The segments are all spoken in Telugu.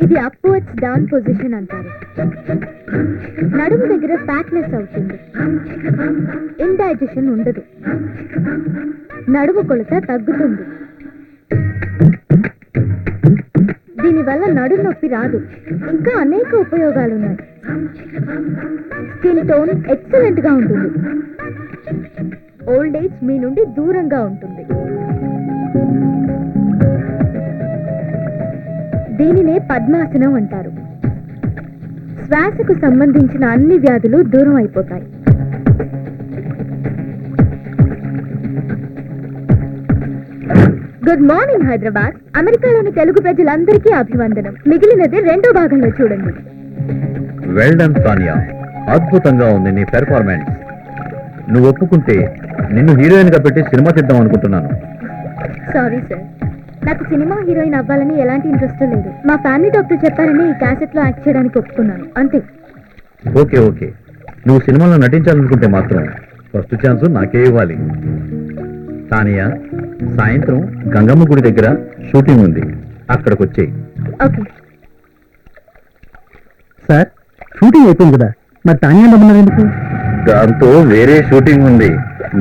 ఇది అప్వర్డ్స్ డౌన్ పొజిషన్ అంటారు. నడుము దగ్గర ఫ్యాట్నెస్ అవుతుంది, ఇండైజెషన్ ఉండదు, నడుము కొలత తగ్గుతుంది. దీనివల్ల నడుము నొప్పి రాదు. ఇంకా అనేక ఉపయోగాలున్నాయి. స్కిన్ టోన్ ఎక్సలెంట్ గా ఉంటుంది. ఓల్డ్ ఏజ్ మీ నుండి దూరంగా ఉంటుంది. దీనినే పద్మాసనం అంటారు. శ్వాసకు సంబంధించిన అన్ని వ్యాధులు దూరం అయిపోతాయి. Good morning Hyderabad. అమెరికాలోని తెలుగు ప్రజలందరికీ అభివందనం. మిగిలినది రెండో భాగంలో చూడండి. వెల్ డన్ సానియా, అద్భుతంగా ఉంది నీ పెర్ఫార్మెన్స్. నువ్వు ఒప్పుకుంటే నిన్ను హీరోయిన్ గా పెట్టి సినిమా తీద్దాం అనుకుంటున్నాను. సారీ సార్, నాకు సినిమా హీరోయిన్ అవ్వాలని ఎలాంటి ఇంట్రెస్ట్ లేదు. మా ఫ్యామిలీ డాక్టర్ చెప్పారని ఈ క్యాసెట్ లో యాక్ట్ చేయడానికి ఒప్పుకున్నాను, అంతే. ఓకే ఓకే, నువ్వు సినిమాలో నటించాలనుకుంటే మాత్రం ఫస్ట్ ఛాన్స్ నాకే ఇవ్వాలి. సానియా, సాయంత్రం గంగమ్మ గుడి దగ్గర షూటింగ్ ఉంది, అక్కడికి వచ్చేయి. ఓకే సార్, షూటింగ్ అయిపోయింది కదా, మరి తానే రమ్మన్నారు ఎందుకు? దాంతో వేరే షూటింగ్ ఉంది.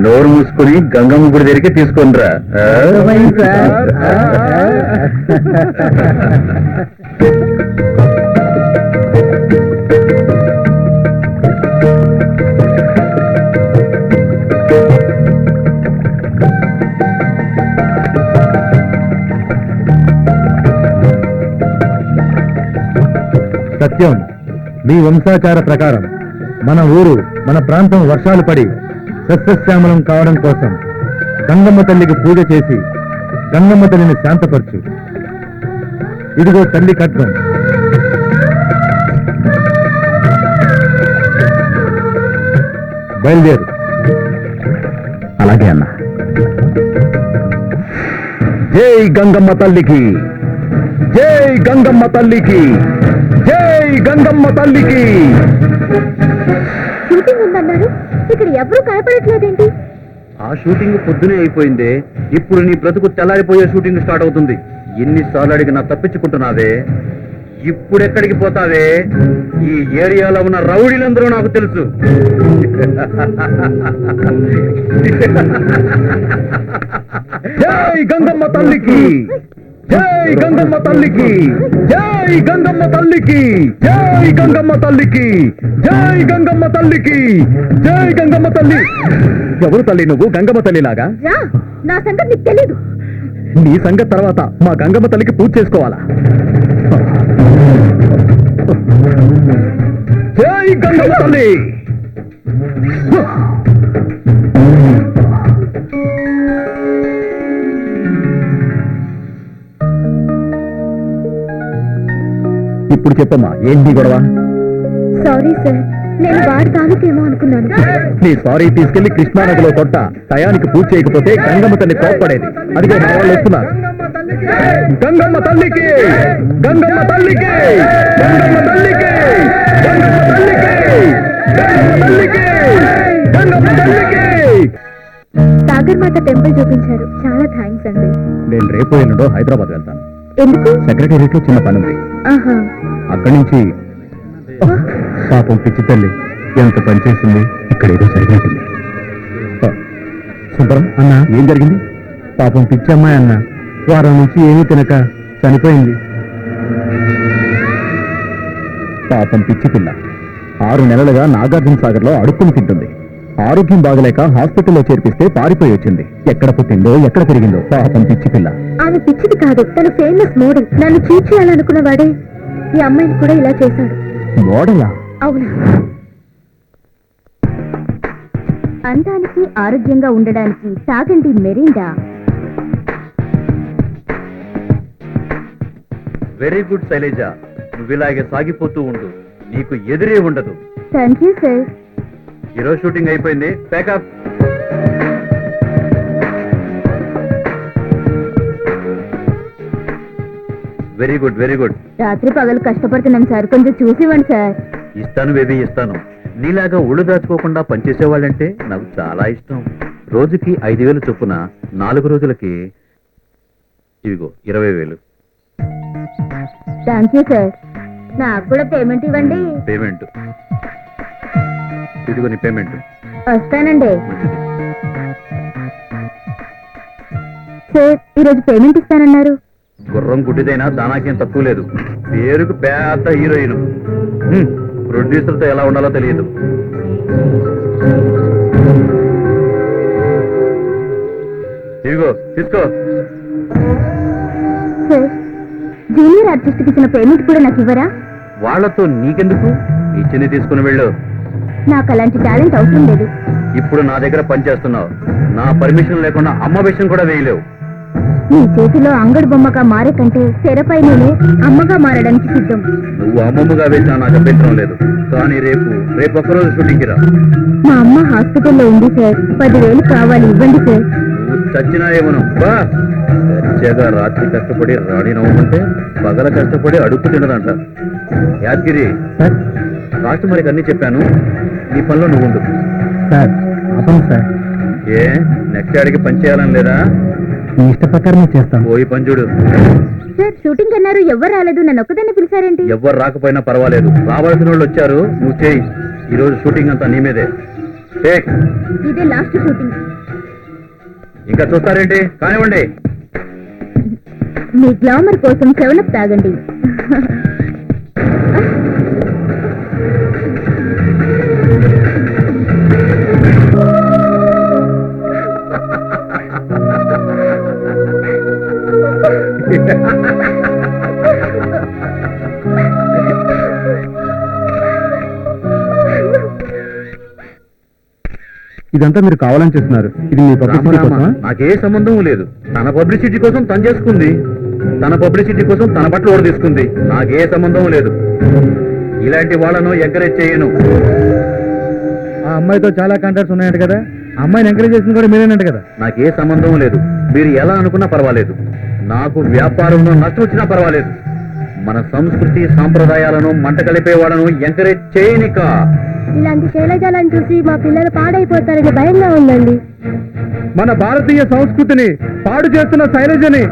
నోరు మూసుకుని గంగమ్మ గుడి దగ్గరికి తీసుకొనిరా. సత్యం, మీ వంశాచార ప్రకారం మన ఊరు, మన ప్రాంతం వర్షాలు పడి సస్యశ్యామలం కావడం కోసం గంగమ్మ తల్లికి పూజ చేసి గంగమ్మ తల్లిని శాంతపరచు. ఇదిగో తల్లి కట్నం. బయలుదేరు. అలాగే అన్న. జై గంగమ్మ తల్లికి, జై గంగమ్మ తల్లికి, జై గంగమ్మ తల్లికి. షూటింగ్ ఉందన్నారు, ఇక్కడ ఎవరు కనపడట్లేదేంటి? ఆ షూటింగ్ పొద్దునే అయిపోయిందే. ఇప్పుడు నీ బ్రతుకు తెల్లారిపోయే షూటింగ్ స్టార్ట్ అవుతుంది. ఎన్నిసార్లు అడిగినా తప్పించుకుంటున్నావే. ఇప్పుడెక్కడికి పోతావే? ఈ ఏరియాలో ఉన్న రౌడీలందరూ నాకు తెలుసు. జై గంగమ్మ తల్లికి, జై గంగమ్మ తల్లికి, జై గంగమ్మ తల్లికి, జై గంగమ్మ తల్లికి, జై గంగమ్మ తల్లికి, జై గంగమ్మ తల్లి. ఎవరు తల్లి నువ్వు? గంగమ్మ తల్లిలాగా? రా, నా సంగతి నీకు తెలీదు. నీ సంగతి తర్వాత మా గంగమ్మ తల్లికి పూజ చేసుకోవాలా? జై గంగమ్మ తల్లి. ఇప్పుడు చెప్పమ్మా, ఏంటి గొడవ? సారీ సార్, నేను వాడి తాలూకేమో అనుకున్నాను. నీ సారీ తీసుకెళ్లి కృష్ణానదిలో కొట్ట. టయానికి పూజ చేయకపోతే గంగమ్మ తల్లి కోప్పడేది. అదిగో మా వాళ్ళు వస్తున్నారు. గంగమ్మ తల్లికి, గంగమ్మ తల్లికి, గంగమ్మ తల్లికి, గంగమ్మ తల్లికి, గంగమ్మ తల్లికి, గంగమ్మ తల్లికి. సాగర్ మాత టెంపుల్ చూపించారు, చాలా థ్యాంక్స్ అండి. నేను రేపు ఎల్లుండో హైదరాబాద్ వెళ్తాను. ఎందుకు? సెక్రటేరియట్ లో చిన్న పని ఉంది. ఆహా, అక్కడి నుంచి పాపం పిచ్చి తల్లి ఎంత పనిచేసింది. ఇక్కడ ఏదో జరిగినట్టుంది. సుందరం అన్న, ఏం జరిగింది? పాపం పిచ్చి అమ్మాయి అన్న, వారం నుంచి ఏమీ తినక చనిపోయింది. పాపం పిచ్చి పిల్ల 6 నెలలుగా నాగార్జున సాగర్ లో అడుక్కుని తింటుంది. ఆరోగ్యం బాగలేక హాస్పిటల్లో చేర్పిస్తే పారిపోయి వచ్చింది. ఎక్కడ పుట్టిందో ఎక్కడ పెరిగిందో పాపం పిచ్చి పిల్ల. ఆమె పిచ్చిది కాదు, తను ఫేమస్ మోడల్. నన్ను చీట్ చేయాలనుకున్న వాడే ఈ అమ్మాయిని కూడా ఇలా చేశాడు. మోడలా? అవునా? అందానికి ఆరోగ్యంగా ఉండడానికి తాగండి మెరిండా. వెరీ గుడ్ శైలజ, నువ్వు ఇలాగే సాగిపోతూ ఉండు, నీకు ఎదురే ఉండదు. Thank you sir. ఈరోజు షూటింగ్ అయిపోయింది, pack up. Very good, very good. రాత్రి పగలు కష్టపడుతున్నాం సార్, కొంచెం చూసివ్వండి సార్. ఇస్తాను బేబీ, ఇస్తాను. నీలాగా ఒళ్ళు దాచుకోకుండా పనిచేసేవాళ్ళంటే నాకు చాలా ఇష్టం. రోజుకి 5,000 చొప్పున 4 రోజులకి ఇవిగో 20,000. Thank you sir. నాకు కూడా పేమెంట్ ఇవ్వండి. పేమెంట్ ఇదిగో నీ పేమెంట్. వస్తానండి సార్. ఈరోజు పేమెంట్ ఇస్తానన్నారు. గుర్రం గుడ్డిదైనా దానాకేం తక్కువ లేదు. పేరుకు పెద్ద హీరోయిన్. ప్రొడ్యూసర్తో ఎలా ఉండాలో తెలియదు. ఇదిగో తీసుకో. సార్, జూనియర్ ఆర్టిస్ట్ కి ఇచ్చిన పేమెంట్ కూడా నాకు ఇవ్వరా? వాళ్లతో నీకెందుకు? ఇచ్చింది తీసుకుని వెళ్ళు. నాకు అలాంటి టాలెంట్ అవసరం లేదు. ఇప్పుడు నా దగ్గర పనిచేస్తున్నావు. నా పర్మిషన్ లేకుండా అమ్మ విషయం కూడా వేయలేవు. నీ చేతిలో అంగడి బొమ్మగా మారే కంటే తెరపై నేను అమ్మగా మారడానికి సిద్ధం. నువ్వు అమ్మమ్మగా వేసినా నాకు అభ్యంతరం లేదు. కానీ రేపు ఒక్కరోజు షూటింగ్కి రా. మా అమ్మ హాస్పిటల్లో ఉంది సార్. 10,000 కావాలి, ఇవ్వండి సార్. నువ్వు చచ్చినా ఏమను బా. దర్జాగా రాత్రి కష్టపడి రాణి నవ్వుకుంటే పగల కష్టపడి అడుక్కు తినదంట. యాదగిరి సార్. రాష్ట్రమరికి అన్ని చెప్పాను. నీ పనిలో నువ్వు ఉండు. సార్ అతను సార్. ఏ నెక్స్ట్ ఆడికి పని చేయాలని లేదా? మీ ఇష్ట ప్రకారమే చేస్తాం. పోయి పంచుడు. సార్, షూటింగ్ అన్నారు, ఎవ్వరు రాలేదు, నన్ను ఒక్కదాన్ని పిలిచారేంటి? ఎవ్వరు రాకపోయినా పర్వాలేదు. రావాల్సిన వాళ్ళు వచ్చారు, నువ్వు చేయి. ఈరోజు షూటింగ్ అంతా నీ మీదే. ఇదే లాస్ట్ షూటింగ్. ఇంకా చూస్తారేంటి? కానివ్వండి. మీ గ్లామర్ కోసం 7 తాగండి. ఇదంతా మీరు కావాలని చేస్తున్నారు. ఇది మీ పబ్లిసిటీ కోసమా? నాకే సంబంధం లేదు. తన పబ్లిసిటీ కోసం తను చేసుకుంది. తన పబ్లిసిటీ కోసం తన బట్టలు ఓడి తీసుకుంది. నాకే సంబంధం లేదు. ఇలాంటి వాళ్ళను ఎంకరేజ్ చేయను. ఆ అమ్మాయితో చాలా కాంటాక్ట్స్ ఉన్నాయంట కదా. ఆ అమ్మాయిని ఎంకరేజ్ చేసింది కూడా మీరేనంట కదా. నాకే సంబంధం లేదు. మీరు ఎలా అనుకున్నా పర్వాలేదు. నాకు వ్యాపారంలో నష్టం వచ్చినా పర్వాలేదు. మన సంస్కృతి సాంప్రదాయాలను మంట కలిపే వాళ్ళను ఎంకరేజ్ చేయనిక. ఇలాంటి శైలజాలను చూసి మా పిల్లలు పాడైపోతారని భయంగా ఉందండి. మన భారతీయ సంస్కృతిని పాడు చేస్తున్న శైలజని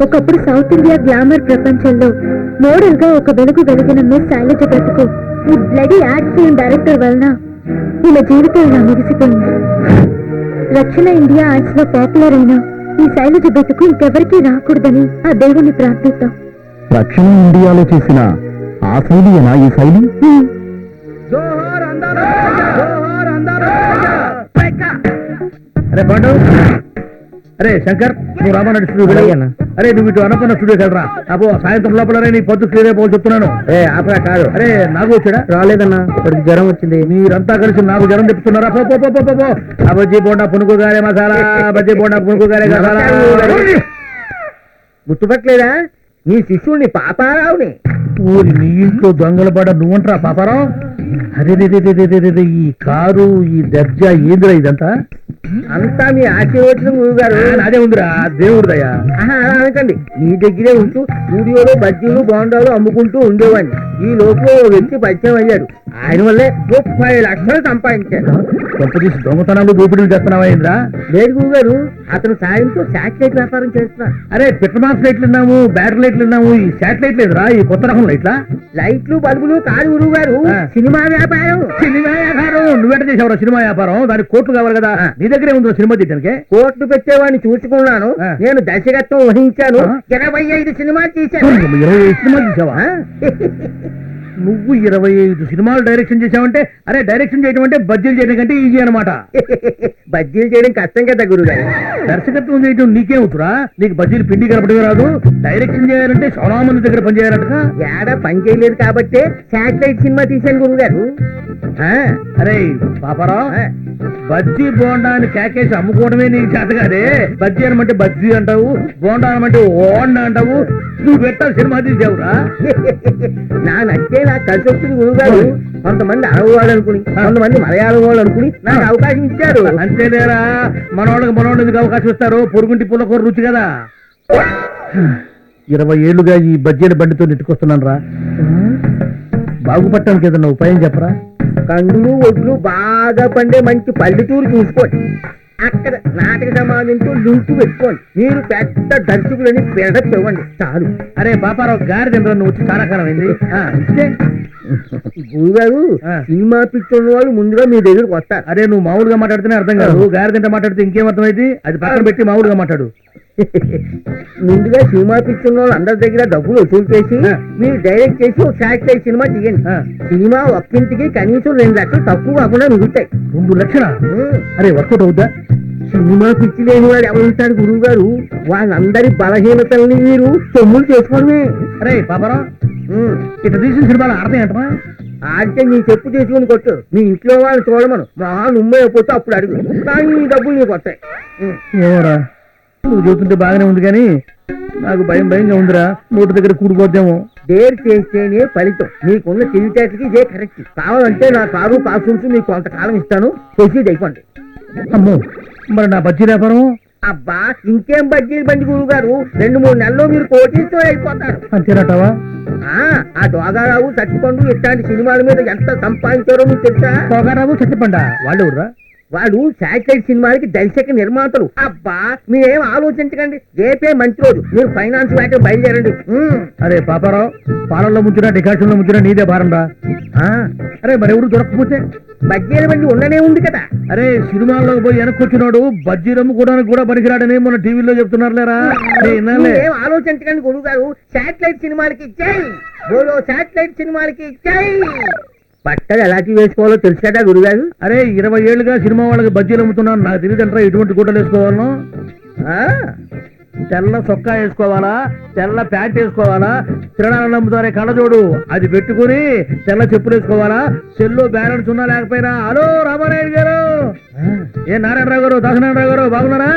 ఒకప్పుడు సౌత్ ఇండియా గ్లామర్ ప్రపంచంలో మోడల్ గా ఒక వెలుగు వెలిగిన మిస్ శైలజ బ్రతుకు ఈ బ్లడీ యాడ్ ఫిల్మ్ డైరెక్టర్ వలన ఈమె జీవితంలో ముగిసిపోయింది. రక్షణ ఇండియా యాడ్స్ లో పాపులర్ అయిన ఈ శైలజ బ్రతుకు ఇంకెవరికీ రాకూడదని ఆ దేవుని ప్రార్థిద్దాం. రక్షణ ఇండియాలో చేసిన ఆ శైలియేనా ఈ శైలి? అరే పండు, అరే శంకర్, నువ్వు రామనాడు స్టూడియో. అరే నువ్వు ఇటు అన్నపన్న స్టూడియోకి వెళ్ళరా. అబ్బో సాయంత్రం లోపల నీ పొద్దు క్లియర్ అయిపోవాలి చెప్తున్నాను. ఆపరా కాదు. అరే నాకు వచ్చాడా? రాలేదన్నా, ఇప్పటికి జ్వరం వచ్చింది. మీరంతా కలిసి నాకు జ్వరం తెప్పిస్తున్నారా? పో పో పో పో. ఆ బజ్జీ బోండా పునుకు గారే మసాలా, బజ్జీ బోండా పునుకు గారే మసాలా. గుర్తుపట్టలేదా? నీ శిష్యుడిని పాపారావుని. ఊరి నీ ఇంట్లో దొంగల పడ నువ్వంటరా పాపారావు? అరే ఈ కారు, ఈ దర్జా ఏందిరా ఇదంతా? అంతా మీ ఆశీర్వచనం గురుగారు. అదే ఉందిరా దేవుడిదయ్యా. అలా అనకండి. మీ దగ్గరే ఉంటూ స్టూడియోలో బజ్జీలు బోండాలు అమ్ముకుంటూ ఉండేవాడిని. ఈ లోపు ఓ వ్యక్తి పరిచయం అయ్యాడు. ఆయన వల్లే 30 లక్షలు సంపాదించాడు. కొంపదీసి దొంగతనాలు దోపిడీలు చేస్తున్నావా ఏంద్రా? లేదు గురుగారు, అతను సాయంతో శాటిలైట్ వ్యాపారం చేస్తున్నాడు. అరే పిట్రమాస్ లైట్లు విన్నాము, బ్యాటరీ లైట్లు విన్నాము, ఈ శాటిలైట్ లేదురా? ఈ కొత్త రకం లైట్లా? లైట్లు బల్బులు కాదు గురువు గారు, సినిమా వ్యాపారం. సినిమా వ్యాపారం? నువ్వెంట చేసావురా సినిమా వ్యాపారం? దానికి కోట్లు కావాలి కదా. నీ దగ్గరే ఉందో సినిమా తీయడానికి? కోట్లు పెట్టేవాడిని చూసుకున్నాను. నేను దర్శకత్వం వహించాను. 25 సినిమాలు తీశాను. 25 సినిమాలు తీసావా? నువ్వు 25 సినిమాలు డైరెక్షన్ చేసావంటే, అరే డైరెక్షన్ చేయడం అంటే బడ్జెట్ చేయడం కంటే ఈజీ అనమాట. బజ్జీలు చేయడం కష్టం కదా గురుగారు. దర్శకత్వం చేయడం నీకేమవుతురా? నీకు బడ్జెట్ పిండి కలపడమే రాదు. డైరెక్షన్ చేయాలంటే చాలా మంది దగ్గర పని చేయాలంటగా. ఏడా పని చేయలేదు కాబట్టి శాటిలైట్ సినిమా తీశాను గురుగారు. అరే పాపారావు, బజ్జీ బోండా అని కేకేసి అమ్ముకోవడమే నీకు చేత కాదే. బజ్జీ అనమంటే బజ్జీ అంటావు, బోండా అనమంటే ఓండా అంటావు. నువ్వు పెట్టాలి సినిమా తీసావురా. నా నచ్చే నాకు కలిసి వచ్చింది గురుగారు. కొంతమంది అరవ వాళ్ళు అనుకుని, కొంతమంది మలయాళం వాళ్ళు అనుకుని నాకు అవకాశం ఇచ్చారు. అంతేలేరా, మనోళ్ళకి అవకాశం ఇస్తారు. పొరుగుంటి పుల్లకూర రుచి కదా. 20 ఏళ్లుగా ఈ బజ్జీల బండితో నెట్టుకొస్తున్నాను రా. బాగుపడటానికి ఏదన్నా ఉపాయం చెప్పరా? కందులు ఒడ్లు బాగా పండే మంచి పల్లెటూరు చూసుకోండి. అక్కడ నాటక సమాజంతో లింకు పెట్టుకోండి. మీరు పెద్ద దర్శకులని బిల్డప్ ఇవ్వండి చాలు. అరే పాపారావు, గారిదేంద్ర నువ్వు వచ్చి చాలా కాలం అయింది. గురుగారు, సినిమా పిక్చర్ వాళ్ళు ముందుగా మీ దగ్గరకు వస్తారు. అరే నువ్వు మామూలుగా మాట్లాడితేనే అర్థం కాదు. గారిదంటే మాట్లాడితే ఇంకేం అర్థమైంది? అది పక్కన పెట్టి మామూలుగా మాట్లాడు. ముందుగా సినిమా పిక్చర్ వాళ్ళు అందరి దగ్గర డబ్బులు వసూలు చేసి మీరు డైరెక్ట్ చేసి ఒక శాటిలైట్ సినిమా తీయండి. సినిమా ఒక్కింటికి కనీసం 2 లక్షలు తక్కువ కాకుండా మిగులుతాయి. 2 లక్షలా? అరే వర్కౌట్ అవుద్దా? సినిమా పిచ్చి లేని వాడు ఎవరుంటాడు గురువు గారు? వాళ్ళందరి బలహీనతల్ని మీరు సొమ్ములు చేసుకోవడమే. అరే పాపారావు, ఇట్లా తీసిన సినిమాలు ఆడతాయి అంటమా? ఆడితే నీ చెప్పు తీసుకుని కొట్టు. మీ ఇంట్లో వాళ్ళు చూడమను. మా నుమ్మే అయిపోతే అప్పుడు అడుగు. కానీ ఈ డబ్బులు నీకు వస్తాయి. ఏమోరా, నువ్వు చూస్తుంటే బాగానే ఉంది కానీ నాకు భయంగా ఉందిరా. నోటి దగ్గర కూడిపోద్దేమో. డేర్ చేస్తేనే ఫలితం. నీకున్న తెలివితేటకి ఇదే కరెక్ట్. కావాలంటే నా కారు కాసుంటూ మీకు కొంతకాలం ఇస్తాను. ప్రొసీడ్ అయిపోండి. అమ్మో, మరి నా బజ్జీ వ్యాపారం? అబ్బా, ఇంకేం బజ్జీలు బండి గురువు గారు. 2-3 నెలల్లో మీరు కోటీతో అయిపోతారు. అంతేనటవా? ఆ దోగారావు, సత్తిపండు ఇట్లాంటి సినిమాల మీద ఎంత సంపాదించారో మీకు తెలుసా? దోగారావు, సత్తిపండ వాళ్ళు ఎవరురా? వాళ్ళు శాటిలైట్ సినిమాలకి దర్శక నిర్మాతలు. అబ్బా, మీరేం ఆలోచించకండి. రేపే మంచి రోజు. మీరు ఫైనాన్స్ బ్యాంక్ బయలుదేరండి. అరే పాపారావు, పాలల్లో ముంచినా డికాషన్ లో ముంచినా నీదే భారం రా. అరే మరి ఎవరు దొరకకపోతే? బజ్జీల బండి ఉండనే ఉంది కదా. అరే సినిమాల్లో పోయి వెనక్కొచ్చినాడు బజ్జీలు అమ్ముకోవడానికి కూడా పనికిరాడని మొన్న టీవీలో చెప్తున్నారు లేరా. ఏం ఆలోచించకండి గురువు గారు. శాటిలైట్ సినిమాలకి జై బోలో, శాటిలైట్ సినిమాలకి జై. బట్టలు ఎలాంటివి వేసుకోవాలో తెలుసు కదా గురుగారు. అరే 20 ఏళ్లుగా సినిమా వాళ్ళకి బజ్జీలు అమ్ముతున్నాను. నాకు తెలియదంటారా ఎటువంటి గుడ్డలు వేసుకోవాలను? తెల్ల చొక్కా వేసుకోవాలా, తెల్ల ప్యాంట్ వేసుకోవాలా, తిరణాలను అమ్ముతారే కళ్ళజోడు అది పెట్టుకుని తెల్ల చెప్పులు వేసుకోవాలా, సెల్లో బ్యాలెన్స్ ఉన్నా లేకపోయినా. హలో రామారాయుడు గారు, ఏ నారాయణరావు గారు, దాసనారాయణరావు గారు బాగున్నారా?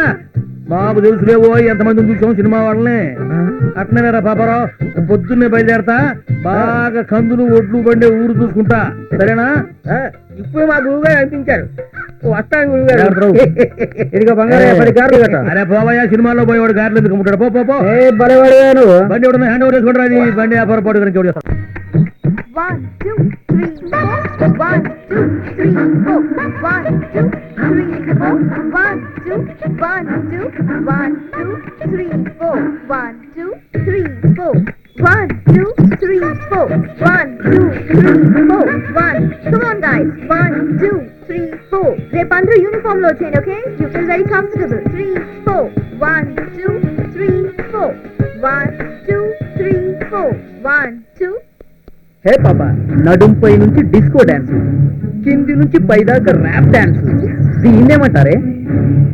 మాకు తెలుసులేవో ఎంతమంది చూసాం సినిమా వాళ్ళని. అట్లనేరా పాపారావు, పొద్దున్నే బయలుదేరతా. బాగా కందులు ఒడ్లు బండే ఊరు చూసుకుంటా, సరేనా? ఇప్పుడు మా గురువు గారు అనిపించారు. వస్తాను గురువు గారు. అరే పోవయ్యా, సినిమాలో పోయేవాడు గారెలు ఎందుకు అమ్ముతాడు? పో పో. బలవాడు బండి ఎవడన్నా హ్యాండ్ ఓవర్ చేసుకుంటారు. అది బండి వ్యాపారం పాటు కనుక ఎవరు చేస్తారు? 1 2 3 4 1 2 3 4 1 2 3 4 1 2 1 2 1 2 3 4 1 2 3 4 1 2 3 4 1 2 3 4 1. Come on guys, 1 2 3 4. రేపు అందరూ యూనిఫామ్ లో వచ్చేయండి. Okay, you feel very comfortable. 3 4 1 2 3 4 1 2 3 4 1 2. హే పాప, నడుంపై నుంచి డిస్కో డాన్స్, కింది నుంచి పైదాకా ర్యాప్ డాన్స్. దీన్నేమంటారే?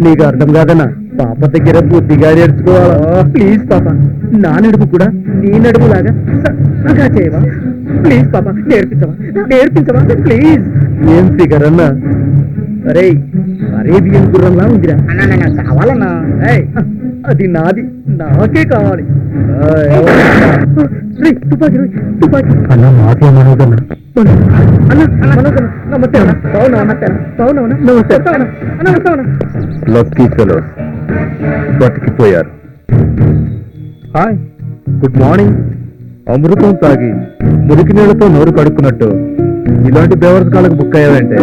నీకు అర్థం కాదన్నా. పాప దగ్గర బుద్ధిగా నేర్చుకోవాలా? ప్లీజ్ పాప, నా నడుపు కూడా నీ నడుపు లాగా సగా చేయవా? ప్లీజ్ పాప, నేర్పించవా ప్లీజ్. ఏం ఫిగర్ అన్నా? అరే అరేబియన్ గుర్రంలా ఉందిరా. కావాలన్నా? అది నాది, నాకే కావాలి. తుపాకీ అన్న, మాకే మనోదన్నా. నమస్తే లక్కీ ఫెలోస్ బతికిపోయారు. Hi, good morning. అమృతం తాగి మురికి నీళ్లతో నోరు కడుక్కున్నట్టు ఇలాంటి బేవర్స్ కాలకు బుక్ అయ్యావంటే?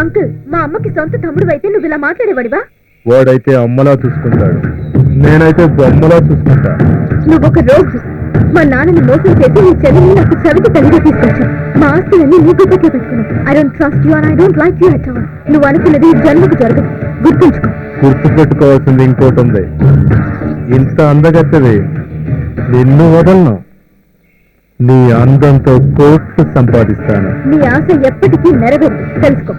అంకుల్, మా అమ్మకి సొంత తమ్ముడు అయితే నువ్వు ఇలా మాట్లాడేవాడివా? వాడైతే అమ్మలా చూసుకుంటాడు, నేనైతే బొమ్మలా చూసుకుంటా. నువ్వొక రోజు మా నాన్నని మోసం చేసి నీ చెల్లిని నాకు చవికి తల్లిగా తీసుకొచ్చావు. మా ఆస్తులన్నీ నీ గుర్తుకే పెట్టుకున్నావు. I don't trust you and I don't like you at all. నువ్వు అనుకున్నది ఈ జన్మకు జరగదు, గుర్తుంచుకో. గుర్తు పెట్టుకోవాల్సింది ఇంకోటి ఉంది. ఇంత అందగత్తది నిన్ను వదలను. నీ అందంతో కోట్లు సంపాదిస్తాను. నీ ఆశ ఎప్పటికీ నెరవేరు తెలుసుకో.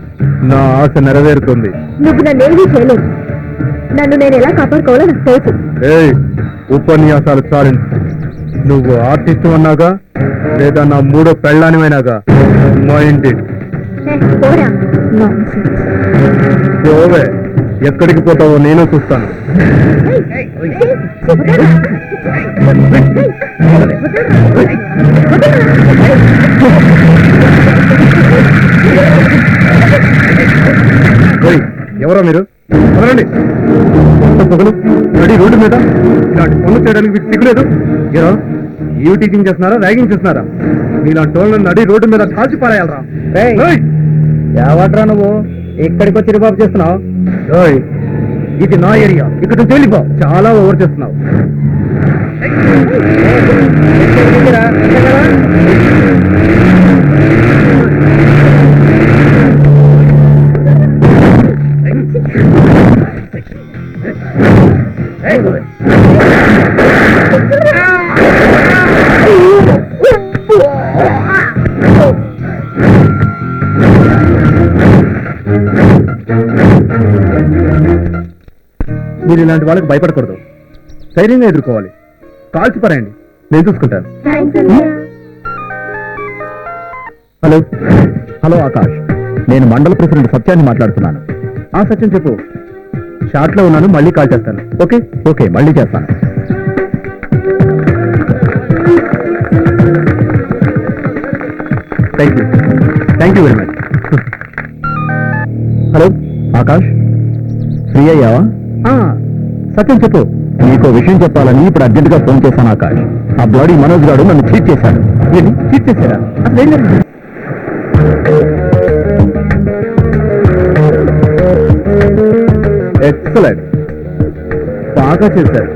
నా ఆశ నెరవేరుతుంది. నువ్వు నన్నేమీ చేయలేవు. నన్ను నేను ఎలా కాపాడుకోవాలో నాకు తెలుసు. ఏయ్, ఉపన్యాసాలు చాలించు. నువ్వు ఆర్టిస్ట్ అన్నాగా లేదా నా మూడో పెళ్ళానివైనాగా మైండ్ ఇట్. పోరా nonsense. పోవే, ఎక్కడికి పోతావో నేను చూస్తాను. ఏయ్, ఎవరో మీరు? వదలండి. పొగలు నడి రోడ్డు మీద ఇలాంటి పనులు చేయడానికి మీకు సిగ్గులేదు? ఏదో ఈవ్ టీచింగ్ చేస్తున్నారా, ర్యాగింగ్ చేస్తున్నారా? మీలాంటి వాళ్ళని నడి రోడ్డు మీద కాల్చి పారేయాలరా? ఎవట్రా నువ్వు ఇక్కడికి వచ్చి రిబాబు చేస్తున్నావు? ఇది నా ఏరియా, ఇక్కడ నుంచి వెళ్ళిపో. చాలా ఓవర్ చేస్తున్నావు. మీరు ఇలాంటి వాళ్ళకి భయపడకూడదు, ధైర్యంగా ఎదుర్కోవాలి. కాల్చి పారేయండి, నేను చూసుకుంటాను. హలో హలో ఆకాష్, నేను మండల ప్రెసిడెంట్ సత్యాన్ని మాట్లాడుతున్నాను. ఆ సత్యం చెప్పు. షార్ట్ లో ఉన్నాను, మళ్ళీ కాల్ చేస్తాను. ఓకే ఓకే, మళ్ళీ చేస్తాను. Thank you very much. Hello Akash, free అయ్యావా? సత్యం చెప్పు. నీకో విషయం చెప్పాలని ఇప్పుడు అర్జెంట్ గా ఫోన్ చేశాను ఆకాష్. ఆ బ్లాడీ మనోజ్ గారు నన్ను చీట్ చేశాడు. చీట్ చేశారా? అసలు ఏం జరిగింది? ఎక్సలెంట్, బాగా చేశారు.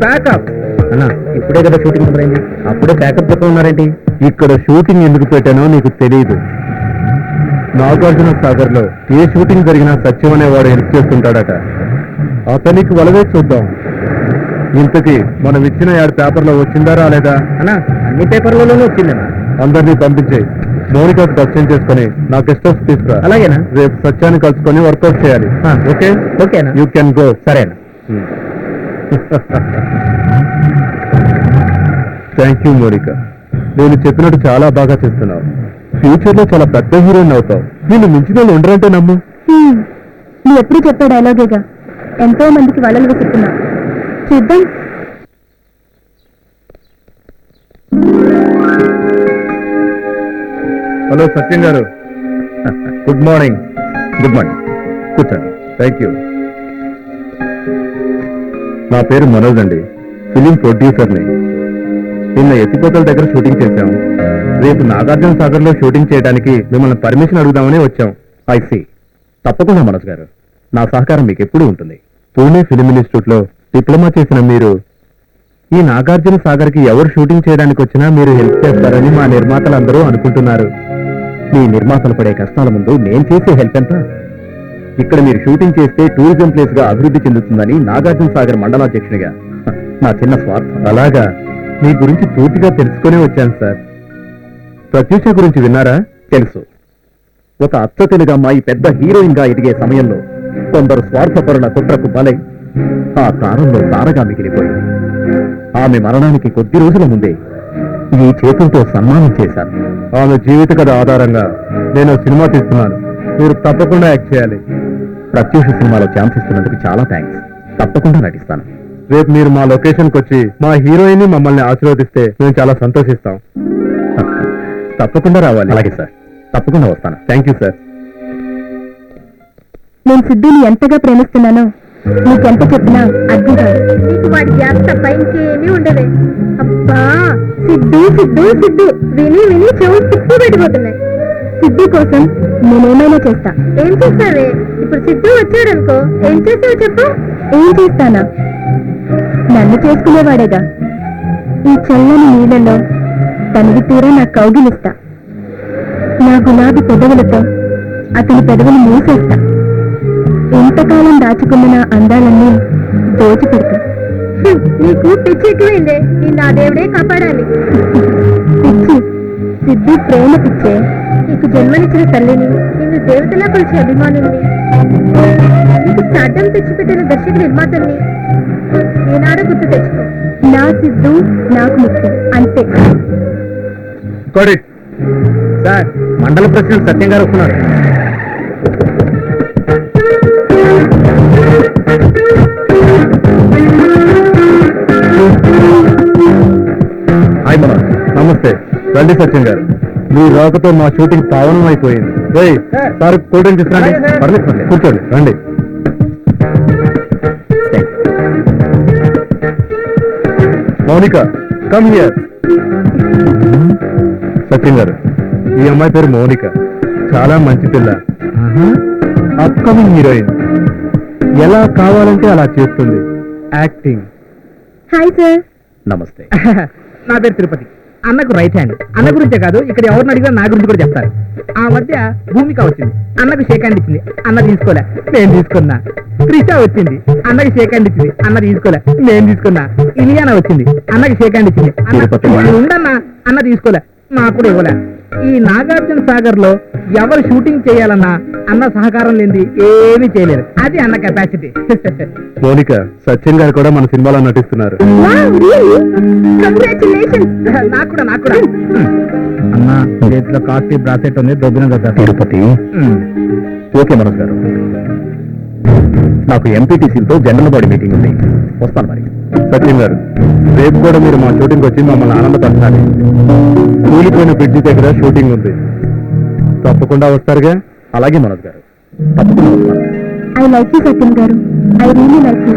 ప్యాకప్ అన్నా, ఇప్పుడే కదా షూటింగ్ మొదలైంది, అప్పుడే ప్యాకప్ చెప్ప ఉన్నారేంటి? ఇక్కడ షూటింగ్ ఎందుకు పెట్టానో నీకు తెలియదు. నాగార్జున సాగర్ లో ఏ షూటింగ్ జరిగినా సత్యం అనేవాడు హెల్ప్ చేస్తుంటాడట. అతనికి వలవే చూద్దాం. ఇంతకీ మనం ఇచ్చిన యాడ్ పేపర్లో వచ్చిందా రాలేదా? అన్నా, అన్ని పేపర్లలోనూ వచ్చిందన్నా. అందరినీ పంపించేయి. మౌనికకు దర్శనం చేసుకుని నా గెస్ట్ హౌస్ తీసుకురా. అలాగేనా? రేపు సత్యాన్ని కలుసుకొని వర్కౌట్ చేయాలి. ఓకే ఓకేనా? You can go. సరేనా? థ్యాంక్ యూ మౌనిక, నేను చెప్పినట్టు చాలా బాగా చేస్తున్నావు. ఫ్యూచర్ లో చాలా పెద్ద హీరోయిన్ అవుతావు. నేను మించిన వాళ్ళు ఉండరంటే నమ్ము. నువ్వు ఎప్పుడు చెప్పే డైలాగేగా, ఎంతో మందికి వలలు వెతుకున్నా. చూద్దాం. హలో సత్యం గారు, గుడ్ మార్నింగ్. గుడ్ మార్నింగ్, కూర్చోండి. Thank you. నా పేరు మనోజ్ అండి, ఫిలిం ప్రొడ్యూసర్ని. నిన్న ఎత్తిపోతల దగ్గర షూటింగ్ చేశాం. రేపు నాగార్జున సాగర్ లో షూటింగ్ చేయడానికి మిమ్మల్ని పర్మిషన్ అడుగుదామని వచ్చాం. ఐసి. తప్పకుండా మనోజ్ గారు, నా సహకారం మీకు ఎప్పుడూ ఉంటుంది. పూణే ఫిలిం ఇన్స్టిట్యూట్ లో డిప్లొమా చేసిన మీరు ఈ నాగార్జున సాగర్ కి ఎవరు షూటింగ్ చేయడానికి వచ్చినా మీరు హెల్ప్ చేస్తారని మా నిర్మాతలందరూ అనుకుంటున్నారు. మీ నిర్మాతలు పడే కష్టాల ముందు నేను చేసే హెల్ప్ ఎంత? ఇక్కడ మీరు షూటింగ్ చేస్తే టూరిజం ప్లేస్ గా అభివృద్ధి చెందుతుందని నాగార్జున సాగర్ మండలాధ్యక్షునిగా నా చిన్న స్వార్థం. అలాగా, మీ గురించి పూర్తిగా తెలుసుకునే వచ్చాను సార్. ప్రత్యూష గురించి విన్నారా? తెలుసు. ఒక అచ్చ తెలుగు అమ్మాయి పెద్ద హీరోయిన్ గా ఎదిగే సమయంలో కొందరు స్వార్థపరుల కుట్రకు బలై ఆ తారంలో తారగా మిగిలిపోయింది. ఆమె మరణానికి కొద్ది రోజుల ముందే ఈ చేతులతో సన్మానం చేశాను. ఆమె జీవిత కథ ఆధారంగా నేను సినిమా తీస్తున్నాను. మీరు తప్పకుండా యాక్ట్ చేయాలి. ప్రత్యూష సినిమాలో ఛాన్స్ ఇస్తున్నందుకు చాలా థ్యాంక్స్. తప్పకుండా నటిస్తాను. రేపు మీరు మా లొకేషన్కి వచ్చి మా హీరోయిన్ మమ్మల్ని ఆశీర్వదిస్తే మేము చాలా సంతోషిస్తాం. తప్పకుండా రావాలి. అలాగే సార్, తప్పకుండా వస్తాను. Thank you sir. నేను సిద్ధుని ఎంతగా ప్రేమిస్తున్నానో నీకెంత చెప్పినా అర్థం కాదు. నీకు వాడి గ్యాప్ తప్ప ఇంకేమీ ఉండవే. అబ్బా, సిద్ధు సిద్ధు సిద్ధు విని విని చెవు తిప్పు పెట్టిపోతున్నాయి. సిద్ధు కోసం నేనేమైనా చేస్తా. ఏం చేస్తావే? ఇప్పుడు సిద్ధు వచ్చాడనుకో, ఏం చేస్తావు చెప్పు? ఏం చేస్తానా? నన్ను చేసుకునేవాడేగా. ఈ చల్లని నీళ్ళలో తనివి తీరా నా కౌగిలిస్తా. నా గులాబీ పెదవులతో అతని పెదవులు మూసేస్తా. ఎంతకాలం దాచుకున్న నా అందాలన్నీ దోచిపెడతా. నీకు పిచ్చి ఎక్కువైందే నిన్ను ఆ దేవుడే కాపాడాలి. పిచ్చి సిద్ధు ప్రేమ పిచ్చే. నీకు జన్మనిచ్చిన తల్లిని నిన్ను దేవతలా కొలిచే అభిమానుల్ని నీకు స్టార్టం తెచ్చిపెట్టిన దర్శక నిర్మాతల్ని ఏనాడో గుర్తు తెచ్చుకో. నా సిద్ధు నాకు ముఖ్యం అంతే. సార్ మండల ప్రెసిడెంట్ సత్యం గారు వస్తున్నారు. హాయ్ మనోజ్. నమస్తే. రండి సత్యం గారు, మీ రాకతో మా షూటింగ్ పావనం అయిపోయింది. సార్ కూల్ డ్రింక్ తీసుకురండి. పర్లేదు కూర్చోండి, రండి. Mounika come here. సత్యం గారు, ఈ అమ్మాయి పేరు మౌనిక, చాలా మంచి పిల్ల, అప్కమింగ్ హీరోయిన్. ఎలా కావాలంటే అలా చేస్తుంది యాక్టింగ్. Hi sir. నమస్తే. నా పేరు తిరుపతి. అన్నకు రైట్ హ్యాండ్. అన్న గురించే కాదు, ఇక్కడ ఎవరిని అడిగినా నా గురించి కూడా చెప్తారు. ఆ మధ్య భూమిక వచ్చింది, అన్నకు షేక్ హ్యాండ్ ఇచ్చింది, అన్న తీసుకోలే, నేను తీసుకున్నా. త్రిష వచ్చింది, అన్నకి షేక్ హ్యాండ్ ఇచ్చింది, అన్న తీసుకోలే, నేను తీసుకున్నా. ఇలియానా వచ్చింది, అన్నకి షేక్ హ్యాండ్ ఇచ్చింది, ఉండన్నా, అన్న తీసుకోలే, నాకు కూడా ఇవ్వలే. ఈ నాగార్జున సాగర్ లో ఎవరు షూటింగ్ చేయాలన్నా అన్న సహకారం లేనిది ఏమీ చేయలేరు. అది అన్న కెపాసిటీ. మౌనిక, సత్యం గారు కూడా మన సినిమాలో నటిస్తున్నారు. నాకు కూడా అన్న చేతిలో కాస్ట్లీ బ్రాసెట్ ఉంది, దొబ్బిన కదా. తిరుపతి. ఓకే మనోజ్ గారు, నాకు ఎంపీటీసీలతో జనరల్ బాడీ మీటింగ్ ఉంది, వస్తాను మరి. సత్యం గారు, రేపు కూడా మీరు మా షూటింగ్ వచ్చి మమ్మల్ని ఆనందపరచాలి. కూలిపోయిన బ్రిడ్జి దగ్గర షూటింగ్ ఉంది, తప్పకుండా వస్తారుగా? అలాగే మనోజ్ గారు, తప్పకుండా వస్తాను. ఐ లైక్ యూ సత్యం గారు. I really like you.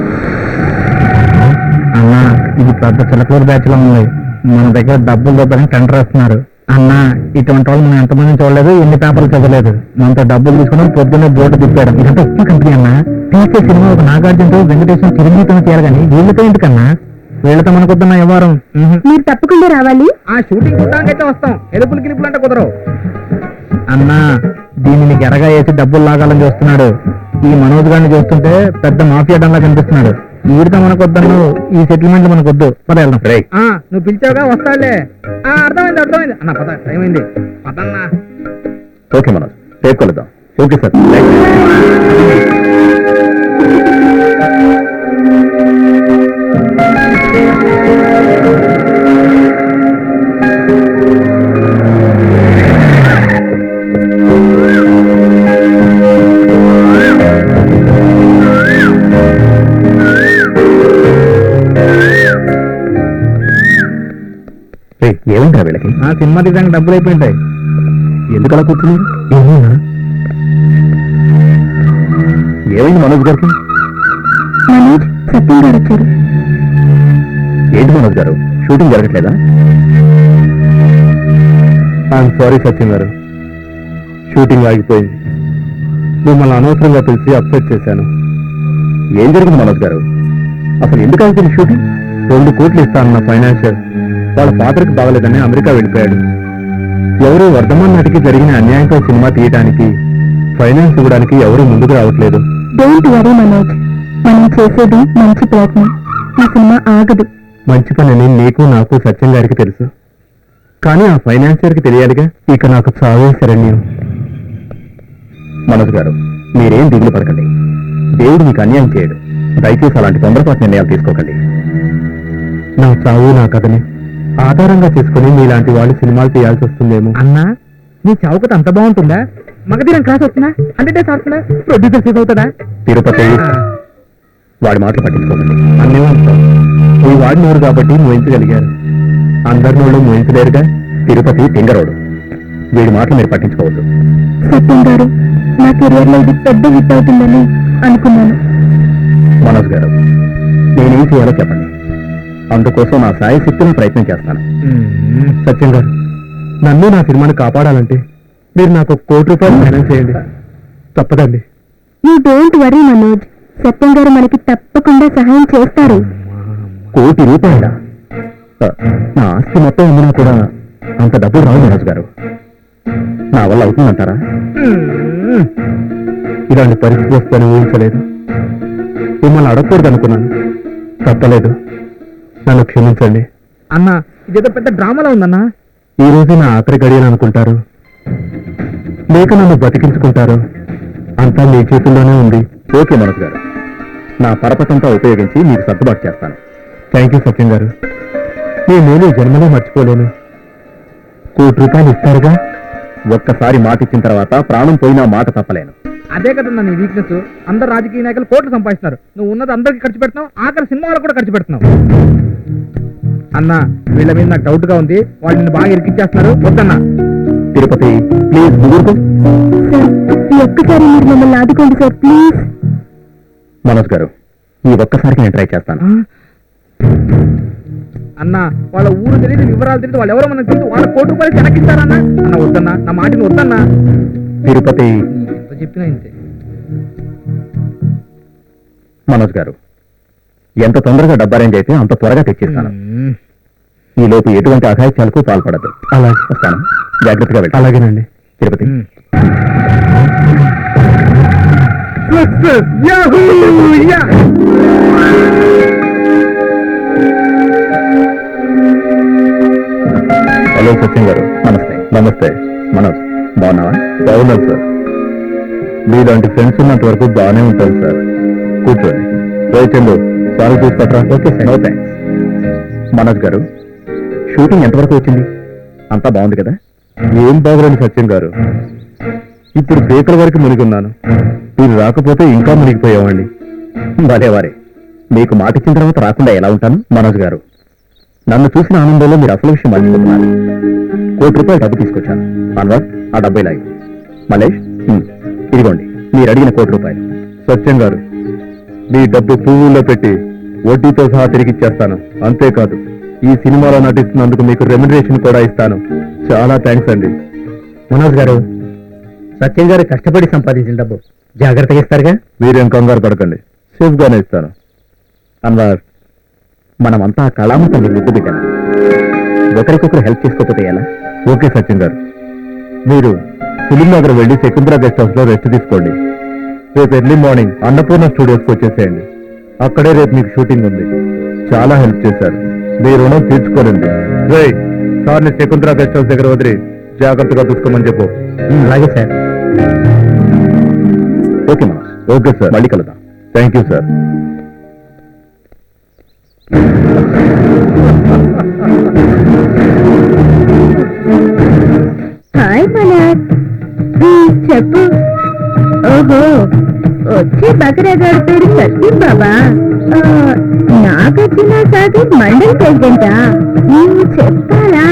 అన్న ఇది పెద్ద చిలకూరు బ్యాచ్ లో ఉంది. మన దగ్గర డబ్బులు దొబ్బని టెండర్ వేస్తున్నారు. అన్న ఇటువంటి వాళ్ళు మనం ఎంతమంది చూడలేదు, ఎన్ని పేపర్లు చదవలేదు. మనతో డబ్బులు తీసుకుని పొద్దున్నే బోర్డు తిప్పాడు. ఇదంతా ఉప్పు కంపెనీ అన్న. తీసే సినిమా ఒక నాగార్జునతో వెంకటేశ్వర చిరంజీవితో చేయాలి, కానీ వీళ్ళతో ఎందుకన్నా? వీళ్ళతో మనకొద్దన్న వ్యవహారం. మీరు తప్పకుండా రావాలి. ఆ షూటింగ్ చూడడానికైతే వస్తాం, ఎలుపులు గిలుపులు అంటే కుదరవు. అన్నా దీనిని ఎరగా వేసి డబ్బులు లాగాలని చూస్తున్నాడు. ఈ మనోజ్ గారిని చూస్తుంటే పెద్ద మాఫియా డంలా కనిపిస్తున్నాడు. వీడితో మనకొద్దను, ఈ సెటిల్మెంట్ మనకొద్దు. పద వెళ్దాం. నువ్వు పిలిచావుగా, వస్తాడులే. అర్థమైంది అన్న, పద, టైం అయింది, పదన్నా. ఓకే మనోజ్, రేపు కలుద్దాం. Okay sir. ఏముంటా వీళ్ళకి? ఆ సినిమా తీయడానికి డబ్బులు అయిపోయింటాయి. ఎందుకు అలా కూర్చున్నారు? ఏమైంది మనోజ్ గారికి? మనోజ్, సత్యం గారు వచ్చారు. ఏంటి Manoj garu, shooting జరగట్లేదా? I'm sorry సత్యం గారు, షూటింగ్ ఆగిపోయింది. మిమ్మల్ని అనవసరంగా పిలిచి అప్సెట్ చేశాను. ఏం జరిగింది మనోజ్ గారు? అసలు ఎందుకు ఆగిపోయింది షూటింగ్? 2 కోట్లు ఇస్తానన్న ఫైనాన్షియల్ వాళ్ళ ఫాదర్కి బాగలేదని అమెరికా వెళ్ళిపోయాడు. ఎవరు వర్ధమాన్ నటికి జరిగిన అన్యాయంతో సినిమా తీయడానికి ఫైనాన్స్ ఇవ్వడానికి ఎవరు ముందుకు రావట్లేదు. డోంట్ వరీ మనోజ్, మనం చేసేది మంచి ప్రయత్నం. ఈ సినిమా ఆగదు. మంచి పనని నీకు నాకు సత్యం గారికి తెలుసు, కానీ ఆ ఫైనాన్షియర్కి తెలియాలిగా. ఇక నాకు చావే శరణ్యం. మనోజ్ గారు, మీరేం దిగులు పడకండి. దేవుడు మీకు అన్యాయం చేయడు. దయచేసి అలాంటి తొందరపాటు నిర్ణయాలు తీసుకోకండి. నా చావు నా కథని ఆధారంగా చేసుకుని మీలాంటి వాళ్ళు సినిమాలు తీయాల్సి వస్తుందేమో. అన్నా నీ చౌకత అంత బాగుంటుందా? మగధీరం క్లాస్ వస్తుందా? 100 days ఆడుతుందా? ప్రొడ్యూసర్ సేఫ్ అవుతుందా? తిరుపతి, వాడి మాటలు పట్టించుకోకండి. అన్నీ ఉంటాం. ఈ వాడి నోరు కాబట్టి మోయించగలిగారు, అందరి నోళ్ళు మోయించలేరుగా. తిరుపతి తింగరోడు, వీడి మాటలు మీరు పట్టించుకోవద్దు. సత్యం గారు, నా కెరియర్ లో ఇది పెద్ద హిట్ అవుతుందని అనుకున్నాను. మనోజ్ గారు, నేనేం చేయాలో చెప్పండి, అందుకోసం నా సాయి శక్తిని ప్రయత్నం చేస్తాను. సత్యం గారు, నన్ను నా సినిమాని కాపాడాలంటే మీరు నాకు 1 కోటి రూపాయలు ఫైనాన్స్ చేయండి. తప్పదండి. యూ డోంట్ వరీ మనోజ్, సత్యం గారు మనకి తప్పకుండా సహాయం చేస్తారు. 1 కోటి రూపాయల? నా ఆస్తి మొత్తం ఉందినా కూడా అంత డబ్బులు రావు మనోజ్ గారు. నా వల్ల అవుతుందంటారా? ఇలాంటి పరిస్థితి వస్తుందని ఊహించలేదు. మిమ్మల్ని అడగకూడదు అనుకున్నాను, తప్పలేదు. నన్ను క్షమించండి. అన్నా ఇదేదో పెద్ద డ్రామాలో ఉందన్నా. ఈ రోజు నా ఆఖరి గడియని అనుకుంటారు, లేక నన్ను బతికించుకుంటారు, అంతా మీ చేతుల్లోనే ఉంది. ఓకే మనోజ్ గారు, నా పరపతంతా ఉపయోగించి మీకు సర్దుబాటు చేస్తాను. థ్యాంక్ యూ సత్యం గారు. మీ మేలు జన్మలో మర్చిపోలేను. ₹1,00,00,000 ఇస్తారుగా? ఒక్కసారి మాట ఇచ్చిన తర్వాత ప్రాణం పోయినా మాట తప్పలేను. అదే కదన్నా నీ వీక్నెస్. అందరు రాజకీయ నాయకులు కోట్లు సంపాదిస్తున్నారు, నువ్వు ఉన్నది అందరికి ఖర్చు పెడుతున్నావు, ఆఖరి సినిమా వాళ్ళకు కూడా ఖర్చు పెడుతున్నావు. అన్నా వీళ్ళ మీద నాకు డౌట్ గా ఉంది, వాళ్ళు నిన్ను బాగా ఇరికిచ్చేస్తున్నారు. వద్దన్నా. తిరుపతి ప్లీజ్ ఊరుకో. సార్ ఈ ఒక్కసారి మీరు మమ్మల్ని ఆదుకోండి సార్ ప్లీజ్. మనోజ్ గారు, ఈ ఒక్కసారికి నేను ట్రై చేస్తాను. అన్నా వాళ్ళ ఊరు తెలియదు, వివరాలు తెలియదు, వాళ్ళు ఎవరో మనకు తెలియదు, వాళ్ళ ₹1,00,00,000 వెనక్కిస్తారన్నా. అన్న వద్దన్నా, నా మాటని వద్దన్నా. తిరుపతి ఎంత చెప్పినా ఇంతే. మనోజ్ గారు, ఎంత తొందరగా డబ్బు అరేంజ్ అయితే అంత త్వరగా తెచ్చిస్తాను. ఈ లోపు ఎటువంటి అఘాయిత్యాలకు పాల్పడద్దు. అలా వస్తాను, జాగ్రత్తగా వెళ్ళి. అలాగేనండి. తిరుపతి హలో సత్యం గారు, నమస్తే. నమస్తే మనోజ్, బాగున్నావా? బాగున్నాను సార్. మీలాంటి ఫ్రెండ్స్ ఉన్నంత వరకు బాగానే ఉంటాను సార్. కూర్చోండి. చందు సార్ చూసుకుంటారా? Okay sir. No thanks. Manoj garu, shooting ఎంతవరకు వచ్చింది? అంతా బాగుంది కదా? ఏం బాగులేని సత్యం గారు, ఇప్పుడు పేకల వరకు మునిగున్నాను. మీరు రాకపోతే ఇంకా మునిగిపోయామండి. భలేవారే, మీకు మాట ఇచ్చిన తర్వాత రాకుండా ఎలా ఉంటాను? మనోజ్ గారు, నన్ను చూసిన ఆనందంలో మీరు అసలు విషయం మర్చిపోతున్నారు. ₹1,00,00,000 డబ్బు తీసుకొచ్చాను. అన్వర్, ఆ డబ్బు ఇలా ఇవ్వు. మలేష్, ఇదిగోండి మీరు అడిగిన ₹1,00,00,000. సత్యం గారు, మీ డబ్బు పువ్వుల్లో పెట్టి వడ్డీతో సహా తిరిగిచ్చేస్తాను. అంతేకాదు, ఈ సినిమాలో నటిస్తున్నందుకు మీకు రెమ్యునరేషన్ కూడా ఇస్తాను. చాలా థ్యాంక్స్ అండి. మనోజ్ గారు, సత్యం గారు కష్టపడి సంపాదించిన డబ్బు జాగ్రత్తగా ఇస్తారుగా? మీరేం కంగారు పడకండి, సేఫ్ గానే ఇస్తాను. అన్వర్, మనమంతా కళామతల్ని ముద్దు పెట్టాను. ఒకరికొకరు హెల్ప్ చేసుకోకపోతే ఎలా? ఓకే సత్యం గారు, మీరు ఫిలిం నగర్ వెళ్ళి శకుంతల గెస్ట్ హౌస్ లో రెస్ట్ తీసుకోండి. రేపు ఎర్లీ మార్నింగ్ అన్నపూర్ణ స్టూడియోస్కి వచ్చేసేయండి. అక్కడే రేపు మీకు షూటింగ్ ఉంది. చాలా హెల్ప్ చేశారు, మీ రుణం తీర్చుకోనండి. రేయ్, సార్ని శకుంతల గెస్ట్ హౌస్ దగ్గర వదిలి జాగ్రత్తగా చూసుకోమని చెప్పు. అలాగే sir. Okay Manoj. Okay sir, మళ్ళీ కలుద్దాం. Thank you sir. Hi Manoj. చెప్పు. ఓహో, వచ్చే బకరాగాడు పేరు సత్యం బాబా. నాగార్జున సాగర్ మండల్ ప్రెసిడెంటా? నువ్వు చెప్పాలా?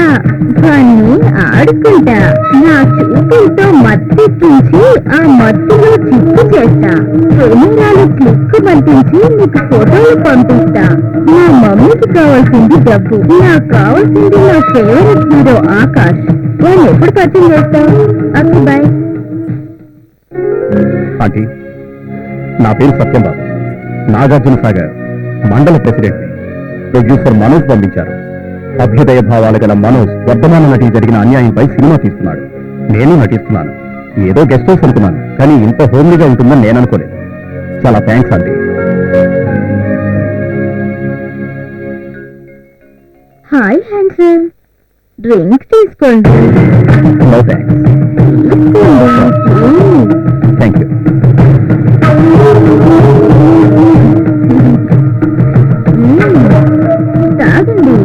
వాణ్ణి ఆడుకుంటా, నా చూపులతో మత్తెక్కించి ఆ మత్తులో చిక్కు చేస్తా, కెమెరాలు క్లిక్కు మంటించి నీకు ఫోటోలు పంపిస్తా. నా మమ్మీకి కావాల్సింది డబ్బు, నాకు కావాల్సింది నా ఫేవరెట్ హీరో ఆకాష్. వాళ్ళు ఎప్పుడు పరిచయం చేస్తావు? Okay bye. ఆంటీ, నా పేరు సత్యం బాబు, నాగార్జున సాగర్ మండల ప్రెసిడెంట్. ప్రొడ్యూసర్ మనోజ్ పంపించారు. అభ్యుదయ భావాలు గల మనోజ్ వర్ధమాన నటి జరిగిన అన్యాయంపై సినిమా తీస్తున్నాడు. నేను నటిస్తున్నాను. ఏదో గెస్ట్ హౌస్ అనుకున్నాను, కానీ ఇంత హోమ్లీగా ఉంటుందని నేను అనుకోలేదు. చాలా thanks aunty. Hi handsome, drink తీసుకోండి. No thanks. Thank you. తాగండి.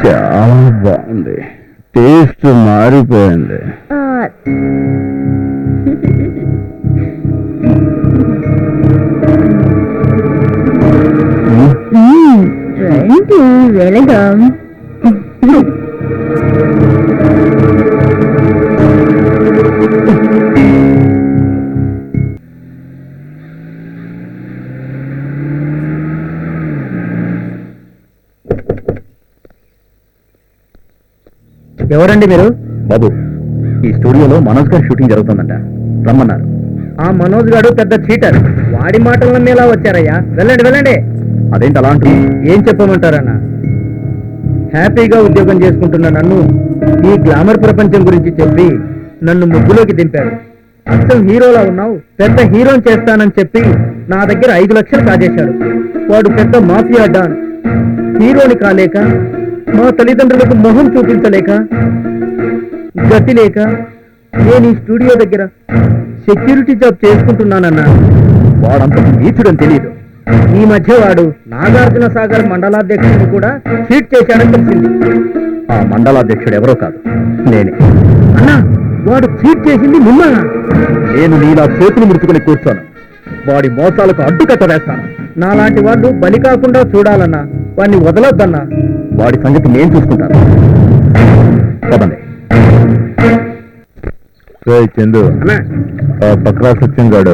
చాలా బాగుంది, టేస్ట్ మారిపోయింది. రండి వెళదాం. ఎవరండి మీరు? బాబు, ఈ స్టూడియోలో మనోజ్ గారి షూటింగ్ జరుగుతుందంట, రమ్మన్నారు. ఆ మనోజ్ గాడు పెద్ద చీటర్, వాడి మాటలు నమ్మేలా వచ్చారయ్యా. వెళ్ళండి వెళ్ళండి. అదేంటి అలాంటి? ఏం చెప్పమంటారన్న, హ్యాపీగా ఉద్యోగం చేసుకుంటున్న నన్ను ఈ గ్లామర్ ప్రపంచం గురించి చెప్పి నన్ను ముగ్గులోకి దింపాడు. అసలు హీరోలా ఉన్నావు, పెద్ద హీరోని చేస్తానని చెప్పి నా దగ్గర 5 లక్షలు కాజేశాడు. వాడు పెద్ద మాఫియా డాన్. హీరోని కాలేక, మా తల్లిదండ్రులకు మొహం చూపించలేక, గతి లేక నేను ఈ స్టూడియో దగ్గర సెక్యూరిటీ జాబ్ చేసుకుంటున్నానన్నా. వాడంత నీచుడని తెలియదు. ఈ మధ్య వాడు నాగార్జున సాగర్ మండలాధ్యక్షుడిని కూడా చీట్ చేశాడని తెలిసింది. ఆ మండలాధ్యక్షుడు ఎవరో కాదు, నేనే. అన్నా, వాడు చీట్ చేసింది మిమ్మల్ని. నేను నీలా చేతులు ముడుచుకుని కూర్చోను. వాడి మోసాలకు అడ్డుకట్ట వేస్తాను. నాలాంటి వాళ్ళు బలి కాకుండా చూడాలన్నా, వాడిని వదలొద్దన్నా. వాడి సంగతి నేను చూసుకుంటాను. పదండి. చందు, ఆ పక్రా సత్యం గాడు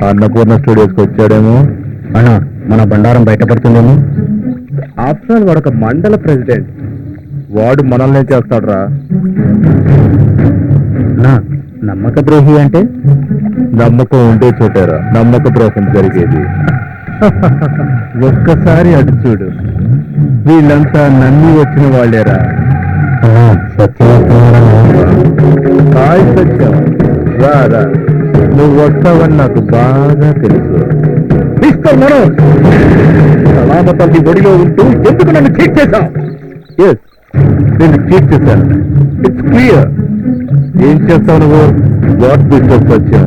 అన్నపూర్ణ స్టూడియోస్కి వచ్చాడేమో. అన్నా, మన బండారం బయటపడుతుందేమో. ఆఫ్టర్ ఆల్ వాడు ఒక మండల ప్రెసిడెంట్. వాడు మనల్నే చేస్తాడురా. నమ్మక ద్రోహి అంటే? నమ్మకం ఉంటే చోటారా నమ్మక ద్రోహం జరిగేది. ఒక్కసారి అటు చూడు, వీళ్ళంతా నమ్మి వచ్చిన వాళ్ళేరా. హాయ్ సత్యం, రారా, నువ్వు వస్తావని నాకు బాగా తెలుసు. మిస్టర్ మనోజ్, సలామతల్లి ఒడిలో ఉంటూ ఎందుకు నన్ను చీట్ చేశావు? ఎస్, నేను చీట్ చేశాను. It's clear. ఏం చేస్తావు నువ్వు? What business Satyam?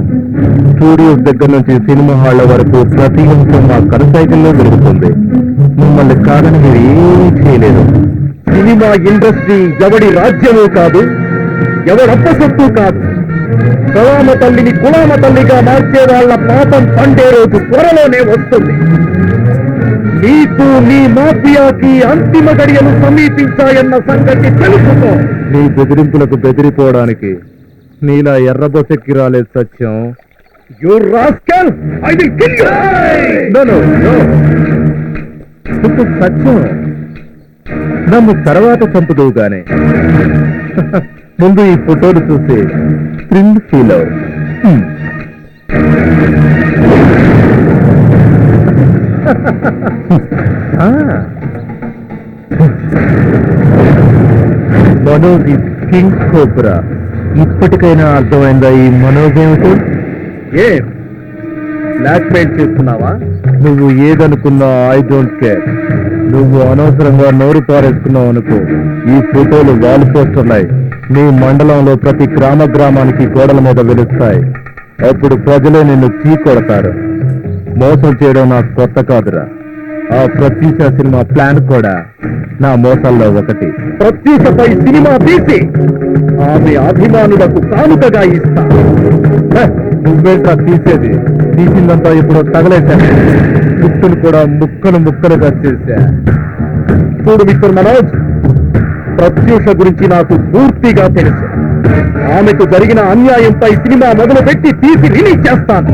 స్టూడియోస్ దగ్గర నుంచి సినిమా హాళ్ల వరకు ప్రతి అంశం మా కనసైకిల్లో జరుగుతుంది. మిమ్మల్ని కాదని మీరు ఏమీ చేయలేదు. సినిమా ఇండస్ట్రీ ఎవడి రాజ్యమూ కాదు, ఎవడప్ప సొత్తు కాదు. సలామ తల్లిని కులామ తల్లిగా మార్చే వాళ్ళ పాపం పండే రోజు త్వరలోనే వస్తుంది. నీకు నీ మాఫియాకి అంతిమ గడియలు సమీపించాయన్న సంగతి తెలుసుకో. నీ బెదిరింపులకు బెదిరిపోవడానికి నీలా ఎర్రబొసెక్కి రాలేదు సత్యం. You rascal! I will kill you! No, no, no. ఇప్పుడు సత్యం నన్ను తర్వాత చంపుదువు గానే ముందు ఈ ఫోటోలు చూసి థ్రిల్ ఫీల్ అవు. మనోజ్ ఈ కింగ్ కోబ్రా. ఇప్పటికైనా అర్థమైందా ఈ మనోజ్ ఏమిటో? ఏ బ్లాక్ మెయిల్ చేస్తున్నావా? నువ్వు ఏదనుకున్నా ఐ డోంట్ కేర్. నువ్వు అనవసరంగా నోరు పారేసుకున్నావు అనుకో, ఈ ఫోటోలు వాల్ పోస్టర్లై నీ మండలంలో ప్రతి గ్రామానికి గోడల మీద వెలుస్తాయి. అప్పుడు ప్రజలే నిన్ను చీకొడతారు. మోసం చేయడం నాకు కొత్త కాదురా. ఆ ప్రత్యూష సినిమా ప్లాన్ కూడా నా మోసాల్లో ఒకటి. ప్రత్యూషపై సినిమా తీసి ఆమె అభిమానులకు కానుకగా ఇస్తా. నువ్వేంట్రా తీసేది? తీసిందంతా ఇప్పుడు తగలేశాను. ముక్కులు కూడా ముక్కలుగా చేశా. చూడు మిస్టర్ మనోజ్, ప్రత్యూష గురించి నాకు పూర్తిగా తెలుసు. ఆమెకు జరిగిన అన్యాయంపై సినిమా మొదలుపెట్టి తీసి రిలీజ్ చేస్తాను.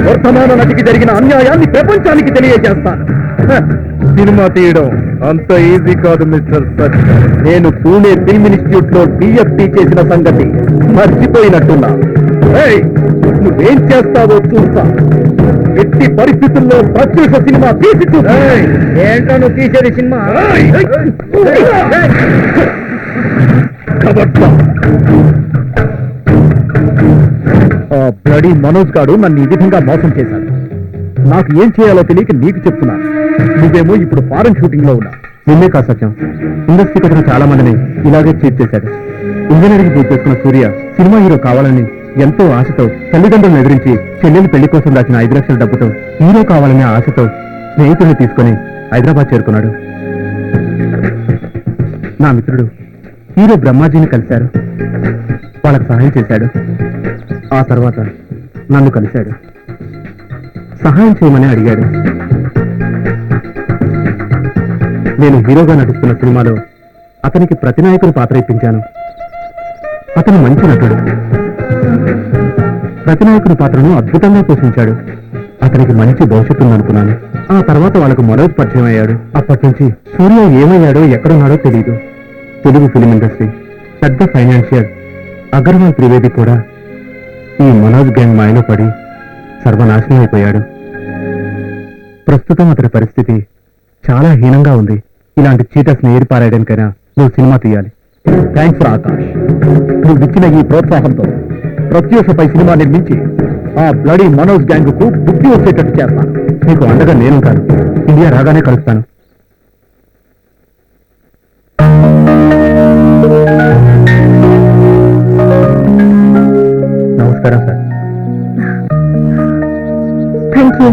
వర్తమాన నటికి జరిగిన అన్యాయాన్ని ప్రపంచానికి తెలియజేస్తాను. సినిమా తీయడం అంత ఈజీ కాదు మిస్టర్ సచ్. నేను పూణే ఫిల్మ్ ఇన్స్టిట్యూట్ లో డిఎఫ్టీ చేసిన సంగతి మర్చిపోయినట్టున్నా. ఏయ్, నువ్వేం చేస్తావో చూస్తా. ఎట్టి పరిస్థితుల్లో ప్రత్యూష సినిమా తీసి చూస్తా. ఏంటో నువ్వు తీసేది సినిమా? ఆ బ్లడీ మనోజ్ గాడు నన్ను ఈ విధంగా మోసం చేశాడు. నాకు ఏం చేయాలో తెలియక నీకు చెప్తున్నాను. నువ్వేమో ఇప్పుడు ఫారెన్ షూటింగ్ లో ఉన్నా. నిన్నే కాదు సత్యం, ఇండస్ట్రీకి వచ్చిన చాలా మందిని ఇలాగే చీట్ చేశాడు. ఇంజనీరింగ్ పూర్తి చేసుకున్న సూర్య సినిమా హీరో కావాలని ఎంతో ఆశతో తల్లిదండ్రులను ఎదిరించి చెల్లెలు పెళ్లి కోసం దాచిన 5 లక్షల డబ్బుతో హీరో కావాలనే ఆశతో స్నేహితుడిని తీసుకుని హైదరాబాద్ చేరుకున్నాడు. నా మిత్రుడు హీరో బ్రహ్మాజీని కలిశారు. వాళ్ళకు సహాయం చేశాడు. ఆ తర్వాత నన్ను కలిశాడు. సహాయం చేయమని అడిగాడు. నేను హీరోగా నటిస్తున్న సినిమాలో అతనికి ప్రతినాయకుని పాత్ర ఇప్పించాను. అతను మంచి నటుడు. ప్రతినాయకుని పాత్రను అద్భుతంగా పోషించాడు. అతనికి మంచి భవిష్యత్తు ఉందనుకున్నాను. ఆ తర్వాత వాళ్ళకు మనోజ్ పరిచయం అయ్యాడు. అప్పటి నుంచి సూర్య ఏమయ్యాడో ఎక్కడున్నాడో తెలియదు. తెలుగు ఫిలిం ఇండస్ట్రీ పెద్ద ఫైనాన్షియర్ అగర్వాల్ త్రివేది కూడా ఈ మనోజ్ గ్యాంగ్ మాయలో పడి సర్వనాశనం అయిపోయాడు. ప్రస్తుతం అతడి పరిస్థితి చాలా హీనంగా ఉంది. ఇలాంటి చీటర్స్ ని ఏరిపారేయడానికైనా నువ్వు సినిమా తీయాలి. Thanks for Akash. నువ్వు ఇచ్చిన ఈ ప్రోత్సాహంతో ప్రత్యూషపై సినిమా నిర్మించి ఆ బ్లడీ మనోజ్ గ్యాంగ్ కు బుద్ధి వచ్చేటట్టు చేస్తాను. నీకు అండగా నేను కాను, ఇండియా రాగానే కలుస్తాను. నమస్కారం sir. Thank you.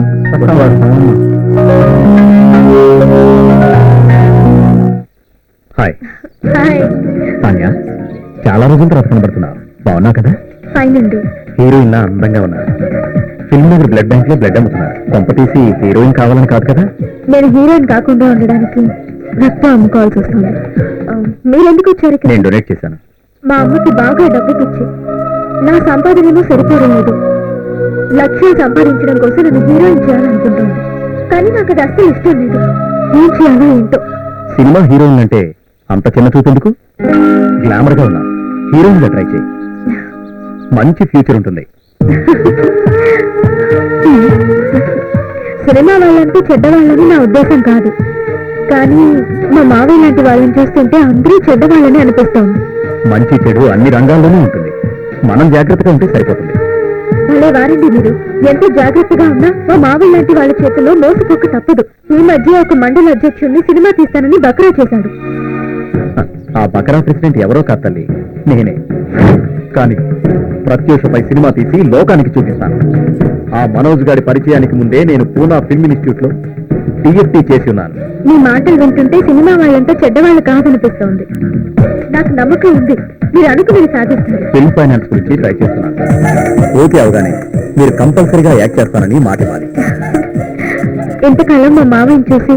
Hi hi. Tanya, చాలా రోజుల తర్వాత కనబడుతున్నావు. బాగున్నా కదా? ఫైన్ అండి. హీరోయిన్ లా అందంగా ఉన్నారు. ఫిల్మ్ నగర్ బ్లడ్ బ్యాంక్ లో బ్లడ్ అమ్ముతున్నారు. కొంప తీసి హీరోయిన్ కావాలని కాదు కదా? నేను హీరోయిన్ కాకుండా ఉండడానికి రక్తం అమ్ముకోవాల్సి వస్తుంది. మీరెందుకు వచ్చారు ఇక్కడ? నేను డొనేట్ చేశాను. మా అమ్మకి బాగా డబ్బు పిచ్చి. నా సంపాదనేమో సరిపోవడం లేదు. లక్ష్యం సంపాదించడం కోసం నన్ను హీరోయిన్ చేయాలనుకుంటుంది. కానీ నాకు అది అస్సలు ఇష్టం లేదు. ఏం చేయాలో ఏంటో. సినిమా హీరోయిన్ అంటే అంత చిన్న చూపెందుకు? గ్లామర్ గా ఉన్నా హీరోయిన్ గా ట్రై చేయి. మంచి ఫ్యూచర్ ఉంటుంది. సినిమా వాళ్ళంటే చెడ్డవాళ్ళని నా ఉద్దేశం కాదు. కానీ మా మావయ్య లాంటి వాళ్ళని చూస్తుంటే అందరూ చెడ్డవాళ్ళని అనిపిస్తోంది. మంచి చెడు అన్ని రంగాల్లోనూ ఉంటుంది. మనం జాగ్రత్తగా ఉంటే సరిపోతుంది. భలే వారండి మీరు. ఎంత జాగ్రత్తగా ఉన్నా మా మావయ్య లాంటి వాళ్ళ చేతుల్లో మోసపోక తప్పదు. ఈ మధ్య ఒక మండల అధ్యక్షుడిని సినిమా తీస్తానని బకరా చేశాడు. ఆ బకరా ప్రెసిడెంట్ ఎవరో కాదు తల్లి, నేనే. కానీ ప్రత్యూషపై సినిమా తీసి లోకానికి చూపిస్తాను. ఆ మనోజ్ గారి పరిచయానికి ముందే నేను పూనా ఫిల్మ్ ఇన్స్టిట్యూట్ లో టీఎఫ్టీ చేసి ఉన్నాను. మీ మాటలు వింటుంటే సినిమా వాళ్ళంతా చెడ్డవాళ్ళు కాదనిపిస్తోంది. నాకు నమ్మకం ఉంది, మీరు అనుకుని సాధిస్తారు. ఫిల్మ్ ఫైనాన్స్ గురించి ట్రై చేస్తున్నాను. ఓకే అవగానే మీరు కంపల్సరీగా యాక్ట్ చేస్తానని మాట ఇవ్వాలి. ఎంతకాలం మా మావయ్యని చూసి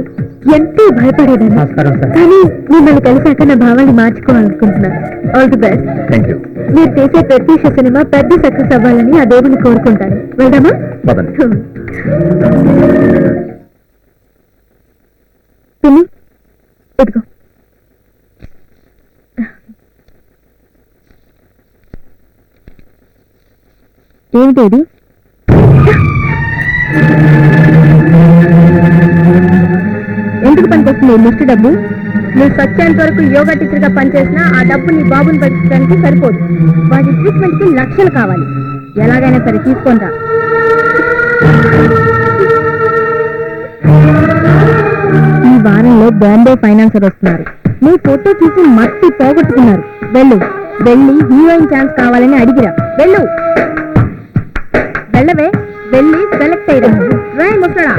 ఎంతో భయపడేదాన్ని. నమస్కారం సార్. కానీ మిమ్మల్ని కలిసాక నా భావాన్ని మార్చుకోవాలనుకుంటున్నాను. All the best. Thank you. మీరు చేసే ప్రత్యూష సినిమా పెద్ద సక్సెస్ అవ్వాలని ఆ దేవుని కోరుకుంటాను. వెళ్దామా? పదండి. పిన్ని, ఇదిగో. ఏమిటి ఇది? ఎందుకు పనిచేస్తుంది ఈ లిస్ట్ డబ్బు? నువ్వు సత్యాంత వరకు యోగా టీచర్ గా పనిచేసినా ఆ డబ్బు నీ బాబుని పట్టించడానికి సరిపోదు. వాటి ట్రీట్మెంట్ కి లక్షలు కావాలి. ఎలాగైనా సరే తీసుకుంటా. ఈ వారంలో బాంబే ఫైనాన్సర్ వస్తున్నారు. నీ ఫోటో చూసి మట్టి పోగొట్టుకున్నారు. వెళ్ళు, వెళ్ళి హీరోయిన్ ఛాన్స్ కావాలని అడిగిరా. వెళ్ళు, వెళ్ళవే. వెళ్ళి సెలెక్ట్ అయ్యడం రాయ్ ముసడా,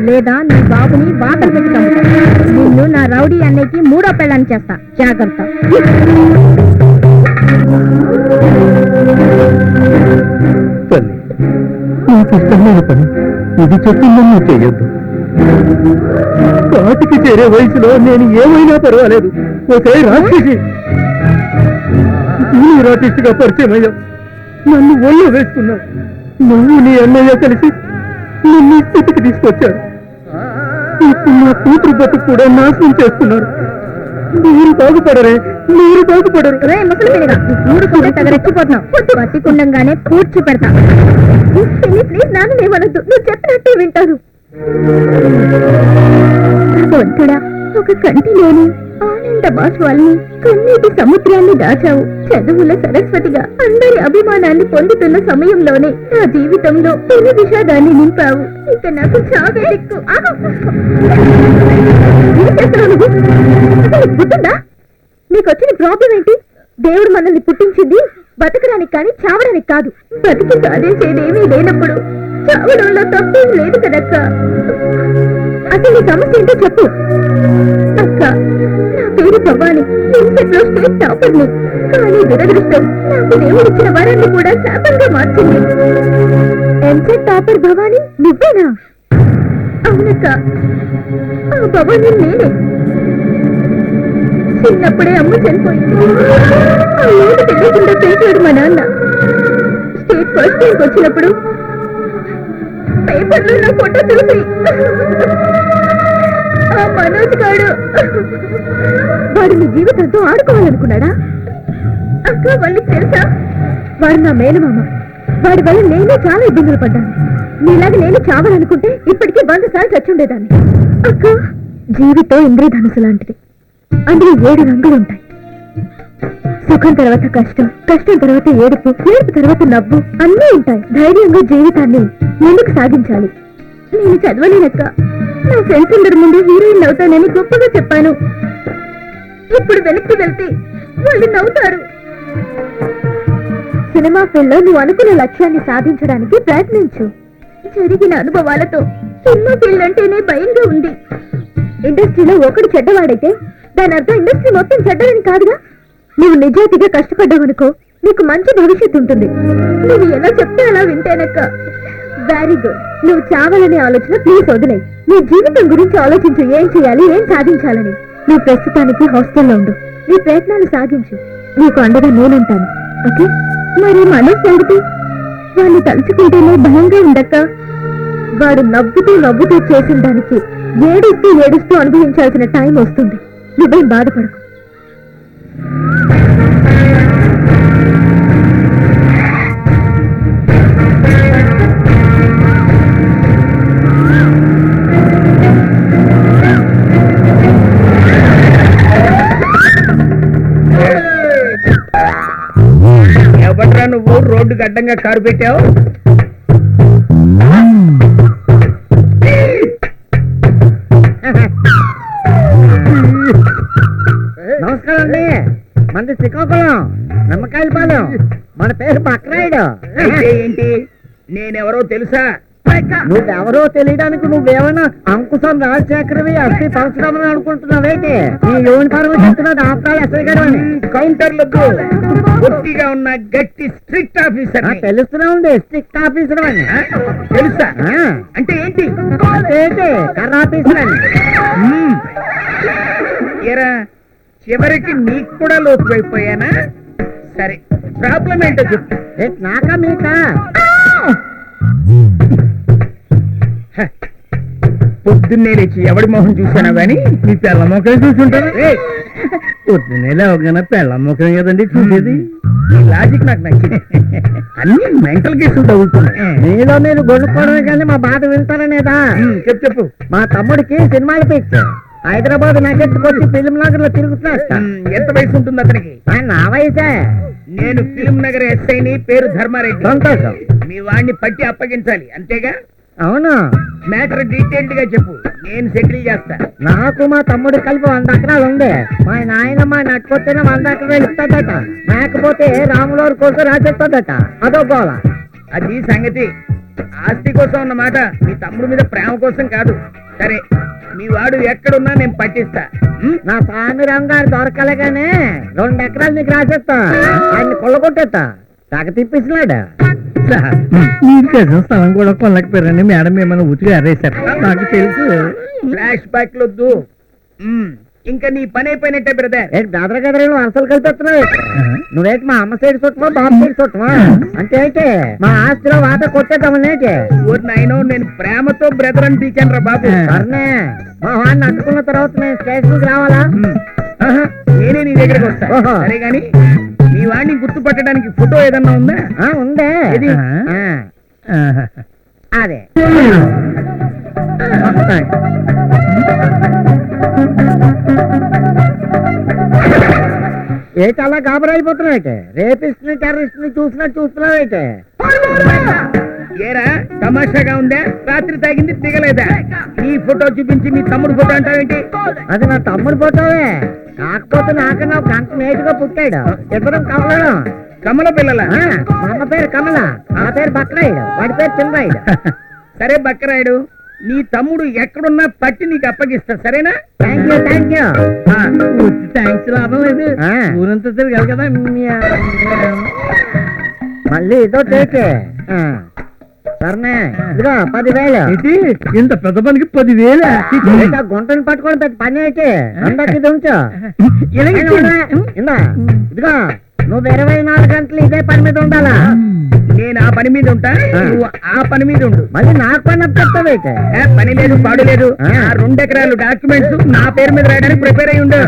లేదా నీ బాబుని బాధలు పెట్టుతాను. నిన్ను నా రౌడీ అన్నయ్యకి మూడో పెళ్ళాన్ని చేస్తా. జాగ్రత్త. తల్లి, నాకు ఇష్టమైన పని ఇది చెప్పిందని నువ్వు చెయ్యొద్దు. కాటికి చేరే వయసులో నేను ఏమైనా పర్వాలేదు. ఒకే రాక్షసి ఆర్టిస్ట్ గా పరిచయం అయ్యావు. నన్ను ఒళ్ళో వేసుకున్నావు. నువ్వు నీ అన్నయ్య కలిసి నిన్ను ఈ స్థితికి తీసుకొచ్చారు. ఇప్పుడు నా కూతురు బతుకు కూడా నాశనం చేస్తున్నారు. మీరు బాగుపడరే, మీరు బాగుపడరు. రే ముసలి పిల్లగా, మూడు కూడా తగరెచ్చిపోతున్నావు. పట్టికుండంగానే కూర్చి పెడతా. ప్లీజ్ నాన్న ఏమనొద్దు. నువ్వు చెప్పినట్టే వింటారు. భగవంతుడా, ఒక కంటి లేని ఆనంద బాష్పాల్ని, కన్నీటి సముద్రాన్ని దాచావు. చదువుల సరస్వతిగా అందరి అభిమానాన్ని పొందుతున్న సమయంలోనే నా జీవితంలో పెను విషాదాన్ని నింపావు. ఇక నాకు చావే దిక్కు. ఏం చేస్తున్నావు నువ్వు? అసలు నీకు గుర్తుందా? నీకు వచ్చిన ప్రాబ్లం ఏంటి? దేవుడు మనల్ని పుట్టించింది బతకడానికి కానీ చావడానికి కాదు. బతికి సాధించేదేమీ లేనప్పుడు చావడంలో తప్పేం లేదు కదక్క. అసలు నీ సమస్య ఏంటో చెప్పు. అక్క, నా పేరు భవాని. ఎంసెట్ లో స్టేట్ టాపర్ని. కానీ దురదృష్టం నాకు దేవుడిచ్చిన వరాన్ని కూడా శాపంగా మార్చింది. ఎంసెట్ టాపర్ భవాని నువ్వేనా? అవునక్క, ఆ భవాని నేనే. చిన్నప్పుడే అమ్మ చనిపోయింది. ఆ ఊరు తెలియకుండా పెంచాడు మా నాన్న. స్టేట్ ఫస్ట్ ర్యాంక్ వచ్చినప్పుడు పేపర్లో నా ఫోటో చూసి ఆ మనోజ్ గాడు వాడు నీ జీవితంతో ఆడుకోవాలనుకున్నాడా? అక్క వాళ్ళు తెలుసా? వాడు నా మేనమామ. వాడి వల్ల నేను చాలా ఇబ్బందులు పడ్డాను. నీలాగా నేను చావాలనుకుంటే ఇప్పటికీ 100 సార్లు చచ్చుండేదాన్ని. అక్క, జీవితం ఇంద్రధనుసు లాంటిది. అందులో 7 రంగులు ఉంటాయి. సుఖం తర్వాత కష్టం, కష్టం తర్వాత ఏడుపు, ఏడుపు తర్వాత నవ్వు అన్నీ ఉంటాయి. ధైర్యంగా జీవితాన్ని ఎందుకు సాగించాలి? నేను చదవలేనక్క. నా ఫ్రెండ్స్ అందరి ముందు హీరోయిన్ అవుతానని గొప్పగా చెప్పాను. ఇప్పుడు వెనక్కి వెళ్తే వాళ్ళు నవ్వుతారు. సినిమా ఫీల్డ్ లో నువ్వు అనుకున్న లక్ష్యాన్ని సాధించడానికి ప్రయత్నించు. జరిగిన అనుభవాలతో సినిమా ఫీల్డ్ అంటేనే భయంగా ఉంది. ఇండస్ట్రీలో ఒకడు చెడ్డవాడైతే దాని అర్థం ఇండస్ట్రీ మొత్తం చెడ్డదని కాదుగా. నువ్వు నిజాయితీగా కష్టపడ్డావనుకో, నీకు మంచి భవిష్యత్తు ఉంటుంది. నువ్వు ఎలా చెప్తే అలా వింటేనక్క. Very good. నువ్వు చావాలనే ఆలోచన ప్లీజ్ వదిలే. నీ జీవితం గురించి ఆలోచించు. ఏం చేయాలి, ఏం సాధించాలని. నువ్వు ప్రస్తుతానికి హాస్టల్లో ఉండు. నీ ప్రయత్నాలు సాగించు. నీకు అండగా నేనుంటాను. ఓకే? మరి మనోజ్ సంగతి? వాడిని తలుచుకుంటేనే భయంగా ఉండక్క. వాడు నవ్వుతూ చేసిన దానికి ఏడుస్తూ అనుభవించాల్సిన టైం వస్తుంది. నువ్వేం బాధపడకు. ఎవట్రా నువ్వు రోడ్డుకి అడ్డంగా కారు పెట్టావు? నమస్కారం అండి. మనది శ్రీకాకుళం, నిమ్మకాయల పాలెం. మన పేరు బక్రాయుడు. ఏంటి నేనెవరో తెలుసా? నువ్వెవరో తెలియడానికి నువ్వేమన్నా అంకుశం రాజశేఖరవి అస్థి పరశురామని అనుకుంటున్నావేంటి? నీ యూనిఫార్మ్ చెప్తున్నది ఆఫ్రాల్ ఎస్ఐ గారు అని. కౌంటర్లకు గట్టిగా ఉన్న గట్టి స్ట్రిక్ట్ ఆఫీసర్. తెలుస్తున్నా ఉంది, స్ట్రిక్ట్ ఆఫీసర్ అని. తెలుసా? అంటే ఏంటి? ఏంటి కర్ర ఆఫీసర్ అని. ఏరా, చివరికి నీకు కూడా లోతు అయిపోయానా? సరే, ప్రాబ్లం ఏంటో చెప్పు. నాకా మీకా? పొద్దున్నే లేచి ఎవడి మొహం చూసానా గాని నీ పెళ్ళ మొఖం చూసుంటాను. పొద్దున్నే లేవగానే పెళ్ళ మొఖం కదండి చూసేది. ఈ లాజిక్ నాకు నచ్చింది. అన్ని మెంటల్ కేసులు తగులుతున్నాయి. నీలో నేను గొడుక్కోవడమే కానీ మా బాధ వింటారనేదా? చెప్పు. మా తమ్ముడికి సినిమాలు పిచ్చి. హైదరాబాద్ నగెత్తుకొచ్చి ఫిలిం నగర్ లో తిరుగుతున్నా. ఎంత వయసు ఉంటుంది అతనికి? నా వయసే. నేను ఫిలిం నగర్ ఎస్ఐని, పేరు ధర్మారెడ్డి. సంతోషం. మీ వాడిని పట్టి అప్పగించాలి, అంతేగా? అవును. మ్యాటర్ డీటెయిల్డ్ గా చెప్పు, నేను సెటిల్ చేస్తా. నాకు మా తమ్ముడు కలిపి 100 ఎకరాలు ఉంది. మా నాయనమ్మ నట్టుకొస్తేనే 100 ఎకరాలు ఇస్తాదట. లేకపోతే రాములవారి కోసం రాసేస్తాదట. అదో గోళ. అది సంగతి. ఆస్తి కోసం అన్నమాట, మీ తమ్ముడు మీద ప్రేమ కోసం కాదు. సరే, మీ వాడు ఎక్కడున్నా నేను పట్టిస్తా. నా స్వామి రంగారు దొరకలేగానే 2 ఎకరాలు నీకు రాసేస్తా. ఆయన్ని కొల్లగొట్టేస్తా. తగ తిప్పిస్తున్నాడు. మీరు తెలిసిన స్థలం కూడా కొనలేకపోయారని మేడం ఏమైనా ఉతిగా అరేసారు. నాకు తెలుసు. ఫ్లాష్ బ్యాక్ వద్దు. ఇంకా నీ పని అయిపోయినట్టే బ్రదర్. బ్రదర్ కదా నువ్వు అసలు కలిపేస్తున్నావు. నువ్వేంటి మా అమ్మ సైడ్ చుట్టమా, బాబు సైడ్ చుట్టమా? అంటే అయితే మా ఆస్తిలో వాత కొట్టేద్దామనేటి. నాయనో, నేను ప్రేమతో బ్రదర్ అని పీకాను రా బాబు. సరేనే, మా వాడిని అట్టుకున్న తర్వాత నేను స్టేషన్కి రావాలా? నేనే నీ దగ్గరికి వస్తా. సరే గాని మీ వాడిని గుర్తుపట్టడానికి ఫోటో ఏదన్నా ఉందా? ఉందే. అదే ఏ చాలా గాబరైపోతున్నాయితే. రేపిస్ట్ ని టెర్రరిస్ట్ ని చూస్తున్నావైతే. ఏరా, తమాషాగా ఉందా? రాత్రి తాగింది దిగలేదా? ఈ ఫోటో చూపించి మీ తమ్ముడు ఫోటో అంటావేంటి? అది నా తమ్ముడు ఫోటోవే. కాకపోతే నాకన్నా ఒక గంట నేటుగా పుట్టాడు. ఇద్దరం కమలం. కమల పిల్లల? మా అమ్మ పేరు కమల, ఆ పేరు బక్రాయుడు, వాడి పేరు చిన్నరాయుడు. సరే బక్రాయుడు, నీ తమ్ముడు ఎక్కడున్నా పట్టి నీకు అప్పగిస్తా. సరేనా? Thank you. థ్యాంక్స్ లాభం లేదు. ఊరంతా తిరగాలి కదా. మళ్ళీ ఇదో టేకే. సరేనే, ఇదిగో 10,000. ఇంత పెద్ద పనికి 10,000? గుంటను పట్టుకొని పెద్ద పని అయితే అందరికి ఇది ఉంచు. ఇదిగో, నువ్వు 24 గంటలు ఇదే పని మీద ఉండాలా? నేను ఆ పని మీద ఉంటా, నువ్వు ఆ పని మీద ఉండు. మళ్ళీ నాకు పని చెప్తావైతే. పని లేదు, పాడు లేదు. 2 ఎకరాలు డాక్యుమెంట్స్ నా పేరు మీద రాయడానికి ప్రిపేర్ అయ్యి ఉండు.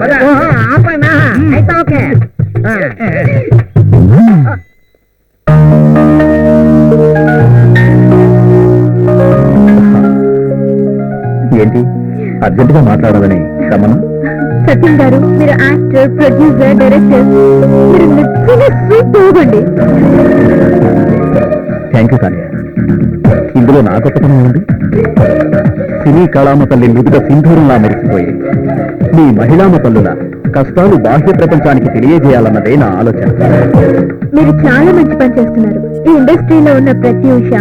ఆ పనా అయితే ఓకే. ఏంటి అర్జెంటుగా మాట్లాడాలని రమ్మను? సత్యం గారు, మీరు యాక్టర్, ప్రొడ్యూసర్, డైరెక్టర్, మీరు నిజంగా సూపర్ అండి. Thank you కానియా. ఇందులో నా గొప్పతనం ఉంది. సినీ కళామ తల్లి మృదుగా సింధూరంలా మెరిసిపోయి మీ మహిళామ తల్లుల కష్టాలు బాహ్య ప్రపంచానికి తెలియజేయాలన్నదే నా ఆలోచన. మీరు చాలా మంచి పని చేస్తున్నారు. ఈ ఇండస్ట్రీలో ఉన్న ప్రత్యూష,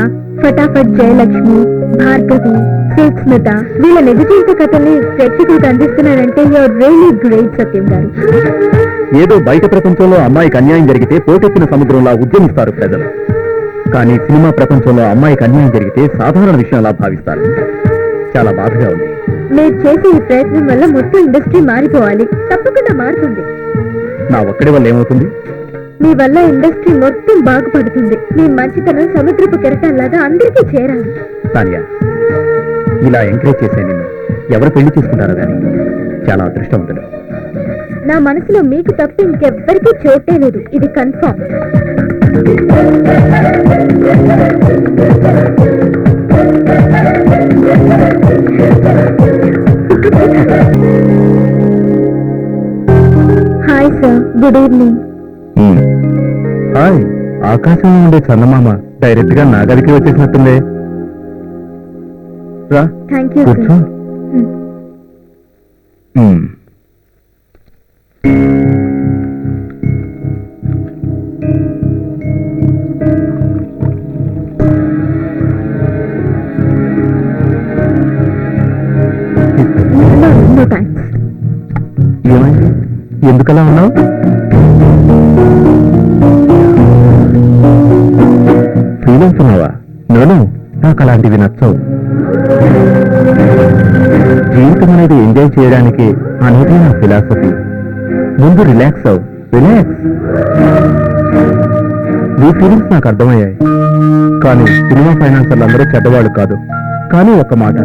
ఫటాఫట్ జయలక్ష్మి, భార్గవి, సిల్క్ స్మిత వీళ్ళ నిజ జీవిత కథల్ని ప్రేక్షకులకు అందిస్తున్నారంటే యూఆర్ రియల్లీ గ్రేట్ సత్యం గారు. ఏదో బయట ప్రపంచంలో అమ్మాయికి అన్యాయం జరిగితే పోటెత్తిన సముద్రంలా ఉద్యమిస్తారు ప్రజలు. కానీ సినిమా ప్రపంచంలో అమ్మాయికి అన్యాయం జరిగితే సాధారణ విషయంలా భావిస్తారు. చాలా బాధగా ఉంది. మీరు చేసే ఈ ప్రయత్నం వల్ల మొత్తం ఇండస్ట్రీ మారిపోవాలి. తప్పకుండా మారుతుంది. నా ఒక్కడి వల్ల ఏమవుతుంది? మీ వల్ల ఇండస్ట్రీ మొత్తం బాగుపడుతుంది. మీ మంచితనం సముద్రపు కెరటాల్లాగా అందరికీ చేరాలి. సానియా, ఇలా ఎంకరేజ్ చేసే నిన్ను ఎవరు పెళ్లి చేసుకుంటారో కానీ చాలా అదృష్టవంతుడు. నా మనసులో మీకు తప్ప ఇంకెవ్వరికీ చోటే లేదు. ఇది confirm. Hi sir, good evening. Hi, ఆకాశంలో ఉండే చందమామ డైరెక్ట్ గా నా గదికి వచ్చేసినట్టుందే. రా థ్యాంక్ యూ కూర్చో. సార్. No thanks. ఏమైంది? ఎందుకలా ఉన్నావు? ఫీల్ అవుతున్నావా? నేను నాకు అలాంటివి నచ్చవు. జీవితం అనేది ఎంజాయ్ చేయడానికి అనేది నా ఫిలాసఫీ. ముందు రిలాక్స్ అవు. రిలాక్స్. నీ ఫీలింగ్స్ నాకు అర్థమయ్యాయి. కానీ సినిమా ఫైనాన్సర్లు అందరూ చెడ్డవాళ్ళు కాదు. కానీ ఒక్క మాట,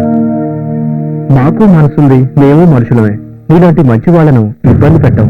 మాకు మనసుంది, మేము మనుషులమే. నీలాంటి మంచి వాళ్ళను ఇబ్బంది పెట్టాం.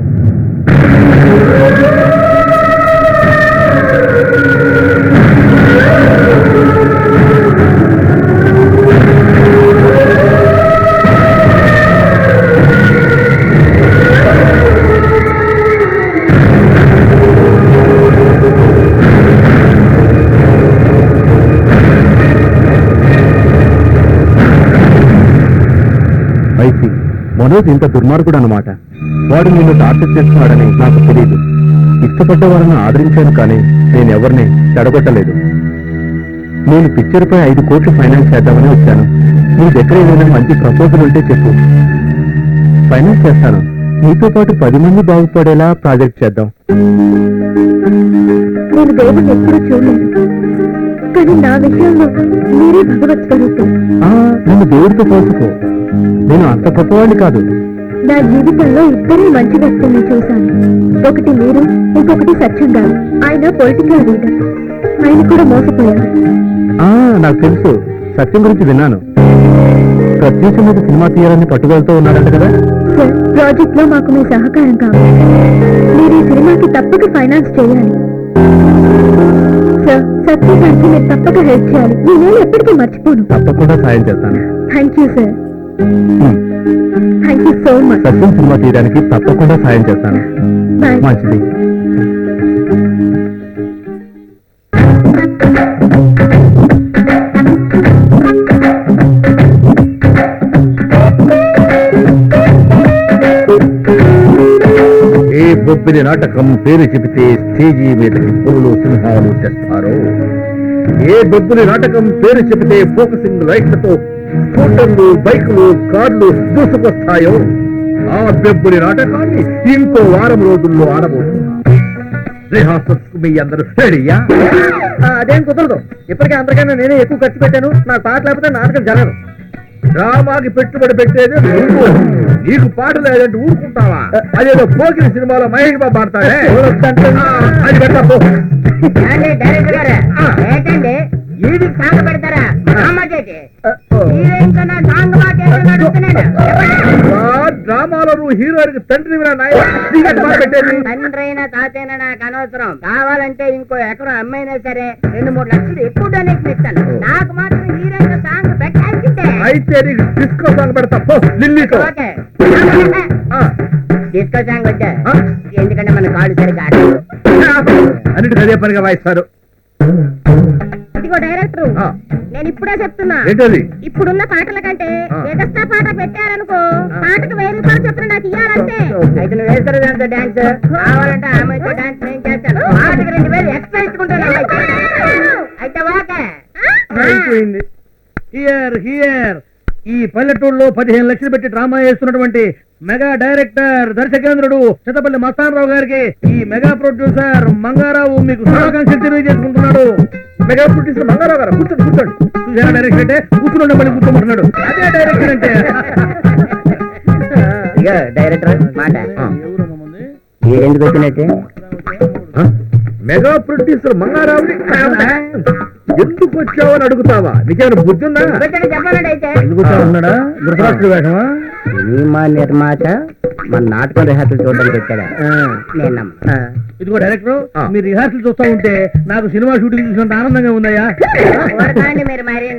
ఐసి మనోజ్ ఇంత దుర్మార్గుడు అన్నమాట. వాడు నిన్ను టార్చర్ చేస్తున్నాడని నాకు తెలియదు. ఇష్టపడ్డ వారిని ఆదరించాను, కానీ నేను ఎవరిని చెడగొట్టలేదు. నేను పిక్చర్పై 5 కోట్లు ఫైనాన్స్ చేద్దామని వచ్చాను. నీ దగ్గర ఏదైనా మంచి ప్రపోజల్ ఉంటే చెప్పు, ఫైనాన్స్ చేస్తాను. నీతో పాటు 10 మంది బాగుపడేలా ప్రాజెక్ట్ చేద్దాం. నేను దేవుడిని ఎప్పుడూ చూడలేదు, కానీ నా విషయంలో మీరే భగవత్ స్వరూపం. నన్ను దేవుడితో పోల్చుకో. నేను అంత గొప్పవాడిని కాదు. నా జీవితంలో ఇద్దరే మంచి వ్యక్తుల్ని చూశాను. ఒకటి మీరు, ఇంకొకటి సత్యం గారు. ఆయన పొలిటికల్ లీడర్. ఆయన కూడా మోసపోయారు. నాకు తెలుసు. సత్యం గురించి విన్నాను. ప్రత్యూష మీద సినిమా తీయాలని పట్టుదలతో ఉన్నాడంట కదా. సార్, ప్రాజెక్ట్ లో మాకు మీ సహకారం కావాలి. మీరు ఈ సినిమాకి తప్పక ఫైనాన్స్ చేయాలి. సార్, సత్యం గారికి మీరు తప్పక హెల్ప్ చేయాలి. నేను ఎప్పటికీ మర్చిపోను. తప్పకుండా సాయం చేస్తాను. Thank you sir. Thank you so much. Satyam cinema తీయడానికి తప్పకుండా సాయం చేస్తాను. బాయ్. మంచిది. ఏ బొబ్బిలి నాటకం పేరు చెబితే స్టేజీ మీదకి పులులు సింహాలు తెస్తారు. ఏ బొబ్బిలి నాటకం పేరు చెబితే ఫోకసింగ్ లైట్లతో స్కూటర్లు, బైకులు, కార్లు దూసుకొస్తాయో ఆ బొబ్బిలి నాటకాన్ని ఇంకో వారం రోజుల్లో ఆడబోతున్నాం. రిహార్సల్స్ మీ అందరూ రెడీయా? అదేం కుదరదు. ఇప్పటికే అందరికన్నా నేనే ఎక్కువ ఖర్చు పెట్టాను. నాకు పాట లేకపోతే నాటకం జరగదు. డ్రామాకి పెట్టుబడి పెట్టేది నువ్వు. నీకు పాట లేదంటే ఊరుకుంటావా? అదేదో పోకిరి సినిమాలో మహేష్ బాబు పాడతాడే, అది పెట్టపో. డైరెక్టర్ గారు ఏంటండి ఇది సాంగ్ పెడతారా? హీరోయిన్ కన్నా సాంగ్ మాట డ్రామాలో నువ్వు హీరో గారికి తండ్రి పెట్టేది. తండ్రైనా తాతైనా నాకు అనవసరం. కావాలంటే ఇంకో ఎకరం అమ్మైనా సరే 2-3 లక్షలు ఎక్కువ డొనేషన్ ఇస్తాను. నాకు మాత్రం హీరోయిన్ సాంగ్ పెట్టాల్సిందే. అయితే నీకు డిస్కో సాంగ్ పెడతా పో, లిల్లీతో. ఓకే, ఆ, డిస్కో సాంగ్ వచ్చా. ఆ. ఎందుకంటే మన కాళ్ళు సరిగ్గా ఆడదు. అన్నిటికీ అదే పనిగా వాయిస్తారు. ఇదిగో డైరెక్టర్, ఆ. నేను ఇప్పుడే చెప్తున్నా, ఏంటది? ఇప్పుడున్న పాటల కంటే ఆ. ఎగస్ట్రా పాట పెట్టారనుకో, పాటకు 1000 రూపాయలు చొప్పున నాకు ఇయ్యాలంటే. అయితే నువ్వు వేస్తారు దాంతో డాన్స్. కావాలంటే ఆమెతో డాన్స్ నేను చేస్తాను. పాటకి 2000 ఎక్స్ట్రా ఇచ్చుకుంటాను. అయితే ఓకే. అయిపోయింది. హియర్ ఈ పల్లెటూరులో 15 లక్షలు పెట్టి డ్రామా చేస్తున్నటువంటి మెగా డైరెక్టర్ దర్శకేంద్రుడు చిత్తపల్లి మస్తానరావు గారికి ఈ మెగా ప్రొడ్యూసర్ మంగారావు మీకు శుభాకాంక్షలు తెలియజేసుకుంటున్నాడు. మెగా ప్రొడ్యూసర్ మంగారావు గారు కూర్చోండి కూర్చోండి. చూసారా డైరెక్టర్ అంటే కూర్చుని మళ్ళీ కూర్చోమంటున్నాడు. అదే డైరెక్టర్ అంటే. ఇక డైరెక్టర్ మాట ఆ. ఎందుకు వచ్చినట్టే? ఆ? మెగా ప్రొడ్యూసర్ మంగారావుని ఎందుకు వచ్చావని అడుగుతావా? నీకేమైనా బుద్ధి ఉందా? చెప్పాలండి. అయితే ఎందుకు ఉన్నాడా ధృతరాష్ట్రుడి వేషమా? సినిమా నిర్మాత మన నాటకం రిహార్సల్ చూడడానికి వచ్చాడా? నేను నమ్మను. ఇదిగో డైరెక్టర్, ఆ. మీరు రిహార్సల్ చూస్తా ఉంటే నాకు సినిమా షూటింగ్ చూసినంత ఆనందంగా ఉందయ్యా. ఊరకండి మీరు మరి.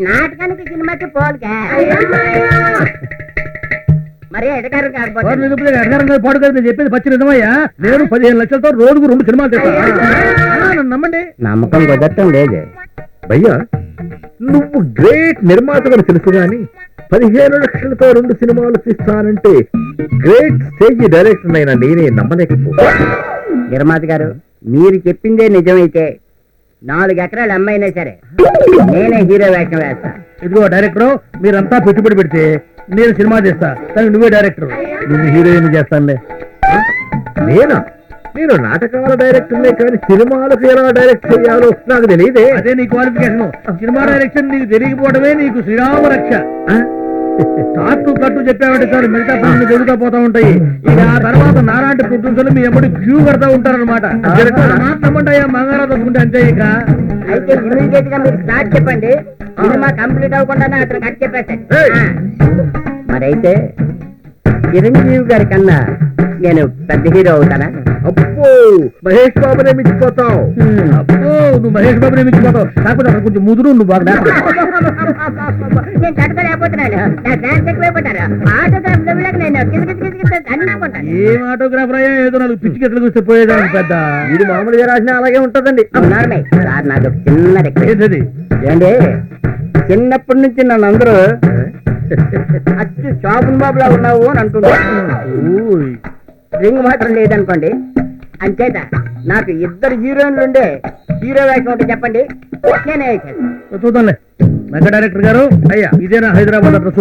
నాటకానికి సినిమాకి పోలికే. మరి ఎడగారు కాకపోతే పాడు కదా నేను చెప్పేది పచ్చి నిజమయ్యా. నేను 15 లక్షలతో రోజుకు 2 సినిమాలు తెస్తాను. నన్ను నమ్మండి. నమ్మకం కుదరటం లేదు. భయ్యా, నువ్వు గ్రేట్ నిర్మాతగా తెలుసు గాని 15 లక్షలతో 2 సినిమాలు తీస్తానంటే గ్రేట్ స్టేజ్ డైరెక్టర్ అయినా నేనే నమ్మలేకపోతా. నిర్మాత గారు, మీరు చెప్పిందే నిజమైతే 4 ఎకరాలు అమ్మైనా సరే నేనే హీరో వేషం వేస్తా. ఇదిగో డైరెక్టర్, మీరంతా పెట్టుబడి పెడితే నేను సినిమా చేస్తా, కానీ నువ్వే డైరెక్టర్. నువ్వు హీరోయిన్ చేస్తానులే. నేనా? నేను నాటకాల డైరెక్టర్నే కానీ సినిమాలకు ఎలా డైరెక్ట్ చేయాలో నాకు తెలియదే. అదే నీ క్వాలిఫికేషన్. సినిమా డైరెక్షన్ నీకు తెలియకపోవడమే నీకు శ్రీరామ రక్ష. తాటు కట్టు చెప్పామంటే చాలు, మిగతా పనులు జరుగుతా పోతా ఉంటాయి. ఇక ఆ తర్వాత నాలాంటి ప్రొడ్యూసర్లు మీ ఎప్పుడు క్యూ కడతా ఉంటారనమాట. నమ్మంటాయా మంగారావు తప్పుకుంటే అంతే. ఇక అయితే ఇమీడియట్ గా మీరు స్టార్ట్ చెప్పండి. సినిమా కంప్లీట్ అవ్వకుండానే అతను కట్ చెప్పేస్తాడు. మరైతే చిరంజీవి గారి కన్నా నేను పెద్ద హీరో అవుతానా? అబ్బో, మహేష్ బాబునే మించిపోతావు. అబ్బో, నువ్వు మహేష్ బాబునే మించిపోతావు. కాకపోతే అక్కడ కొంచెం ముదురు, నువ్వు బాగా నేను తట్టుకోలేకపోతున్నాను. నా ఫ్యాన్స్ ఎక్కువైపోతారు. ఆటోగ్రాఫ్ లెవెల్కి నేను అన్నుకుంటాను. ఏం ఆటోగ్రాఫర్ అయ్యా, ఏదో 4 పిచ్చి గెట్లు చూస్తే పోయేదానికి పెద్ద. ఇది మామూలుగా రాసినా అలాగే ఉంటదండి. నార్మల్ సార్, నాకు ఒక చిన్న రిక్వెస్ట్. ఏంటది? ఏంటి, చిన్నప్పటి నుంచి నన్ను అందరూ అచ్చు షాపున్ బాబులా ఉన్నావు అని అంటున్నారు. ఓయ్. రింగ్ మాత్రం లేదనుకోండి. అంచేత నాకు 2 హీరోయిన్లు ఉండే హీరో వేషం ఒకటి చెప్పండి, నేనే వేసాను. చూద్దాంలే. మెగా డైరెక్టర్ గారు, అయ్యా ఇదేనా హైదరాబాద్ అడ్రస్?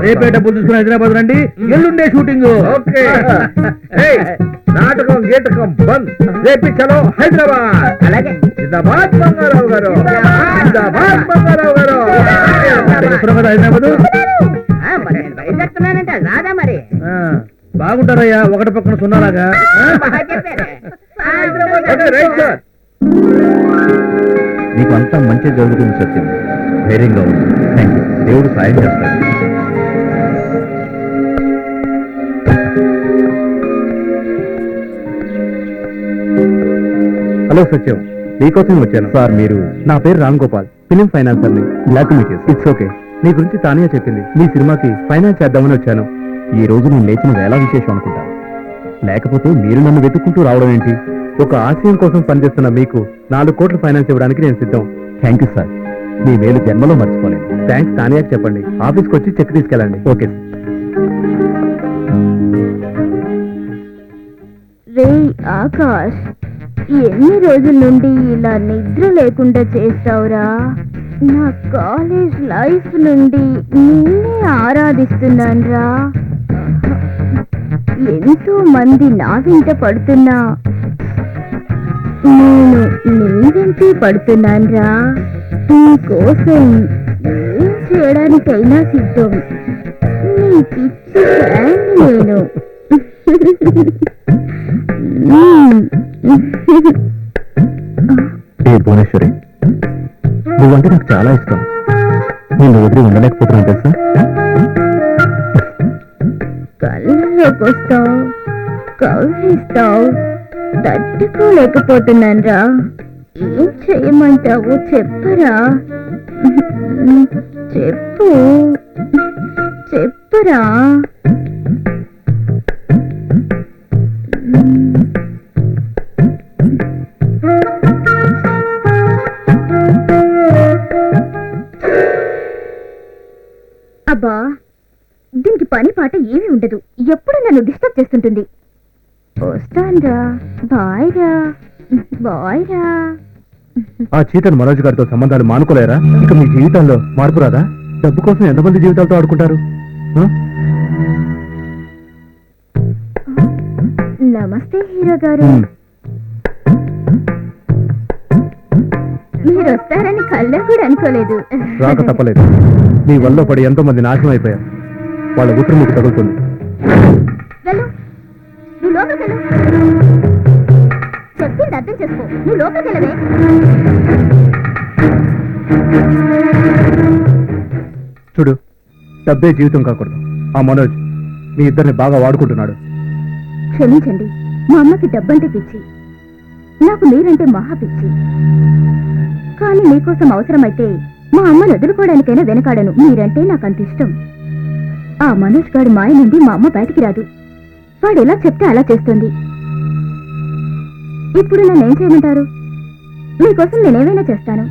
రేపే డబ్బులు తీసుకుని హైదరాబాద్ రండి. ఎల్లుండే షూటింగ్. ఓకే. ఏయ్, నాటకం గీటకం బంద్. రేపు చలో హైదరాబాద్. అలాగే. జిందాబాద్ మంగారావు గారు, జిందాబాద్ మంగారావు గారు. ఎప్పుడు కదా హైదరాబాద్? మరి నేను బయలుదేరుతున్నానంటే రాదా మరి? బాగుంటారయ్యా, ఒకటి పక్కన 0 లాగా. బాగా చెప్పారు. Okay, right sir. నీకు అంతా మంచి జరుగుతుంది సత్యం. ధైర్యంగా ఉంది. Thank you. దేవుడు సాయం చేస్తాడు. హలో సత్యం, మీకోసం వచ్చాను. సార్ మీరు? నా పేరు రామ్ గోపాల్, ఫిలిం ఫైనాన్సర్ని. Glad to meet you. It's okay. మీ గురించి తానే చెప్పింది. మీ సినిమాకి ఫైనాన్స్ చేద్దామని వచ్చాను. ఈ రోజు నేను లేచిన వేళ విశేషం అనుకుంటాను. లేకపోతే మీరు నన్ను వెతుక్కుంటూ రావడం ఏంటి? ఒక ఆశయం కోసం పనిచేస్తున్న మీకు 4 కోట్ల ఫైనాన్స్ ఇవ్వడానికి నేను సిద్ధం. Thank you sir. మీ మేలు జన్మలో మర్చిపోలేను. థ్యాంక్స్ తానియాకి చెప్పండి. ఆఫీస్కి వచ్చి చెక్ తీసుకెళ్ళండి. Okay sir. రే ఆకాష్, ఎన్ని రోజుల నుండి ఇలా నిద్ర లేకుండా చేస్తావురా? నా కాలేజ్ లైఫ్ నుండి నిన్నే ఆరాధిస్తున్నాన్రా. ఎంతో మంది నా వెంట పడుతున్నా నేను నీ వెంటే పడుతున్నాన్రా. నీ కోసం ఏం చేయడానికైనా సిద్ధం. నీ పిచ్చి ఫ్యాన్ నేను. ఏ భువనేశ్వరి, నువ్వంటే నాకు చాలా ఇష్టం. నేను వదిలి ఉండలేకపోతున్నాను తెలుసా? కళ్ళ దగ్గరలోకి వస్తావు, కౌగిస్తావు, తట్టుకోలేకపోతున్నాను రా. ఏం చెయ్యమంటావు చెప్పరా? చెప్పు చెప్పురా. అబ్బా, దీనికి పని పాట ఏమీ ఉండదు, ఎప్పుడు నన్ను డిస్టర్బ్ చేస్తుంటుంది. వస్తాన్రా, బాయ్ రా, బాయ్ రా. ఆ చీతన్ మనోజ్ గారితో సంబంధాలు మానుకోలేరా? ఇక మీ జీవితంలో మార్పు రాదా? డబ్బు కోసం ఎంతమంది జీవితాలతో ఆడుకుంటారు? ఆ? నమస్తే హీరో గారు. మీరు వస్తారని కళ్ళ కూడా అనుకోలేదు. రాక తప్పలేదు. నీ వల్ల పడి ఎంతో మంది నాశనం అయిపోయారు. వాళ్ళ ఉత్తరం మీకు తగులుతుంది. వెళ్ళు, నువ్వు లోపలికి వెళ్ళు. చెప్పింది అర్థం చేసుకో, నువ్వు లోపలికి వెళ్ళవే. చూడు, డబ్బే జీవితం కాకూడదు. ఆ మనోజ్ మీ ఇద్దరిని బాగా వాడుకుంటున్నాడు. క్షమించండి, మా అమ్మకి డబ్బంటే పిచ్చి, నాకు మీరంటే మహా పిచ్చి. కానీ మీకోసం అవసరమైతే మా అమ్మను వదులుకోవడానికైనా వెనకాడను. మీరంటే నాకు అంత ఇష్టం. ఆ మనోజ్ గారి మాయ నుండి మా అమ్మ బయటికి రాదు. వాడు ఎలా చెప్తే అలా చేస్తుంది. ఇప్పుడు నన్నేం చేయమంటారు? మీకోసం నేనేమైనా చేస్తాను.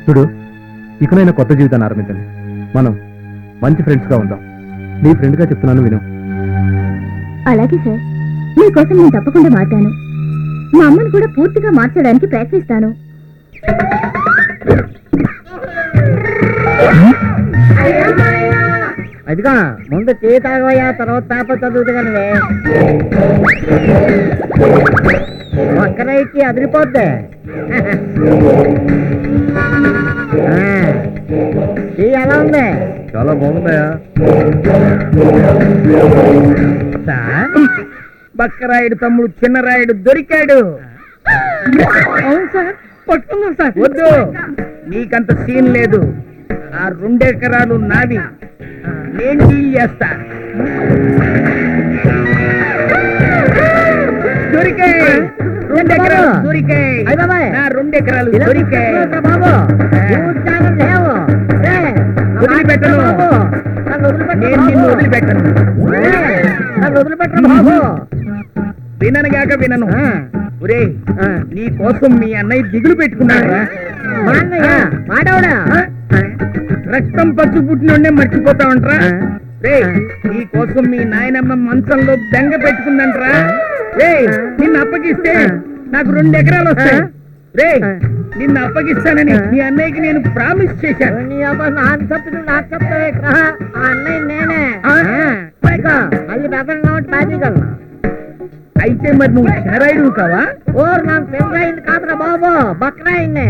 చూడు, ఇకనైనా కొత్త జీవితాన్ని ఆరంభించండి. మనం మంచి ఫ్రెండ్స్ గా ఉందాం. నీ ఫ్రెండ్ గా చెప్తున్నాను, విను. అలాగే సార్, మీకోసం నేను తప్పకుండా మారుతాను. మా అమ్మను కూడా పూర్తిగా మార్చడానికి ప్రయత్నిస్తాను. అదిగా ముందు టీ తాగవయ్యా, తర్వాత పేప చదువుతు కనివే. ఒక్కరైకి అదిరిపోద్ది. టీ ఎలా ఉంది? చాలా బాగుందయా. సార్, బక్కరాయుడు తమ్ముడు చిన్నరాయుడు దొరికాడు. అవును సార్, పట్టుకున్నాం సార్. వద్దు, నీకంత సీన్ లేదు. ఆ 2 ఎకరాలు నావి, నేను డీల్ చేస్తా. దొరికాయి 2 ఎకరాలు, దొరికాయి. నా 2 ఎకరాలు దొరికాయి. బాబు వదిలిపెట్టను, నేను నిన్ను వదిలిపెట్టను. వదిలిపెట్టండి బాబు. విననుగాక వినను. ఒరే, నీ కోసం మీ అన్నయ్య దిగులు పెట్టుకున్నాడు. మా అన్నయ్య మాడవడా? రక్తం పచ్చి పుట్టినోడే మర్చిపోతా ఉంటారా? రే, నీ కోసం మీ నాయనమ్మ మంచంలో బెంగ పెట్టుకుందంటరా. రే, నిన్ను అప్పగిస్తే నాకు 2 ఎకరాలు వస్తాయి. రే, నిన్ను అప్పగిస్తానని మీ అన్నయ్యకి నేను ప్రామిస్ చేశాను. నీ అబ్బా నాకు చెప్పింది నాకు చెప్తావే. ఆ అన్నయ్య నేనే. మళ్ళీ బెదర్ నోటి బాజీగలను. అయితే మరి నువ్వు చిన్నరాయుడు కావా? ఓరు నాకు పెళ్ళయింది కాదురా బాబు, బక్కరాయింది.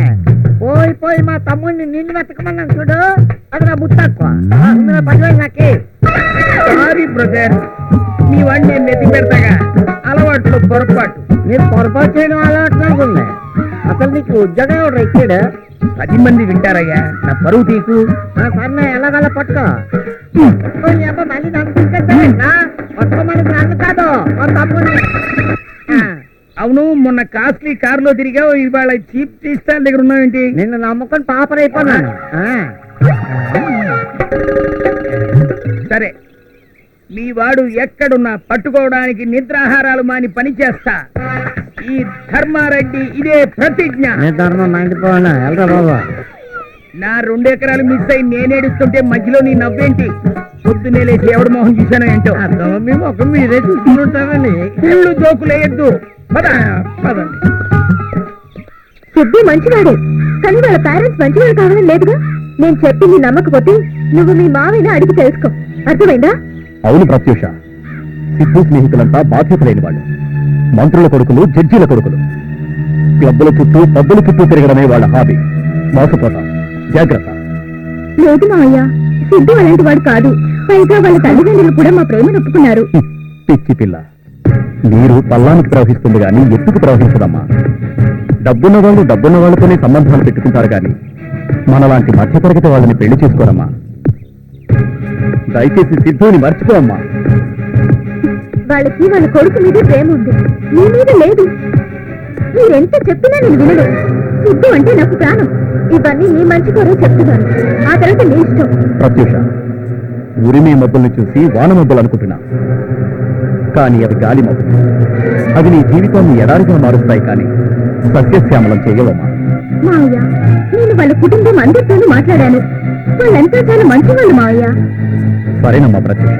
పోయి పోయి మా తమ్ముడిని నిన్ను వెతకమన్నాను చూడు, అది నా బుట్టక్కువ. 10,000 నాకే. సారీ బ్రదర్, మీ వాడిని నేను నెత్తి పెడతాగా. అలవాట్లో పొరపాటు. మీరు పొరపాటు చేయడం అలవాటు అనుకుంది. అసలు నీకు ఉద్యోగం ఎవరు ఇచ్చాడు? 10 మంది వింటారయ్యా, నా పరువు తీకు. సరే ఎలాగలా పట్టుకో. మళ్ళీ నన్ను పట్టుకోమని నన్ను కాదు, మా తమ్ముడిని. అవును, మొన్న కాస్ట్లీ కారులో తిరిగావు, ఇవాళ చీప్ టీ స్టాల్ దగ్గర ఉన్నావేంటి? నిన్ను నమ్ముకొని పాపరైపోయినాను. సరే, మీ వాడు ఎక్కడున్నా పట్టుకోవడానికి నిద్రాహారాలు మాని పని చేస్తా. ఈ ధర్మారెడ్డి ఇదే ప్రతిజ్ఞ. ధర్మం మండిపోయినా వెళ్ళరా బాబా. నా 2 ఎకరాలు మిస్ అయి నేనేడుస్తుంటే మధ్యలో నీ నవ్వేంటి? పొద్దునే లేచి ఎవడు మొహం చూశానో ఏంటో. మీ ముఖం మీరే చూసుకుంటామని ఇళ్ళు జోకులేయద్దు. పద పదండి. సిద్ధి మంచివాడే, కానీ వాళ్ళ పేరెంట్స్ మంచివాడు కావాలని లేదుగా. నేను చెప్పింది నమ్మకపోతే నువ్వు మీ మావిని అడిగి తెలుసుకో, అర్థమైందా? అవును ప్రత్యూష, సిద్ధు స్నేహితులంతా బాధ్యత లేని వాళ్ళు. మంత్రుల కొడుకులు, జడ్జీల కొడుకులు. క్లబ్బుల చుట్టూ, పబ్బుల చుట్టూ తిరగడమే వాళ్ళ హాబీ. మోసపోతాం, జాగ్రత్త. లేదు మావయ్య, సిద్ధు అలాంటి వాడు కాదు. పైగా వాళ్ళ తల్లిదండ్రులు కూడా మా ప్రేమను ఒప్పుకున్నారు. పిచ్చి పిల్ల, నీరు పల్లానికి ప్రవహిస్తుంది గాని ఎత్తుకు ప్రవహించదమ్మా. డబ్బున్న వాళ్ళు డబ్బున్న వాళ్ళతోనే సంబంధాలు పెట్టుకుంటారు గాని మనలాంటి మధ్యతరగతి వాళ్ళని పెళ్లి చేసుకోరమ్మా. దయచేసి సిద్ధుని మర్చిపోమ్మా. వాళ్ళకి వాళ్ళ కొడుకు మీద ప్రేమ ఉంది, నీ మీద లేదు. మీరెంత చెప్పినా నేను వినను. సిద్ధు అంటే నాకు ప్రాణం. ఇవన్నీ నీ మంచి కోరే చెప్తున్నాను. ఆ తర్వాత నీ ఇష్టం. ప్రత్యూష, ఉరిమే మబ్బుల్ని చూసి వాన మబ్బులు అనుకుంటున్నా, కానీ అవి గాలి మబ్బులు. అవి నీ జీవితాన్ని ఎడారిగా మారుస్తాయి, కానీ సస్యశ్యామలం చేయవమ్మా. మావయ్య, నేను వాళ్ళ కుటుంబం అందరితోనూ మాట్లాడాను. వాళ్ళంతా చాలా మంచి వాళ్ళు మావయ్య. సరేనమ్మా ప్రత్యూష,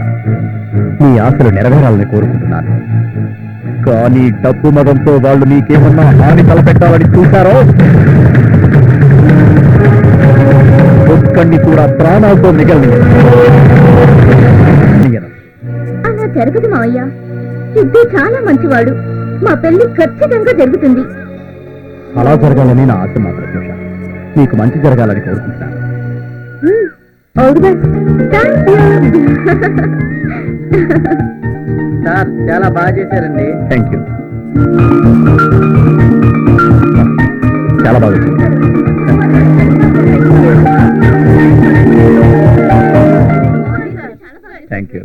నీ ఆశలు నెరవేరాలని కోరుకుంటున్నాను. కానీ డబ్బు మదంతో వాళ్ళు నీకేమన్నా హాని తలపెట్టాలని చూశారో ఒక్కడిని కూడా ప్రాణాలతో మిగలనివ్వను. అలా జరగదు మావయ్య. సిద్ధు చాలా మంచివాడు. మా పెళ్లి ఖచ్చితంగా జరుగుతుంది. అలా జరగాలని నా ఆశ మా ప్రత్యూష. నీకు మంచి జరగాలని కోరుకుంటున్నాను. All the best. Thank you. Sir చాలా బాగా చేశారండి. Thank you. చాలా బాగా వచ్చింది. Thank you.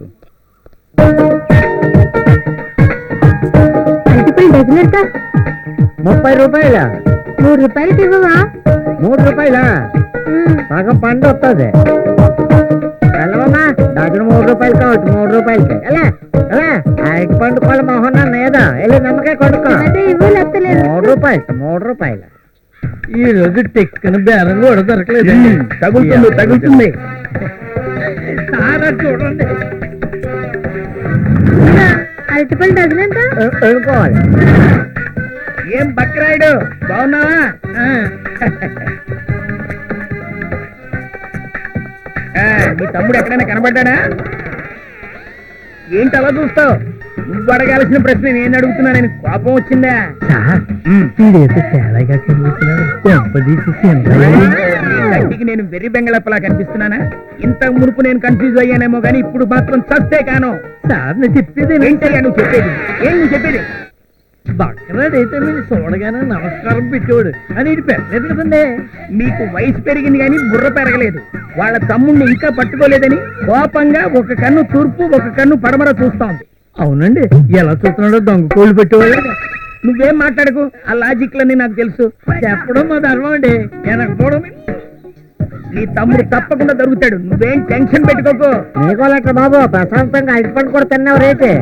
అరటిపళ్ళు డజన్ ఎంత? 30 రూపాయలా? 3 రూపాయలకి ఇవ్వవా? 3 రూపాయలా? సగం పండు వస్తుంది. వెళ్ళవమ్మా, డజన్ 3 రూపాయలు కావచ్చు. 3 రూపాయలకి ఎలా ఎలా అరటి పండు కొల మొహన్ ఏదా వెళ్ళి నమ్మకాయ కొడుకో. అదే ఇవ్వు, లేకపోతే 3 రూపాయలు 3 రూపాయలు. ఈ రోజు టెక్కన బేరం కూడా దొరకలేదు. తగులుతుంది తగులుతుంది. సారా చూడండి. అరటిపళ్ళు డజన్ ఎంత? ఎన్నుకోవాలి. ఏం బక్రాయుడు బాగున్నావా? నీ తమ్ముడు ఎక్కడైనా కనబడ్డాడా? ఏంటి అలా చూస్తావు? నువ్వు అడగాల్సిన ప్రశ్న నేను అడుగుతున్నా. నేను కోపం వచ్చిందా? కంటికి నేను వెర్రి బెంగళప్పలా కనిపిస్తున్నానా? ఇంతకు మునుపు నేను కన్ఫ్యూజ్ అయ్యానేమో కానీ ఇప్పుడు మాత్రం చస్తే కాను. సార్ నేను చెప్పేది ఏంటయ్యా నువ్వు చెప్పేది? ఏం నువ్వు చెప్పేది? బక్కరాడైతే మీరు చూడగానే నమస్కారం పెట్టేవాడు అని ఇది పెట్టలేదు కదండి. మీకు వయసు పెరిగింది కానీ బుర్ర పెరగలేదు. వాళ్ళ తమ్ముడిని ఇంకా పట్టుకోలేదని కోపంగా ఒక కన్ను తూర్పు ఒక కన్ను పడమర చూస్తోంది. అవునండి, ఎలా చూస్తున్నాడో దొంగ కోళ్ళు పెట్టేవాడు. నువ్వేం మాట్లాడకు, ఆ లాజిక్లన్నీ నాకు తెలుసు. చెప్పడం మా ధర్మం అండి, వెనకపోవడం. నీ తమ్ముడు తప్పకుండా దొరుకుతాడు. నువ్వేం టెన్షన్ పెట్టుకోకు. నీకోలేక బాబు ప్రశాంతంగా అడిపండు కూడా తిన్నావు రేటే.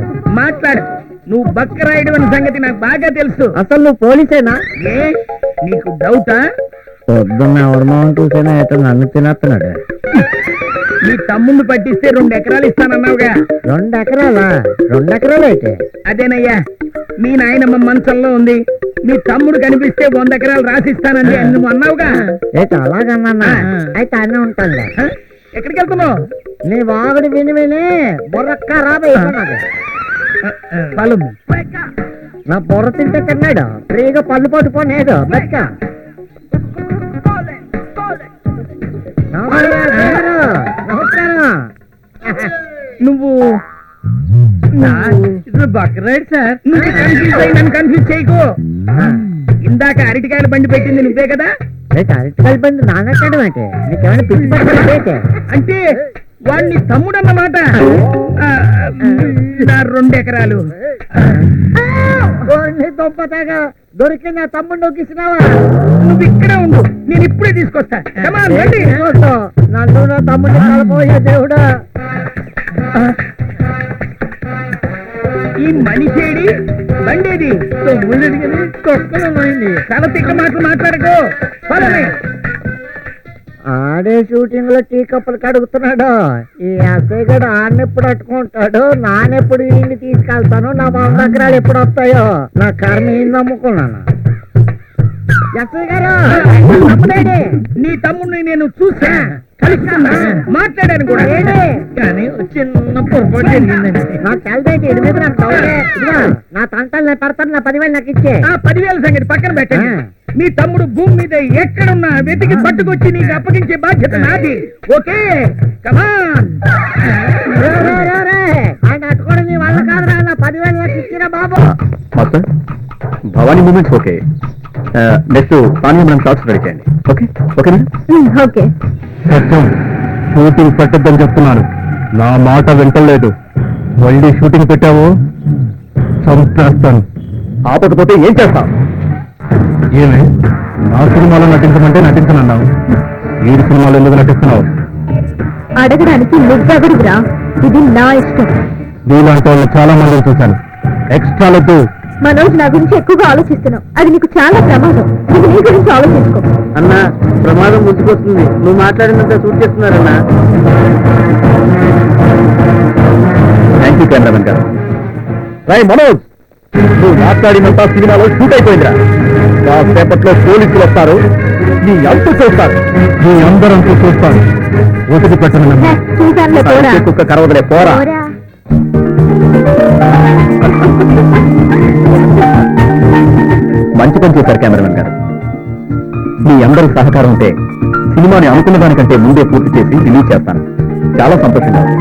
మాట్లాడు. నువ్వు బక్కరాయుడు అన్న సంగతి నాకు బాగా తెలుసు. అసలు నువ్వు పోలీసేనా? ఏ నీకు డౌటా? పొద్దున్న ఎవరి మొహం చూసేనా అయితే నన్ను తినేస్తున్నాడు. నీ తమ్ముడిని పట్టిస్తే 2 ఎకరాలు ఇస్తానన్నావుగా. 2 ఎకరాలా? 2 ఎకరాలు అయితే అదేనయ్యా, మీ నాయనమ్మ మంచంలో ఉంది. మీ తమ్ముడు కనిపిస్తే 100 ఎకరాలు రాసిస్తానండి అని నువ్వు అన్నావుగా. అయితే అలాగన్నా అయితే అన్నీ ఉంటాను. ఎక్కడికి వెళ్తున్నావు? నీ వాగుడు విని విని బుర్రక్క రాబోతున్నాడు. పలు నా బుర్ర తింటే తిన్నాడు, ఫ్రీగా పళ్ళు పట్టుకోనేదు బెక్క. నమస్కారం. నువ్వు బక్రైడ్ సార్. నువ్వు కన్ఫ్యూజ్ అయ్యి నన్ను కన్ఫ్యూజ్ చేయకు. ఇందాక అరటికాయల బండి పెట్టింది నువ్వే కదా? అరటి కలిపండి నాన్నెక్కడం అంటే నీకేమైనా పిచ్చి పట్టుకుంటే అంటే వాడిని తమ్ముడు అన్నమాట. నా 2 ఎకరాలు దొంపతగా దొరికి నా తమ్ముడు నొక్కిసినావా? నువ్వు ఇక్కడే ఉండు, నేను ఇప్పుడే తీసుకొస్తా. Come on, రండి. నన్ను నా తమ్ముడిని కలపోయే దేవుడా. ఈ మనిషేడి బండేది తొక్కలమైంది. తల తిక్క మాటలు మాట్లాడకు. పదండి. ఆడే షూటింగ్ లో టీ కప్పులు కడుగుతున్నాడు. ఈ అసయ్య గడు ఆడనెప్పుడు అట్టుకుంటాడు, నానెప్పుడు వీడిని తీసుకెళ్తాను, నా 100 ఎకరాలు ఎప్పుడు వస్తాయో నా కర్మ ఏం నమ్ముకున్నాను. ఎస్ఐ గారు తమ్ముడేడి? నీ తమ్ముడిని నేను చూసా, కలుసుకున్నా, మాట్లాడాను కూడా. కానీ చిన్న పొరపాటు జరిగిందండి. నాకు తెలదేటి ఇడి మీద నాకు తవ్వలే. ఇదిగో నా తంటాలు నేను పడతాను, నా 10,000 నాకు ఇచ్చే. ఆ 10,000 సంగతి పక్కన పెట్టండి. మీ తమ్ముడు భూమి మీద ఎక్కడున్నా వెతికి పట్టుకొచ్చి నీకు అప్పగించే బాధ్యత నాది. Okay, come on. ఆయన అట్టుకోవడం నీ వల్ల కాదురా. నా 10,000 నాకు ఇచ్చిరా బాబు. Master, Bhavani moments okay. Next పానీయం షార్ట్స్ రెడీ చేయండి. ఓకే ఓకేనా? ఓకే. సత్యం, షూటింగ్ పట్టద్దని చెప్తున్నాను. నా మాట వింటలేదు. మళ్ళీ షూటింగ్ పెట్టావు చంపేస్తాను. ఆపకపోతే ఏం చేస్తాం? ఏమి నా సినిమాలో నటించమంటే నటించనన్నావు, ఈ సినిమాలో ఎందుకు నటిస్తున్నావు? అడగడానికి నువ్వెవడుగురా? ఇది నా ఇష్టం. నీలాంటి వాళ్ళు చాలా మందిని చూశాను. ఎక్స్ట్రాలతో మనోజ్ నా గురించి ఎక్కువగా ఆలోచిస్తున్నావు. అది నీకు చాలా ప్రమాదం. నువ్వు నీ గురించి ఆలోచించుకో. అన్నా ప్రమాదం ముందుకొస్తుంది, నువ్వు మాట్లాడినంత షూట్ చేస్తున్నారన్నా. థ్యాంక్ యూ కెమెరామెన్ గారు. రాయ్ మనోజ్, నువ్వు మాట్లాడినంత సినిమాలో షూట్ అయిపోయిందిరా. కాసేపట్లో పోలీసులు వస్తారు, నీ అంత చూస్తారు. నీ అందరంతా చూస్తాను. ఒకటి పెట్టను. హే, చూశానులే, పోరా. కుక్క కరవదలే, పోరా. పోరా. మంచి పని చేశారు కెమెరామెన్ గారు. మీ అందరి సహకారం ఉంటే సినిమాని అనుకున్న దానికంటే ముందే పూర్తి చేసి రిలీజ్ చేస్తాను. చాలా సంతోషంగా ఉంది.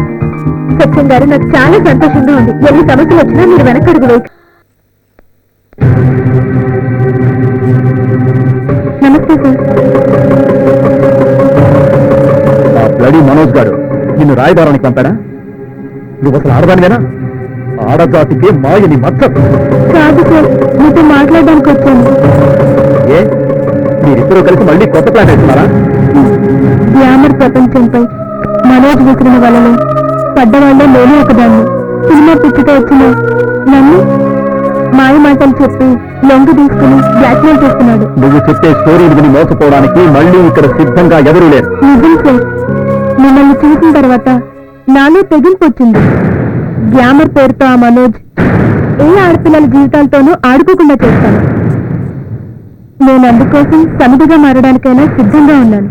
సత్యం గారు, నాకు చాలా సంతోషంగా ఉంది. ఎన్ని సమస్యలు వచ్చినా మీరు వెనకడుగు వేయకు. నమస్తే సార్. ఆ బ్లడీ మనోజ్ గారు నిన్ను రాయబారానికి పంపాడా? నువ్వు అసలు ఆడదానివేనా? ఆడజాతికి మాయని మచ్చ. కాదు సార్, మీతో మాట్లాడడానికి వచ్చాను. ఏ, మీరిద్దరూ కలిసి మళ్ళీ కొత్త ప్లాన్ వేస్తున్నారా? గ్లామర్ ప్రపంచంపై మనోజ్ విసిరిన వలలో పడ్డవాళ్ళే నేను ఒకదాన్ని. సినిమా పిచ్చితో వచ్చిన నన్ను మాయ మాటలు చెప్పి లొంగ తీసుకుని బ్లాక్మెయిల్ చేస్తున్నాడు. నువ్వు చెప్పే స్టోరీని విని మోసపోవడానికి మళ్ళీ ఇక్కడ సిద్ధంగా ఎవరూ లేరు. నిజం సార్, మిమ్మల్ని చూసిన తర్వాత నాలో తెగింపు వచ్చింది. గ్లామర్ పేరుతో ఆ మనోజ్ ఏ ఆడపిల్లల జీవితాలతోనూ ఆడుకోకుండా చేస్తాను. నేను అందుకోసం సమిధిగా మారడానికైనా సిద్ధంగా ఉన్నాను.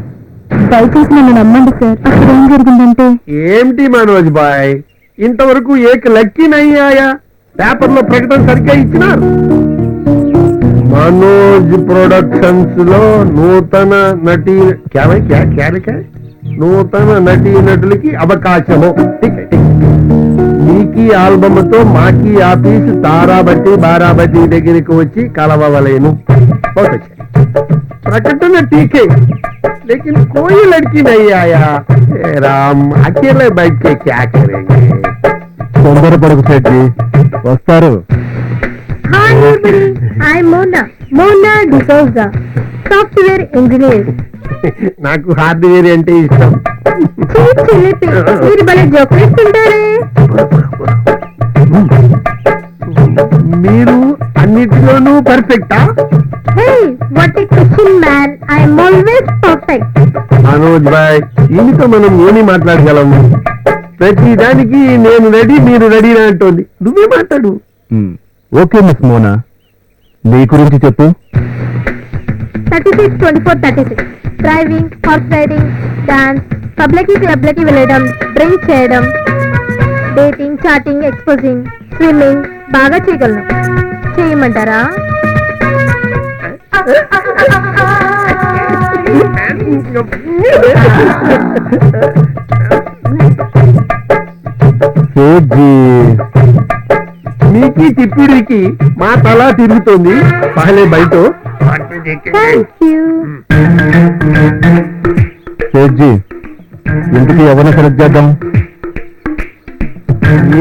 దయచేసి నన్ను నమ్మండి సార్. అక్కడ ఏం జరిగిందంటే, ఏమిటి మనోజ్ బాయ్, ఇంతవరకు ఏక లక్కీ నయ్యాయా? పేపర్లో ప్రకటన సరిగ్గా ఇచ్చినారు. మనోజ్ ప్రొడక్షన్స్ లో నూతన నటి నూతన నటీ నటులకి అవకాశము. మీకీ ఆల్బమ్ తో మాకీ ఆఫీస్ తారాబట్టి బారాబట్టి దగ్గరికి వచ్చి కలవలేను. ప్రకటన టీకే, లేకిన్ కోయి లడ్కీ నహీ ఆయా. రామ్, అకేలే బైక్ కే క్యా కరేంగే? తొందరపడకు సేట్జీ, వస్తారు. Hi everybody, I'm Mona D'Souza, software engineer. నాకు హార్డ్వేర్ అంటే ఇష్టం. మీరు భలే జోకులేస్తుంటారే. మీరు అన్నిటిలోనూ పర్ఫెక్టా? Hey, what a question man, I'm always perfect. మనోజ్ బాయ్, ఈయనతో మనం ఏమి మాట్లాడగలము? ప్రతి దానికి నేను రెడీ, మీరు రెడీ అంటోంది. నువ్వే మాట్లాడు. ఓకే మిస్ మోనా, నీ గురించి చెప్పు. 36, 24, 36. Driving, horse riding, dance, public క్లబ్లకి వెళ్ళడం, డ్రింక్ చేయడం, డేటింగ్, చాటింగ్, ఎక్స్పోజింగ్, స్విమ్మింగ్ బాగా చేయగలను. చేయమంటారా? నీకి తిప్పిడికి మా తల తిరుగుతోంది. పహలే బయట. Thank you. సేట్జీ, ఇంటికి ఎవరిని సెలెక్ట్ చేద్దాం?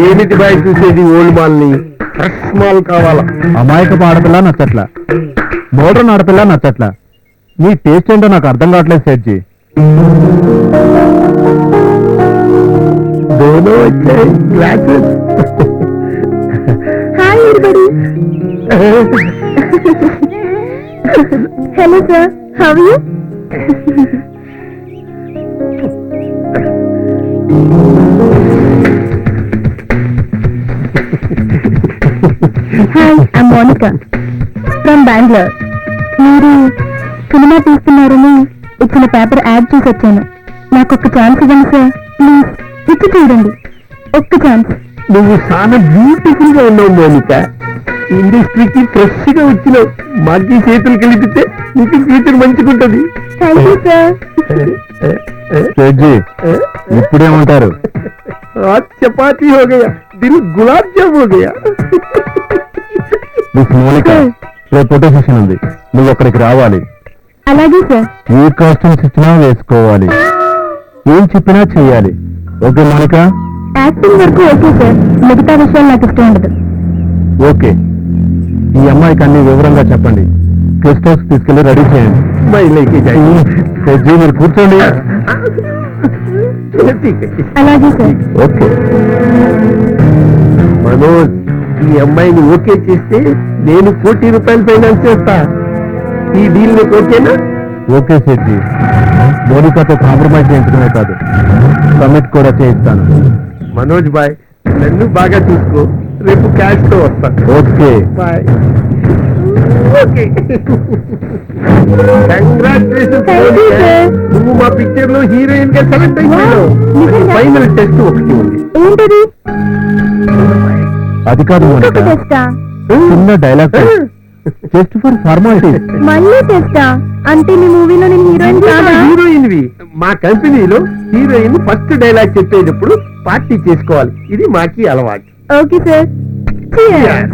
ఏమిటి బాయ్ చూసేది? ఓల్డ్ మాల్ ని, ఫ్రెష్ మాల్ కావాలా? అమాయకపు ఆడపిల్ల నచ్చట్లా, మోడర్న్ ఆడపిల్ల నచ్చట్లా. నీ టేస్ట్ ఏంటో నాకు అర్థం కావట్లేదు సేట్జీ. దోనో వచ్చాయి glasses. Hi everybody. Hello sir, how are you? Hi, I'm Monica from Bangalore. మీరు సినిమా తీస్తున్నారని ఇచ్చిన పేపర్ యాడ్ చూసి వచ్చాను. నాకు ఒక్క ఛాన్స్ ఇవ్వండి సార్, ప్లీజ్. ఇచ్చి చూడండి, ఒక్క ఛాన్స్. నువ్వు చాలా బ్యూటిఫుల్ గా ఉన్నావు మోనిక. ఇండస్ట్రీకి ఫ్రెష్ గా వచ్చినావు. మాకి చేతులు కలిపితే నీకు ఫ్యూచర్ మంచిగుంటది. Thank you sir. ఇప్పుడేమంటారు? చపాతీ హో గయా, దిల్ గులాబ్ జామ్ హో గయా. మోనిక, రేపు ఫోటో సెషన్ ఉంది, నువ్వు అక్కడికి రావాలి. అలాగే సార్. ఏ కాస్ట్యూమ్స్ ఇచ్చినా వేసుకోవాలి, ఏం చెప్పినా చెయ్యాలి. ఓకే మోనిక? యాక్టింగ్ వరకు ఓకే సార్, మిగతా విషయాలు నాకు ఇష్టం ఉండదు. ఓకే, ఈ అమ్మాయికి అన్ని వివరంగా చెప్పండి. గెస్ట్ హౌస్ తీసుకెళ్లి రెడీ చేయండి. సెజ్జీ, మీరు కూర్చోండి. అలాగే సార్. ఓకే మనోజ్, ఈ అమ్మాయిని ఓకే చేస్తే నేను ₹1,00,00,000 ఫైనాన్స్ చేస్తా. ఈ డీల్ నీకు ఓకేనా? ఓకే సెజ్జీ, మోనికాతో కాంప్రమైజ్ చేయించడమే కాదు, కమిట్ కూడా చేయిస్తాను. మనోజ్ బాయ్, నన్ను బాగా చూసుకో, రేపు క్యాష్ తో వస్తా. Okay bye. Okay, congratulations. Thank you, sir. నువ్వు మా పిక్చర్ లో హీరోయిన్ గా సెలెక్ట్ అయిపోయావు. Wow, నిజంగా? ఫైనల్ టెస్ట్ ఒకటి ఉంది. ఏంటది? అది కాదు మోనిక, ఇంకొక టెస్టా? చిన్న డైలాగ్ జస్ట్ ఫర్ ఫార్మాలిటీ. మళ్ళీ టెస్టా? అంటే నీ మూవీలో నేను హీరోయిన్ కాదా? హీరోయిన్ వి మా కంపెనీలో హీరోయిన్ ఫస్ట్ డైలాగ్ చెప్పేటప్పుడు పార్టీ చేసుకోవాలి. ఇది మాకి అలవాటు. Okay sir. Cheers.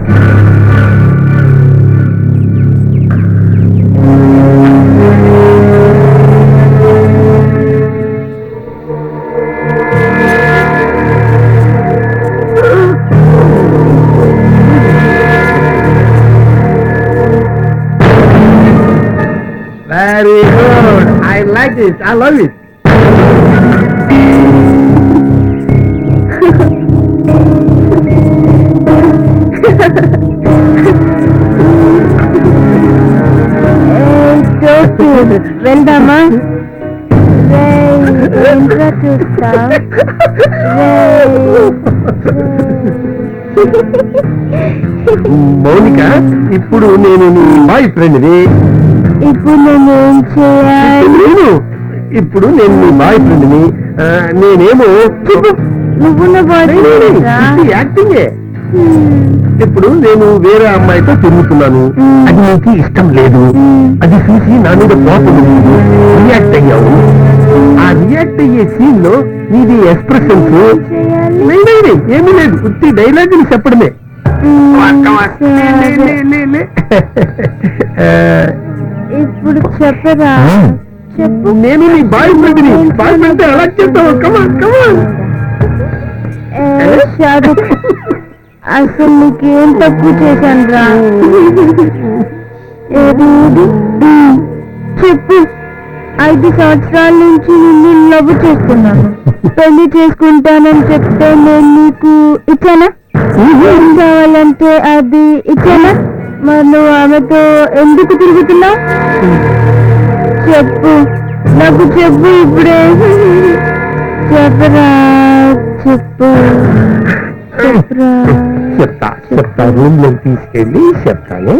Very good. I like it. I love it. వెళ్దామా? ఏంట్రా చూస్తా? మౌనిక, ఇప్పుడు నేను నీ బాయ్ ఫ్రెండ్ని. ఇప్పుడు నేను ఏం చేయాలి? ఇప్పుడు నేను నీ బాయ్ ఫ్రెండ్ని. నేనేమో నువ్వు నా బాయ్ యాక్టింగే. ఇప్పుడు నేను వేరే అమ్మాయితో తిరుగుతున్నాను, అది నీకు ఇష్టం లేదు. అది చూసి నా మీద కోపం రియాక్ట్ అయ్యావు. ఆ రియాక్ట్ అయ్యే సీన్ లో నీది ఎక్స్ప్రెషన్స్ ఏమీ లేదు, ఉత్తి డైలాగ్ చెప్పడమే. ఇప్పుడు చెప్పరా? చెప్పు. నేను నీ బాయ్ ఫ్రెండ్ని. బాయ్ ఫ్రెండ్ అలా చెప్తావు. కమాన్ కమాన్. షారుఖ్, అసలు నీకేం తక్కువ చేశాను రా? చెప్పు. 5 సంవత్సరాల నుంచి నిన్ను లవ్ చేస్తున్నాను, పెళ్లి చేసుకుంటానని చెప్తే నేను నీకు ఇచ్చానా? ఏం కావాలంటే అది ఇచ్చానా? మరి నువ్వు ఆమెతో ఎందుకు తిరుగుతున్నావు? చెప్పు, నాకు చెప్పు ఇప్పుడే. చెప్పరా, చెప్పు, చెప్పరా. చెప్తా చెప్తా, రూమ్ లోకి తీసుకెళ్ళి చెప్తాను.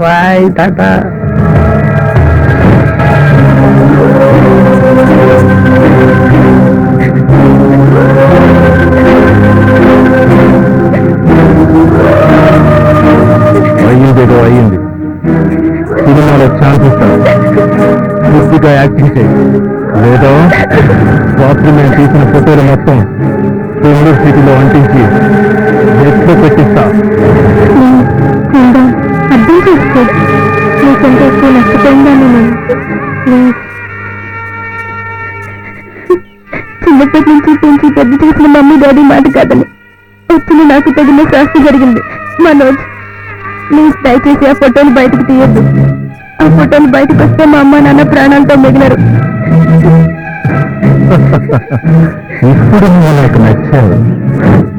బాయ్ టాటా. అయ్యిందేదో అయ్యింది. సినిమాలో ఛాన్స్ ఇస్తాను, పూర్తిగా యాక్టింగ్ చేయి. లేదా రాత్రి మేము తీసిన ఫోటోలు మొత్తం బెంగళూరు సిటీలో అంటించి నెట్లో పెట్టిస్తా. అర్థం చేసుకో, నీకంటే ఎక్కువ నష్టపోయిందాను నేను. ప్లీజ్. చిన్నప్పటి నుంచి పెంచి పెద్ద చేసిన మమ్మీ డాడీ మాట కాదని వచ్చిన నాకు తగిన శాస్తి జరిగింది. మనోజ్, ప్లీజ్ దయచేసి ఆ ఫోటోలు బయటకు తీయద్దు. ఆ ఫోటోలు బయటకు వస్తే మా అమ్మ నాన్న ప్రాణాలతో మిగిలరు. ఇప్పుడు నువ్వు నాకు నచ్చావు.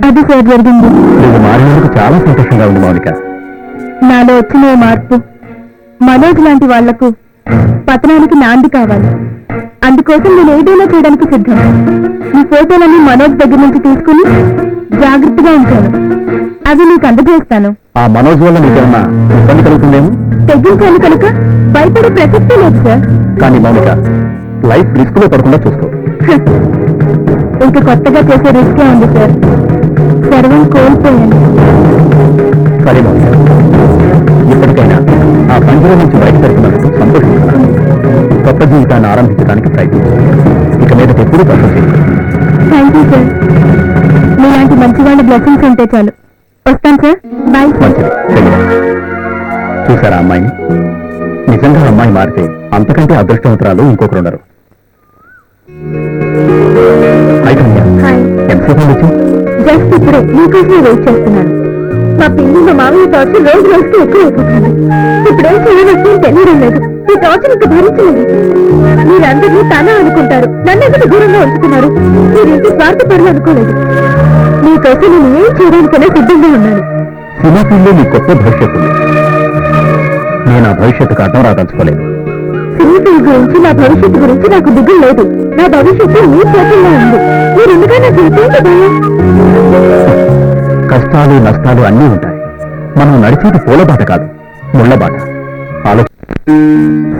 అది సార్ జరిగింది. ఇది మారినందుకు చాలా సంతోషంగా ఉంది మౌనిక. నాలో వచ్చిన ఈ మార్పు మనోజ్ లాంటి వాళ్లకు పతనానికి నాంది కావాలి. అందుకోసం నేను ఏదైనా చేయడానికి సిద్ధం. ఈ ఫోటోలన్నీ మనోజ్ దగ్గర నుంచి తీసుకుని జాగ్రత్తగా ఉంచాను. అవి నీకు అందజేస్తాను. ఆ మనోజ్ వల్ల నీకేమన్నా ఇబ్బంది కలుగుతుందేమో? తెగించాను కనుక భయపడే ప్రసక్తే లేదు సార్. కానీ మౌనిక, లైఫ్ రిస్క్ లో పడకుండా చూసుకో. ఇంకా కొత్తగా చేసే రిస్కే ఉంది సార్. సర్వం కోల్పోయాను. సరే మౌనిక, ఇప్పటికైనా ఆ పంజరం నుంచి బయటపడుతున్నందుకు సంతోషిస్తున్నాను. కొత్త జీవితాన్ని ఆరంభించడానికి ప్రయత్నించు. ఇక మీద ఎప్పుడూ తప్పు చేయకు. Thank you sir. మీలాంటి మంచి వాళ్ళ బ్లెస్సింగ్స్ ఉంటే చాలు. వస్తాను సార్. Bye sir. మంచిది, వెళ్ళిరా. చూసారా అమ్మాయిని? నిజంగా అమ్మాయి మారితే అంతకంటే అదృష్టవంతురాలు ఇంకొకరుండరు. హాయ్ ఎంతసేపు వచ్చి జస్ట్ ఇప్పుడే మీకోసమే వెయిట్ చేస్తున్నాను. మా పిల్లి మా మామయ్య టార్చర్ రోజు రోజుకి ఎక్కువైపోతుంది. ఇప్పుడేం చేయవచ్చు తెలియడం లేదు. ఈ టార్చర్ ఇంకా భరించలేదు. మీరందరినీ తన అనుకుంటారు, నన్ను ఎందుకు దూరంగా ఉంచుతున్నారు? మీరు ఇంటి స్వార్థపరులు అనుకోలేదు. మీకోసం నేను ఏం చేయడానికైనా సిద్ధంగా ఉన్నాను. సినిమా ఫీల్డ్లో నీ గొప్ప భవిష్యత్తు ఉంది. నేను ఆ భవిష్యత్తుకు అర్థం రాదలుచుకోలేదు. సినీ ఫీల్డ్ గురించి, నా భవిష్యత్తు గురించి నాకు దిగులు లేదు. నా భవిష్యత్తు మీ చేతుల్లో ఉంది. మీరు ఎందుకని నాకు ఇంకేంటి భయం? కష్టాలు నష్టాలు అన్నీ ఉంటాయి. మనం నడిచేది పూలబాట కాదు, ముళ్ళబాట.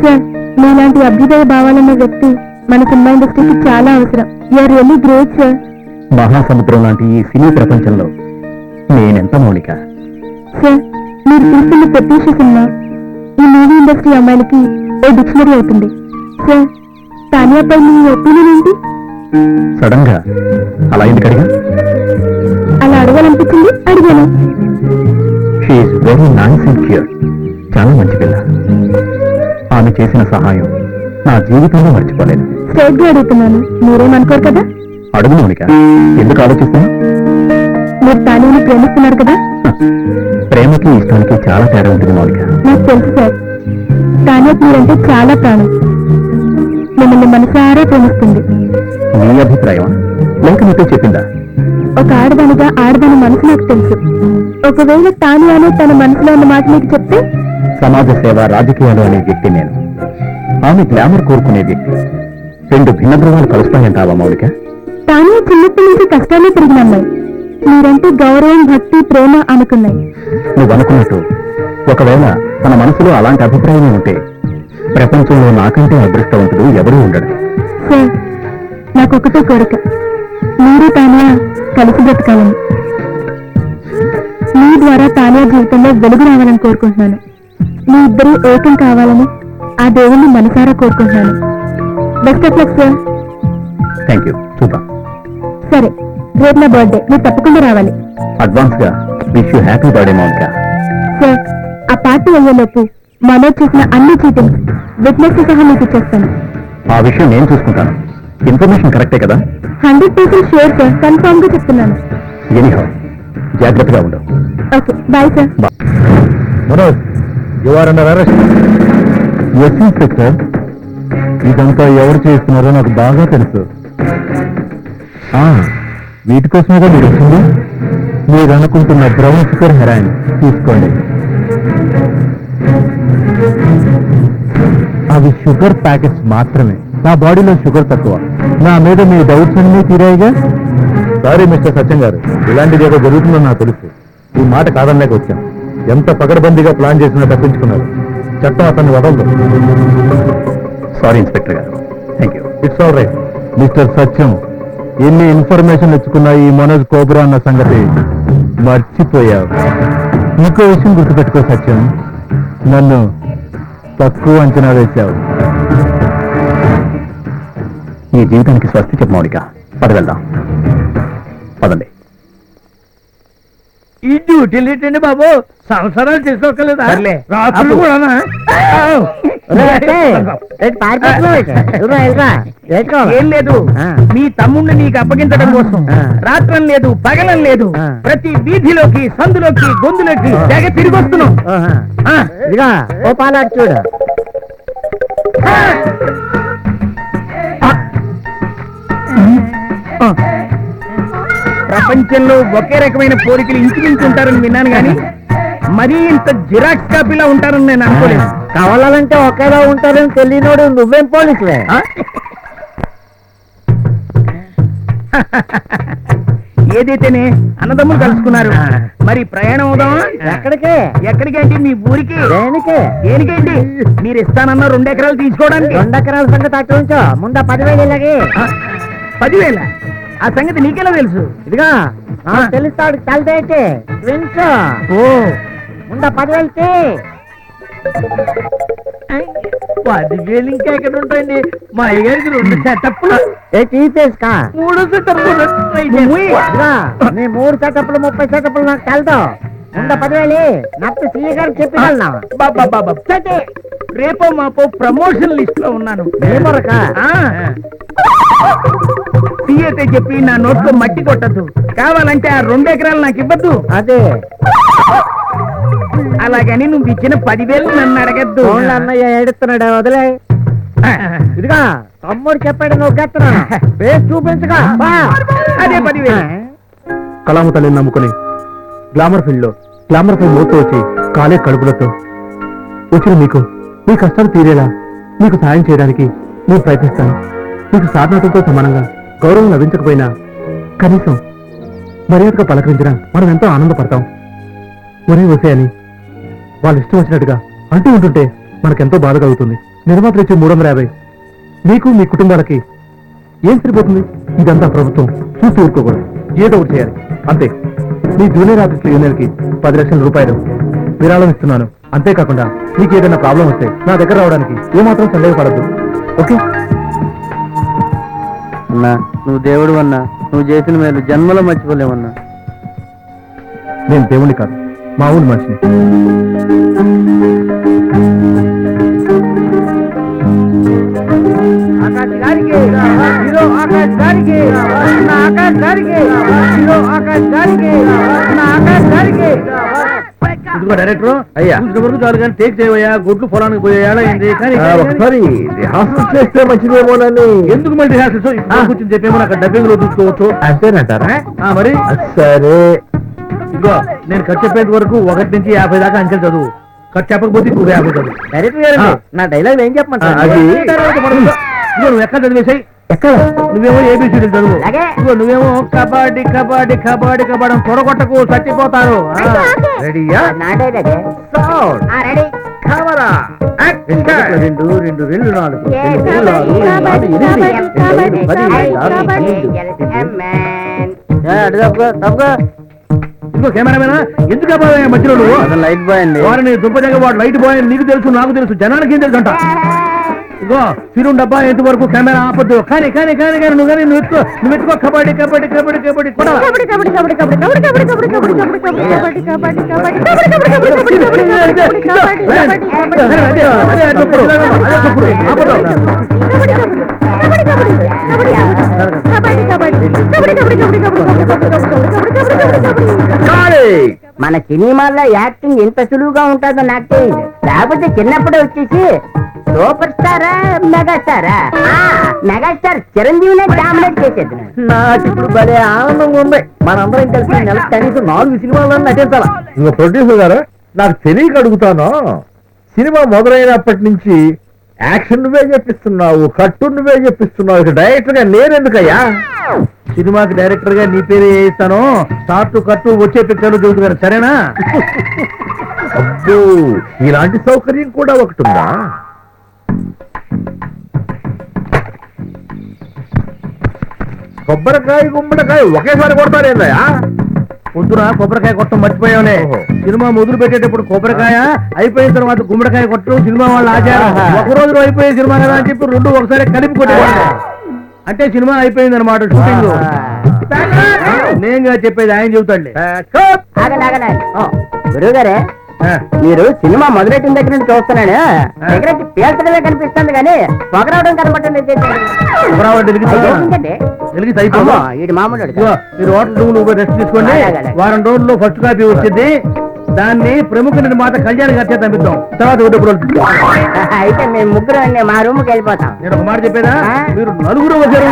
సార్, మీలాంటి అభ్యుదయ భావాలన్న వ్యక్తి మన సినిమా ఇండస్ట్రీకి చాలా అవసరం. You are really great sir. Mahasamudram లాంటి ఈ సినీ ప్రపంచంలో నేనెంత మౌనిక. సార్, మీరు చూస్తున్న ప్రత్యూష సినిమా ఈ మూవీ ఇండస్ట్రీ అమ్మాయిలకి ఓ డిక్షనరీ అవుతుంది. సార్, తానియాపై మీ ఒపీనియన్ ఏంటి? సడన్ గా అలా ఎందుకు అడిగా? అలా అడగాలనిపించింది, అడిగాను. She is very nice and cute. చాలా మంచి పిల్ల. ఆమె చేసిన సహాయం నా జీవితంలో మర్చిపోలేదు. స్ట్రైట్ గా అడుగుతున్నాను, మీరేమనుకోరు కదా? అడుగు మౌనిక, ఎందుకు ఆలోచిస్తున్నా? మీరు తానియాని ప్రేమిస్తున్నారు కదా? ప్రేమకి ఇష్టానికి చాలా తేడా ఉంటుంది మౌనిక. నాకు తెలుసు సార్. తానియాకి మీరంటే చాలా ప్రాణం. మిమ్మల్ని మనసారా ప్రేమిస్తుంది. నీ అభిప్రాయం లేక నీతో చెప్పిందా? ఒక ఆడదానిగా ఆడదాని మనసు నాకు తెలుసు. ఒకవేళ తానియానే తన మనసులో ఉన్న మాట మీకు చెప్తే? సమాజ సేవ, రాజకీయాలు అనే వ్యక్తి నేను. ఆమె గ్లామర్ కోరుకునే వ్యక్తి. రెండు భిన్న ధృవాలు కలుస్తాయంటావా మౌలిక? తానియా చిన్నప్పటి నుంచి కష్టాలే పెరిగిన అమ్మాయి. మీరంటే గౌరవం, భక్తి, ప్రేమ అనుకున్నాయి. నువ్వు అనుకున్నట్టు ఒకవేళ తన మనసులో అలాంటి అభిప్రాయమే ఉంటే ప్రపంచంలో నాకంటే అదృష్టవంతుడు ఎవరూ ఉండడు. సార్, నాకు ఒకటే కోరిక, మీరు తానియా కలిసి బ్రతకాలని. మీ ద్వారా తానియా జీవితంలో వెలుగు రావాలని కోరుకుంటున్నాను. మీ ఇద్దరూ ఏకం కావాలని ఆ దేవుణ్ణి మనసారా కోరుకుంటున్నాను. Best of luck sir. Thank you. చూద్దాం. సరే, రేపు నా బర్త్డే, మీరు తప్పకుండా రావాలి. అడ్వాన్స్ గా wish you happy birthday Mounika. Sir, ఆ పార్టీ అయ్యేలోపు మనోజ్ చేసిన అన్ని చీటింగ్స్ విట్నెస్ సహా మీకు ఇచ్చేస్తాను. ఆ విషయం నేను చూసుకుంటాను. ఇన్ఫర్మేషన్ కరెక్టే కదా? 100% షూర్ సార్, కన్ఫర్మ్ గా చెప్తున్నాను. ఎనీహౌ, జాగ్రత్తగా ఉండు. Okay, bye sir. Manoj, you are under arrest. Yes inspector, ఇదంతా ఎవరు చేస్తున్నారో నాకు బాగా తెలుసు. వీటి కోసమేగా మీరు వచ్చింది. మీరు అనుకుంటున్న బ్రౌన్ షుగర్ హెరాయిన్ తీసుకోండి. అవి షుగర్ ప్యాకెట్స్ మాత్రమే. నా బాడీలో షుగర్ తక్కువ. నా మీద మీ డౌట్స్ అన్నీ తీరాయిగా. సారీ మిస్టర్ సత్యం గారు, ఇలాంటిది ఏదో జరుగుతుందని నాకు తెలుసు. ఈ మాట కాదన్నాక వచ్చాం. ఎంత పకడ్బందీగా ప్లాన్ చేసినా తప్పించుకున్నారు. చట్టం అతన్ని వదలదు. సారీ ఇన్స్పెక్టర్ గారు. Thank you. It's all right. Mister Satyam, ఎన్ని ఇన్ఫర్మేషన్ ఇచ్చుకున్నా ఈ మనోజ్ కోబ్రా అన్న సంగతి మర్చిపోయావు. ఇంకో విషయం గుర్తుపెట్టుకో సత్యం, నన్ను తక్కువ అంచనా వేశావు. ఈ జీవితానికి స్వస్తి చెప్పు మౌలిక. పద వెళ్దాం. పదండి. ఈ డ్యూటీలు ఏంటండి బాబు? సంవత్సరాలు చేసుకోగలదా? రాత్రులు కూడానా? ఏం లేదు, మీ తమ్ముడిని నీకు అప్పగించడం కోసం రాత్రం లేదు, పగలం లేదు, ప్రతి వీధిలోకి, సందులోకి, గొంతులోకి తెగ తిరిగి వస్తున్నాం. ఇదిగా ఓ పాలాడు చూడు. ప్రపంచంలో ఒకే రకమైన పోలికలు ఇంచుమించు ఉంటారని విన్నాను కానీ మరీ ఇంత జిరాక్స్ కాపీలా ఉంటారని నేను అనుకోలేదు. కావాలంటే ఒకేలా ఉంటారని తెలియనోడు నువ్వేం పోలీసులే. ఏదైతేనే అన్నదమ్ములు కలుసుకున్నారు, మరి ప్రయాణం అవుదామా? ఎక్కడికి? ఎక్కడికేంటి? మీ ఊరికి. దేనికి? దేనికేంటి? మీరు ఇస్తానన్న 2 ఎకరాలు తీసుకోవడానికి. 2 ఎకరాల సంగతి అటు ఉంచో, ముందా 10,000 ఇలాగే. 10,000? ఆ సంగతి నీకెలా తెలుసు? ఇదిగా తెలుస్తాడు తలదేటి వించో. ఓ, ముందా 10,000 10,000 ఇంకా ఎక్కడ ఉంటాయండి? మా అయ్యగారికి 2 సెటప్లు, తీసేసుకా. 3 సెటప్లు. నీ 3 సెటప్లు 30 సెటప్లు నాకు తెలదు. ముందా 10,000 నాకు సీఏ గారికి చెప్పి రేపో మాపో ప్రమోషన్ లిస్ట్ లో ఉన్నాను సీఎతే చెప్పి నా నోట్లో మట్టి కొట్టద్దు, కావాలంటే ఆ 2 ఎకరాలు నాకు ఇవ్వద్దు. అదే అలాగని నువ్వు ఇచ్చిన 10,000 నన్ను అడగద్దు. అన్నయ్య ఏడుస్తున్నాడు, వదిలే. ఇదిగా తమ్ముడు చెప్పాడు, నువ్వు గెత్తనా ఫేస్ చూపించగా. అదే 10,000. కళామ తల్లిని నమ్ముకుని గ్లామర్ ఫీల్డ్ లో గ్లామర్ ఫీల్డ్ మోతో వచ్చి కాలే కడుపులతో వచ్చిన మీకు మీ కష్టాలు తీరేలా మీకు సాయం చేయడానికి నేను ప్రయత్నిస్తాను. మీకు సాధనతో సమానంగా గౌరవం లభించకపోయినా కనీసం మర్యాదగా పలకరించినా మనం ఎంతో ఆనందపడతాం. ఒరే వసే అని వాళ్ళు ఇష్టం వచ్చినట్టుగా అంటూ ఉంటుంటే మనకెంతో బాధ కలుగుతుంది. నిర్మాతలు ఇచ్చే 350 మీకు మీ కుటుంబాలకి ఏం సరిపోతుంది? ఇదంతా ప్రభుత్వం చూసి ఊరుకోకూడదు, ఏదో ఒకటి చేయాలి అంతే. మీ జూనియర్ ఆర్టిస్టుల యూనియన్ కి 10 లక్షల రూపాయలు విరాళం ఇస్తున్నాను. అంతేకాకుండా మీకు ఏదైనా ప్రాబ్లం వస్తే నా దగ్గర రావడానికి ఏమాత్రం సందేహపడద్దు. ఓకే అన్నా, నువ్వు దేవుడు అన్నా, నువ్వు చేసిన మేలు జన్మలో మర్చిపోలేమన్నా. నేను దేవుణ్ణి కాదు, మామూలు మనిషిని. ఆకాశ్ గారికి, హీరో ఆకాశ్ గారికి, నా ఆకాశ్ గారికి, హీరో ఆకాశ్ గారికి, నా ఆకాశ్ గారికి. ఇదిగో డైరెక్టర్ అయ్యా. వరకు చాలు కానీ టేక్ చేయవయ్యా, గుడ్లు పొలానికి పోయేయాలా ఏంటి? కానీ ఒకసారి రిహార్సల్ చేస్తే మంచిదేమోనని. ఎందుకు మళ్ళీ రిహార్సల్స్ కూర్చొని చెప్పేమో అక్కడ డబ్బింగ్ లో చూసుకోవచ్చు. అంతేనంటారా? మరి సరే, ఇదిగో నేను ఖర్చు చెప్పేంత వరకు 1 నుంచి 50 దాకా అంచెలు చదువు. ఖర్చు చెప్పకపోతే 50 చదువు. డైరెక్టర్ గారు, నా డైలాగ్ ఏం చెప్పమంటారు? ఇదిగో నువ్వు ఎక్కడ చదివేసాయి? ఎక్కడ? నువ్వేమో ఏబిసిడీలు చదువు. అలాగే. ఇదిగో నువ్వేమో కబడ్డీ కబడ్డీ కబడ్డీ కబడ్డీ తొడగొట్టకు, చచ్చిపోతారు. రెడీయా? నా డైలాగే. Sound ready. Camera action. 2 2 2 4 ఇదిగో కెమెరామేనా, ఎందుకు అబ్బాయి మధ్యలో నువ్వు? లైట్ బాయ్ అండి. వారిని దుంపజంగా వాడు లైట్ బాయ్ అని నీకు తెలుసు, నాకు తెలుసు, జనానికి ఏం తెలుసు అంట. ఇదిగో ఫిరుండ్ డబ్బా ఎంతవరకు కెమెరా ఆపద్దు. కానీ కానీ కానీ కానీ నువ్వు కానీ నువ్వు ఎత్తుకో కబడ్డీ కబడ్డీ కబడ్డీ కబడ్డీ కూడా. మన సినిమాల్లో యాక్టింగ్ ఇంత సులువుగా ఉంటుందో నాకు తెలియదు. లేకపోతే చిన్నప్పుడే వచ్చేసి సూపర్ స్టారా మెగాస్టారా, మెగాస్టార్ చిరంజీవినే డామినేట్ చేసేది. నాకు ఇప్పుడు భలే ఆనందంగా ఉంది. మనందరం కలిసి నెలకు కనీసం 4 సినిమాల్లో నటించాలా. ఇంకో ప్రొడ్యూసర్ గారు, నాకు తెలియక అడుగుతాను, సినిమా మొదలైనప్పటి నుంచి యాక్షన్ నువ్వే చెప్పిస్తున్నావు, కట్టు నువ్వే చెప్పిస్తున్నావు, ఇక డైరెక్టర్ గా నేనెందుకయ్యా? సినిమాకి డైరెక్టర్ గా నీ పేరు వేయిస్తాను. స్టార్ట్ కట్టు వచ్చే పిక్చర్లు చూసుకున్నారు, సరేనా? అబ్బో, ఇలాంటి సౌకర్యం కూడా ఒకటి ఉందా? కొబ్బరికాయ గుమ్మడికాయ ఒకేసారి కొడతారేందయ్యా? పొద్దున కొబ్బరికాయ కొట్టడం మర్చిపోయావులే. ఓహో. సినిమా మొదలు పెట్టేటప్పుడు కొబ్బరికాయ అయిపోయిన తర్వాత గుమ్మడికాయ కొట్టడం సినిమా వాళ్ళ ఆచారం. ఒక రోజులో అయిపోయే సినిమా కదా అని చెప్పి 2 ఒకసారి కలిపి కొట్టేవాళ్ళు. అంటే సినిమా అయిపోయింది అనమాట షూటింగ్. నేనుగా చెప్పేది ఆయన చెబుతాడులే. గురువు గారే, మీరు సినిమా మొదలెట్టిన దగ్గర నుంచి చూస్తున్నాను. దగ్గర పేల్చడమే కనిపిస్తుంది కానీ పొగరవడం కనపడలేదు. వీడి మామూలు మీరు హోటల్ రూమ్ రెస్ట్ తీసుకోండి. వారం రోజుల్లో ఫస్ట్ కాపీ వచ్చింది. దాన్ని ప్రముఖ నిర్మాత కళ్యాణ్ గారి పంపిద్దాం. తర్వాత అయితే మేము ముగ్గురు మా రూమ్ కి వెళ్ళిపోతాం. నేను ఒక మాట చెప్పేదా, మీరు నలుగురు వచ్చారు.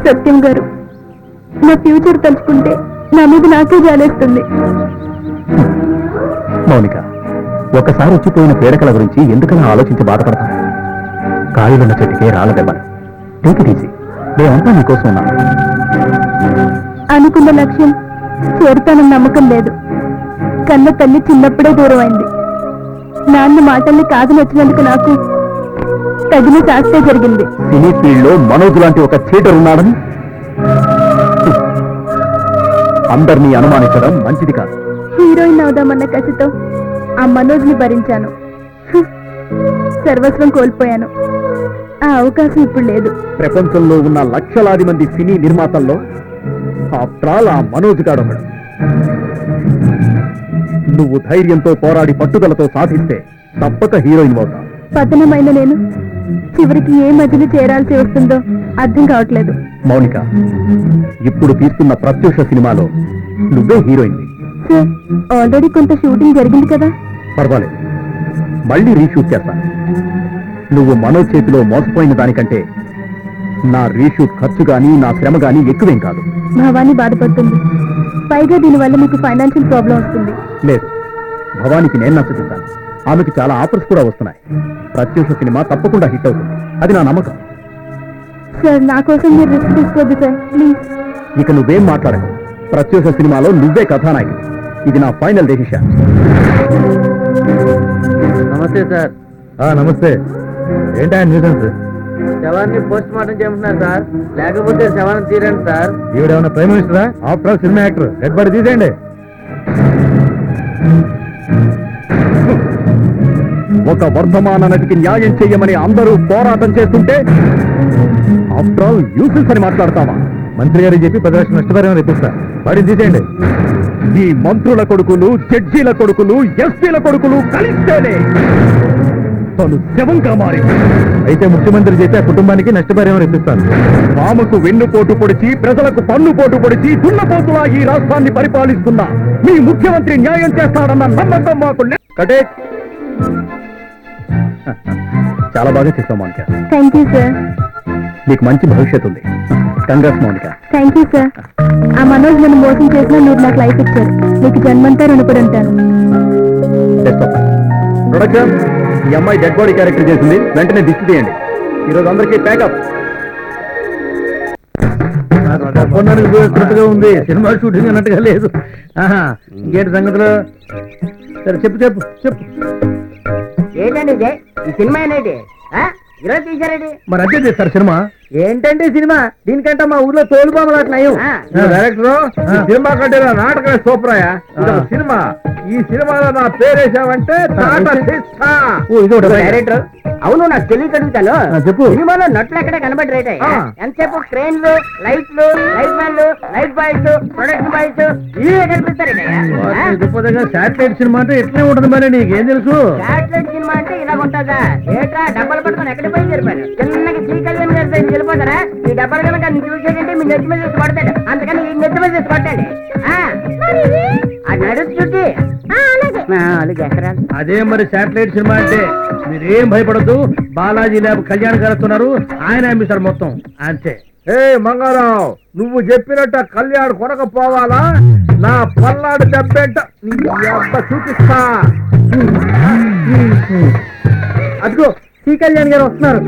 సత్యం గారు, నా ఫ్యూచర్ తలుచుకుంటే నా మీద నాకే జాలేస్తుంది. మౌనిక, ఒకసారి వచ్చిపోయిన పేడకల గురించి ఎందుకలా ఆలోచించి బాధపడతాం? కాయలున్న చెట్టుకే రాళ్ళదెబ్బలు. టేక్ ఇట్ ఈజీ, మేమంతా నీకోసం ఉన్నాం. అనుకున్న లక్ష్యం చేరుతానన్న నమ్మకం లేదు. కన్న తల్లి చిన్నప్పుడే దూరం అయింది. నాన్న మాటల్ని కాదు నచ్చినందుకు నాకు తగిన శాస్త్రే జరిగింది. సినీ ఫీల్డ్ లో మనోజ్ లాంటి ఒక థియేటర్ ఉన్నాడని అందరినీ అనుమానించడం మంచిది కాదు. హీరోయిన్ అవుదామన్న కసితో ఆ మనోజ్ని భరించాను. సర్వస్వం కోల్పోయాను. ఆ అవకాశం ఇప్పుడు లేదు. ప్రపంచంలో ఉన్న లక్షలాది మంది సినీ నిర్మాతల్లో ఆఫ్టర్ ఆల్ ఆ మనోజ్ గాడొకడు. నువ్వు ధైర్యంతో పోరాడి పట్టుదలతో సాధిస్తే తప్పక హీరోయిన్ అవుతా. పతనమైన నేను చివరికి ఏ మధ్యలో చేరాల్సి వస్తుందో అర్థం కావట్లేదు. మౌనిక, ఇప్పుడు తీస్తున్న ప్రత్యూష సినిమాలో నువ్వే హీరోయిన్. సార్, ఆల్రెడీ కొంత షూటింగ్ జరిగింది కదా. పర్వాలేదు, మళ్ళీ రీషూట్ చేస్తా. నువ్వు మనోజ్ చేతిలో మోసపోయిన దానికంటే నా రీషూట్ ఖర్చు గాని నా శ్రమ గాని ఎక్కువేం కాదు. భవానీ బాధపడుతుంది. పైగా దీనివల్ల మీకు ఫైనాన్షియల్ ప్రాబ్లం వస్తుంది. లేదు, భవానికి నేను నచ్చచెప్తాను. ఆమెకు చాలా ఆఫర్స్ కూడా వస్తున్నాయి. ప్రత్యూష సినిమా తప్పకుండా హిట్ అవుతుంది, అది నా నమ్మకం. సార్, నా కోసం మీరు రిస్క్ తీసుకోవద్దు సార్, ప్లీజ్. ఇక నువ్వేం మాట్లాడకు. ప్రత్యూష సినిమాలో నువ్వే కథానాయకుడు. ఇది నా ఫైనల్ డెసిషన్. నమస్తే సార్. నమస్తే. ఏంటా న్యూసెన్స్? శవాన్ని పోస్ట్ మార్టం చేయమంటున్నారు సార్, లేకపోతే శవాన్ని తీరండి సార్. ఈవిడేమన్నా ప్రైమ్ మినిస్టరా? After all cinema actor. Dead body తీసేయండి. ఒక వర్ధమాన నటికి న్యాయం చెయ్యమని అందరూ పోరాటం చేస్తుంటే ఆఫ్టర్ ఆల్ యూసెస్ అని మాట్లాడతావా? మంత్రి గారికి చెప్పి 10 లక్షలు నష్టపరిహారం ఇప్పిస్తా. బాడీని తీసేయండి. ఈ మంత్రుల కొడుకులు, జడ్జీల కొడుకులు, ఎస్పీల కొడుకులు కలిస్తేనే తను శవంగా మారి. అయితే ముఖ్యమంత్రి చెప్పి ఆ కుటుంబానికి నష్టపరిహారం ఇప్పిస్తాను. పాముకు వెన్నుపోటు పొడిచి ప్రజలకు పన్నుపోటు పొడిచి దున్నపోతులా ఈ రాష్ట్రాన్ని పరిపాలిస్తున్న మీ ముఖ్యమంత్రి న్యాయం చేస్తాడన్న నమ్మకం మాకు కటే. చాలా బాగా చేస్తాం మౌనిక. Thank you sir. నీకు మంచి భవిష్యత్తు ఉంది. Congrats Mounika. Thank you sir. ఆ మనోజ్ నన్ను మోసం చేసినా మీరు నాకు లైఫ్ ఇచ్చారు. మీకు జన్మంతా రుణపడి ఉంటాను. ప్రొడక్షన్, ఈ అమ్మాయి డెడ్ బాడీ క్యారెక్టర్ చేసింది. వెంటనే దిష్టి తీయండి. ఈరోజు అందరికీ ప్యాకప్. కృతగా ఉంది. సినిమా షూటింగ్ అన్నట్టుగా లేదు. ఇంకేంటి సంగతులు? సరే చెప్పు చెప్పు చెప్పు. ఏంటండి ఇది? ఈ సినిమా ఏంటి? ఈరోజు తీసారండి. మరి అదే చేస్తారు సినిమా. ఏంటంటే సినిమా? దీనికంటే మా ఊర్లో తోలుబామలు అట్లా డైరెక్టర్, సినిమా కంటే నాటకమే సూపరాయా. సినిమా, ఈ సినిమాలో నా పేరేసావంటే డైరెక్టర్, అవును నాకు తెలియక అడుగుతాను. చెప్పు. సినిమాలో నట్లు ఎక్కడ కనబడి ఎంతసేపు ట్రైన్లు, లైట్లు, లైట్ మ్యాన్లు, లైట్ బాయ్స్, ప్రొడక్షన్ బాయ్స్ ఇవే కనిపిస్తారండి. శాటిలైట్ సినిమా అంటే ఎట్లే ఉంటుంది మరి, నీకేం తెలుసు? శాటిలైట్ సినిమా అంటే ఇలా ఉంటుందా? ఏట్రా డబ్బాలు పట్టుకొని ఎక్కడికి పోయి జరిపాను. చిన్నకి శ్రీ కళ్యాణ్ గారి సైడ్ వెళ్ళిపోతారా? ఈ డబ్బాలు కనుక చూసేటంటే మీ నెత్తి మీద చేసి పడతాడు. అందుకని ఈ నెత్తి మీద చేసి పట్టండి. అది నడుచు చుట్టి అదే మరి శాటిలైట్ సినిమా అంటే. మీరేం భయపడద్దు. బాలాజీ ల్యాబ్ కళ్యాణ్ గారు వస్తున్నారు, ఆయన అమ్మిస్తారు మొత్తం అంతే. ఏ మంగారావు, నువ్వు చెప్పినట్టు కళ్యాణ్ కొనకపోవాలా? నా పల్నాడు దెబ్బేంట చూపిస్తా. అదిగో శ్రీ కళ్యాణ్ గారు వస్తున్నారు.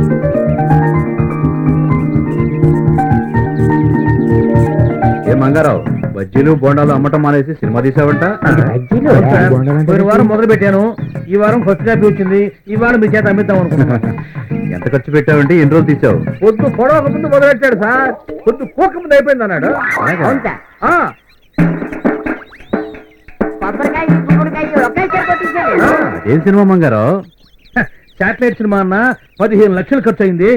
ఏ మంగారావు, బజ్జీలు బోండాలు అమ్మటం మానేసి సినిమా తీసావంట? పోయిన వారం మొదలు పెట్టాను, ఈ వారం ఫస్ట్ కాపీ వచ్చింది. ఈ వారం మీ చేత అమ్మిద్దాం అనుకున్నా. ఎంత ఖర్చు పెట్టావంటే ఎన్ని రోజులు తీసావు? పొద్దు పొడవక ముందు మొదలెట్టాడు సార్. పొద్దు కోక ముందు అయిపోయింది అన్నాడు. కొబ్బరికాయ గుమ్మడికాయ ఒకేసారి తీసాడు. అదేం సినిమా మంగారావు? శాటిలైట్ సినిమా అన్న 15 లక్షలు ఖర్చు అయింది.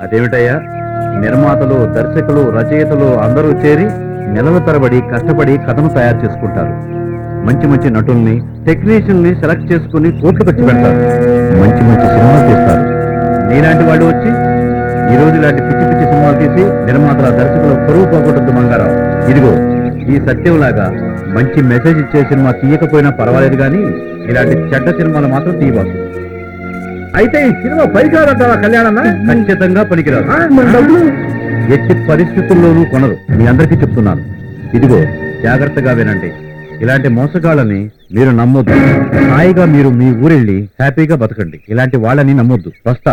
అదేమిటయ్యా, నిర్మాతలు, దర్శకులు, రచయితలు అందరూ చేరి నెలల తరబడి కష్టపడి కథను తయారు చేసుకుంటారు. మంచి మంచి నటుల్ని, టెక్నీషియన్ని సెలెక్ట్ చేసుకుని కోట్లు ఖర్చు పెడతారు. మంచి మంచి సినిమాలు తీస్తారు. నీలాంటి వాళ్ళు వచ్చి ఈ రోజు ఇలాంటి పిచ్చి పిచ్చి సినిమాలు తీసి నిర్మాతల, దర్శకులు పరువు పోగొట్టద్దు మంగారావు. ఇదిగో ఈ సత్యంలాగా మంచి మెసేజ్ ఇచ్చే సినిమా తీయకపోయినా పర్వాలేదు, కానీ ఇలాంటి చెడ్డ సినిమాలు మాత్రం తీయబాకు. అయితే ఈ సినిమా పనికిరాదంటావా కళ్యాణన్న? ఖచ్చితంగా పనికిరాదు. ఎట్టి పరిస్థితుల్లోనూ కొనరు, మీ అందరికీ చెప్తున్నాను. ఇదిగో జాగ్రత్తగా వినండి. ఇలాంటి మోసగాళ్ళని మీరు నమ్మొద్దు. హాయిగా మీరు మీ ఊరెళ్ళి హ్యాపీగా బతకండి. ఇలాంటి వాళ్ళని నమ్మొద్దు. వస్తా.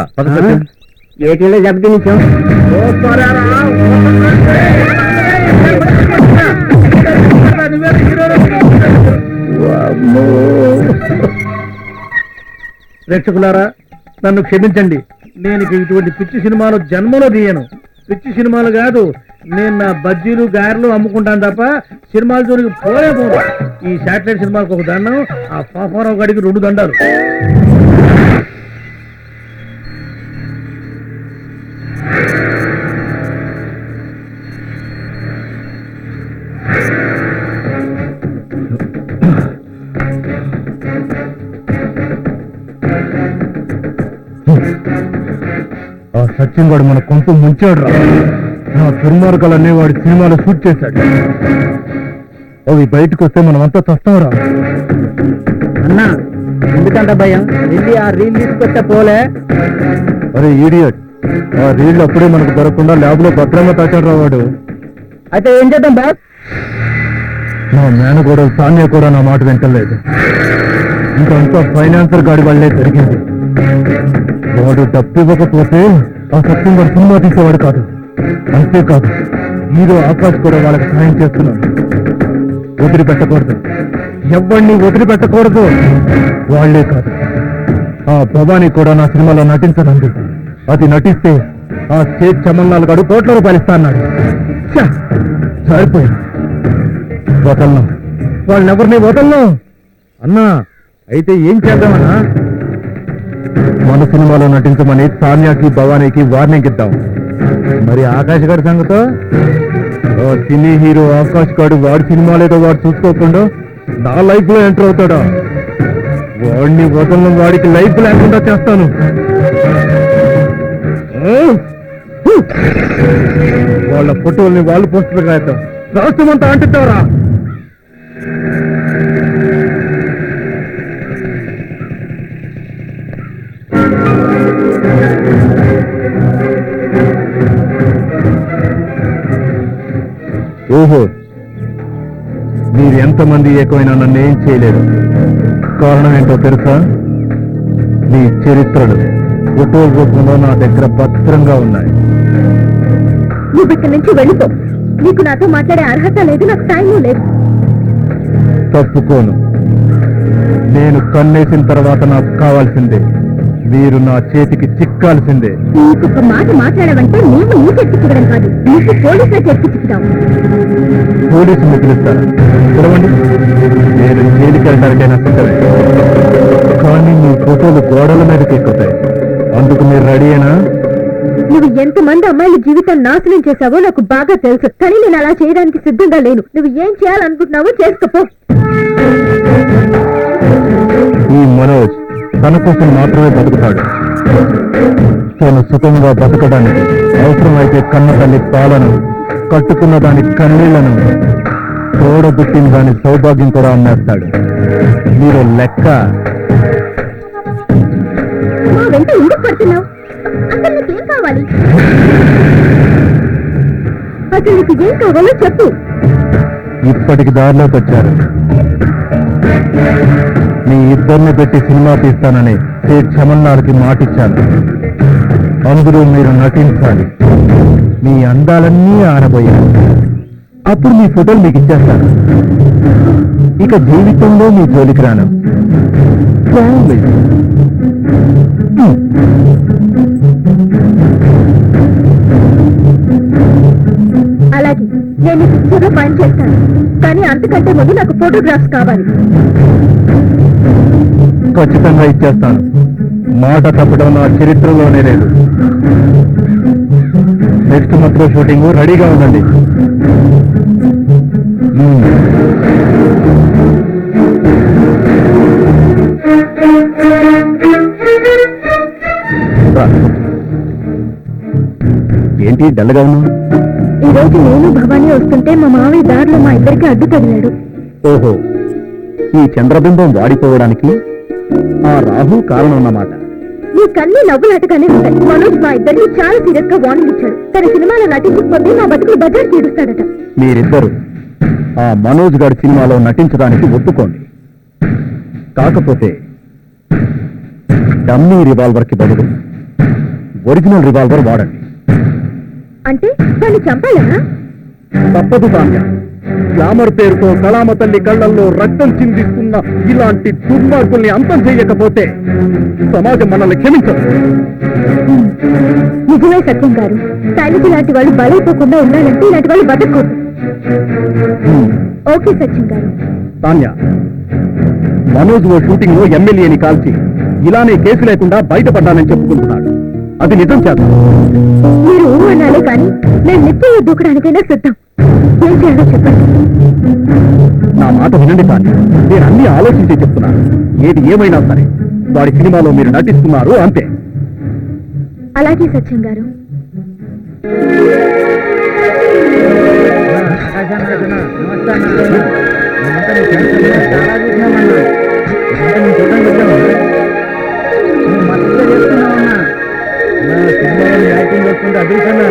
ఏటీలో జబ్బు నిత్యం ప్రేక్షకులారా, నన్ను క్షమించండి. నేను ఇటువంటి పిచ్చి సినిమాలు జన్మలో తీయను. పిచ్చి సినిమాలు కాదు, నేను నా బజ్జీలు, గారెలు అమ్ముకుంటాను తప్ప సినిమాల జోలికి పోలే పోను. ఈ శాటిలైట్ సినిమాలకు ఒక దండం, ఆ పాపారావు గారికి 2 దండాలు. సత్యం గడు మన కొంత ముంచాడు రా. నా దుర్మార్గాలన్నీ వాడి సినిమాలో షూట్ చేశాడు. అవి బయటకు వస్తే మనమంతా చస్తాంరా. అన్నా ఎందుకంత భయం? వెళ్ళి ఆ రీల్ తీసుకొస్తే పోలే. అరే ఈడియట్, ఆ రీళ్ళు అప్పుడే మనకు దొరకకుండా ల్యాబ్ లో భద్రంగా తాచాడు రా వాడు. అయితే ఏం చేద్దాం బాస్? నా మేనగోడ సాన్య కూడా నా మాట వింటలేదు. ఇంకంతా ఫైనాన్సర్ గాడి వాళ్ళే జరిగింది. వాడు డబ్బు ఇవ్వకపోతే ఆ సత్యం వాడు సినిమా తీసేవాడు కాదు. అంతేకాదు, హీరో ఆకాష్ కూడా వాళ్ళకి సహాయం చేస్తున్నాడు. వదిలిపెట్టకూడదు, ఎవరిని వదిలిపెట్టకూడదు. వాళ్లే కాదు, ఆ భవానీ కూడా నా సినిమాలో నటించనంది. అది నటిస్తే ఆ స్టేట్ చమన్నాలు గడు కోట్ల రూపాయలు ఇస్తా అన్నాడు. సరిపోయింది, వదలను, వాళ్ళెవరిని వదలను. అన్నా అయితే ఏం చేద్దామన్నా? మన సినిమాలో నటించమని సాన్యాకి భవానీకి వార్నింగ్ ఇద్దాం. మరి ఆకాష్ గారి సంగతో? ఓ సినీ హీరో ఆకాష్ గారు వాడి సినిమాలేదో వాడు చూసుకోకుండా నా లైఫ్ లో ఎంటర్ అవుతాడా? వాడిని వదలను, వాడికి లైఫ్ లేకుండా చేస్తాను. వాళ్ళ ఫోటోల్ని వాళ్ళు పోస్టులు రాద్దాం, రాష్ట్రమంతా అంటుతారా? ఓహో, మీరు ఎంతమంది ఏకమైనా నన్ను ఏం చేయలేరు. కారణం ఏంటో తెలుసా? మీ చరిత్రలు ఫోటో రూపంలో నా దగ్గర భద్రంగా ఉన్నాయి. నువ్వు ఇక్కడి నుంచి వెళ్ళిపో. నీకు నాతో మాట్లాడే అర్హత లేదు, నాకు టైం లేదు. తప్పుకోను. నేను కన్నేసిన తర్వాత నాకు కావాల్సిందే, మీరు నా చేతికి చిక్కాల్సిందే. నీకొక మాట మాట్లాడవంటే నీవు నీ చేతికి చిక్కడం కాదు, నీకు పోలీసుల చేతికి చిక్కుతావు. పోలీసులు పిలుస్తారా? పిలవండి, నేను జైలుకి వెళ్ళడానికైనా సిద్ధమే. కానీ మీ ఫోటోలు గోడల మీదకి ఎక్కుతాయి, అందుకు మీరు రెడీయేనా? నువ్వు ఎంతమంది అమ్మాయిల జీవితం నాశనం చేశావో నాకు బాగా తెలుసు, కానీ నేను అలా చేయడానికి సిద్ధంగా లేను. నువ్వు ఏం చేయాలనుకుంటున్నావో చేసుకోపో. ఈ మనోజ్ తన కోసం మాత్రమే బతుకుతాడు. తను సుఖంగా బతకడానికి అవసరమైతే కన్న తల్లి పాలను, కట్టుకున్న దాని కన్నీళ్లను, తోడబుట్టిన దాని సౌభాగ్యం కూడా అమ్మేస్తాడు. మీరు లెక్క. మా వెంట ఎందుకు పడుతున్నావు? అసలు నీకేం కావాలి? అసలు నీకు ఏం కావాలో చెప్పు. ఇప్పటికి దారిలోకి వచ్చారు. మీ ఇద్దరిని పెట్టి సినిమా తీస్తానని సేట్ చమన్నార్కి మాటిచ్చాను. అందులో మీరు నటించాలి. మీ అందాలన్నీ ఆనబోయారు. అప్పుడు మీ ఫోటోలు మీకు ఇచ్చేస్తాను. ఇక జీవితంలో మీ జోలికి రాను. Promise. అలాగే నేను ఈ పిక్చర్లో పని చేస్తాను, కానీ అంతకంటే ముందు నాకు ఫోటోగ్రాఫ్స్ కావాలి. ఖచ్చితంగా ఇచ్చేస్తాను. మాట తప్పడం నా చరిత్రలోనే లేదు. నెక్స్ట్ మంత్ లో షూటింగ్ రెడీగా ఉండండి. ఏంటి డల్గా ఉన్నావు? ఈ రోజు నేను భవానీ వస్తుంటే మా మావయ్య దారిలో మా ఇద్దరికి అడ్డు తగిలాడు. ఓహో, ఈ చంద్రబింబం వాడిపోవడానికి ఆ రాహు కారణం అన్నమాట. నీకన్నీ నవ్వులాటగానే ఉంటాయి. మనోజ్ మా ఇద్దరికి చాలా సీరియస్ గా వార్నింగ్ ఇచ్చాడు. తన సినిమాలో నటించకపోతే మా బతుకులు బజార్ తీరుస్తాడట. మీరిద్దరు ఆ మనోజ్ గారి సినిమాలో నటించడానికి ఒప్పుకోండి. కాకపోతే డమ్మీ రివాల్వర్ కి బదులు ఒరిజినల్ రివాల్వర్ వాడండి. అంటే వాడిని చంపాలనా? తప్పదు సామ్య. గ్లామర్ పేరుతో కళామ తల్లి కళ్ళల్లో రక్తం చిందిస్తున్న ఇలాంటి దుర్మార్గుల్ని అంతం చేయకపోతే సమాజం మనల్ని క్షమించదు. నిజమే సత్యం గారు. తల్లికి ఇలాంటి వాళ్ళు బలైపోకుండా ఉండాలంటే ఇలాంటి వాళ్ళు బతకూడదు. ఓకే సత్యం గారు. సామ్య, మనోజ్ ఓ షూటింగ్ లో ఎమ్మెల్యేని కాల్చి ఇలానే కేసు లేకుండా బయటపడ్డానని చెప్పుకుంటున్నాడు. అది నిజం చేద్దాం. మీరు ఊరు అనాలే కానీ నేను నిత్యం దూకడానికైనా సిద్ధం. ఏం చేయాలో చెప్పండి. నా మాట వినండి సామ్య, నేను అన్ని ఆలోచించి చెప్తున్నాను. ఏది ఏమైనా సరే వాడి సినిమాలో మీరు నటిస్తున్నారు అంతే. అలాగే సత్యం గారు. యాక్టింగ్ వస్తుంటే అది కన్నా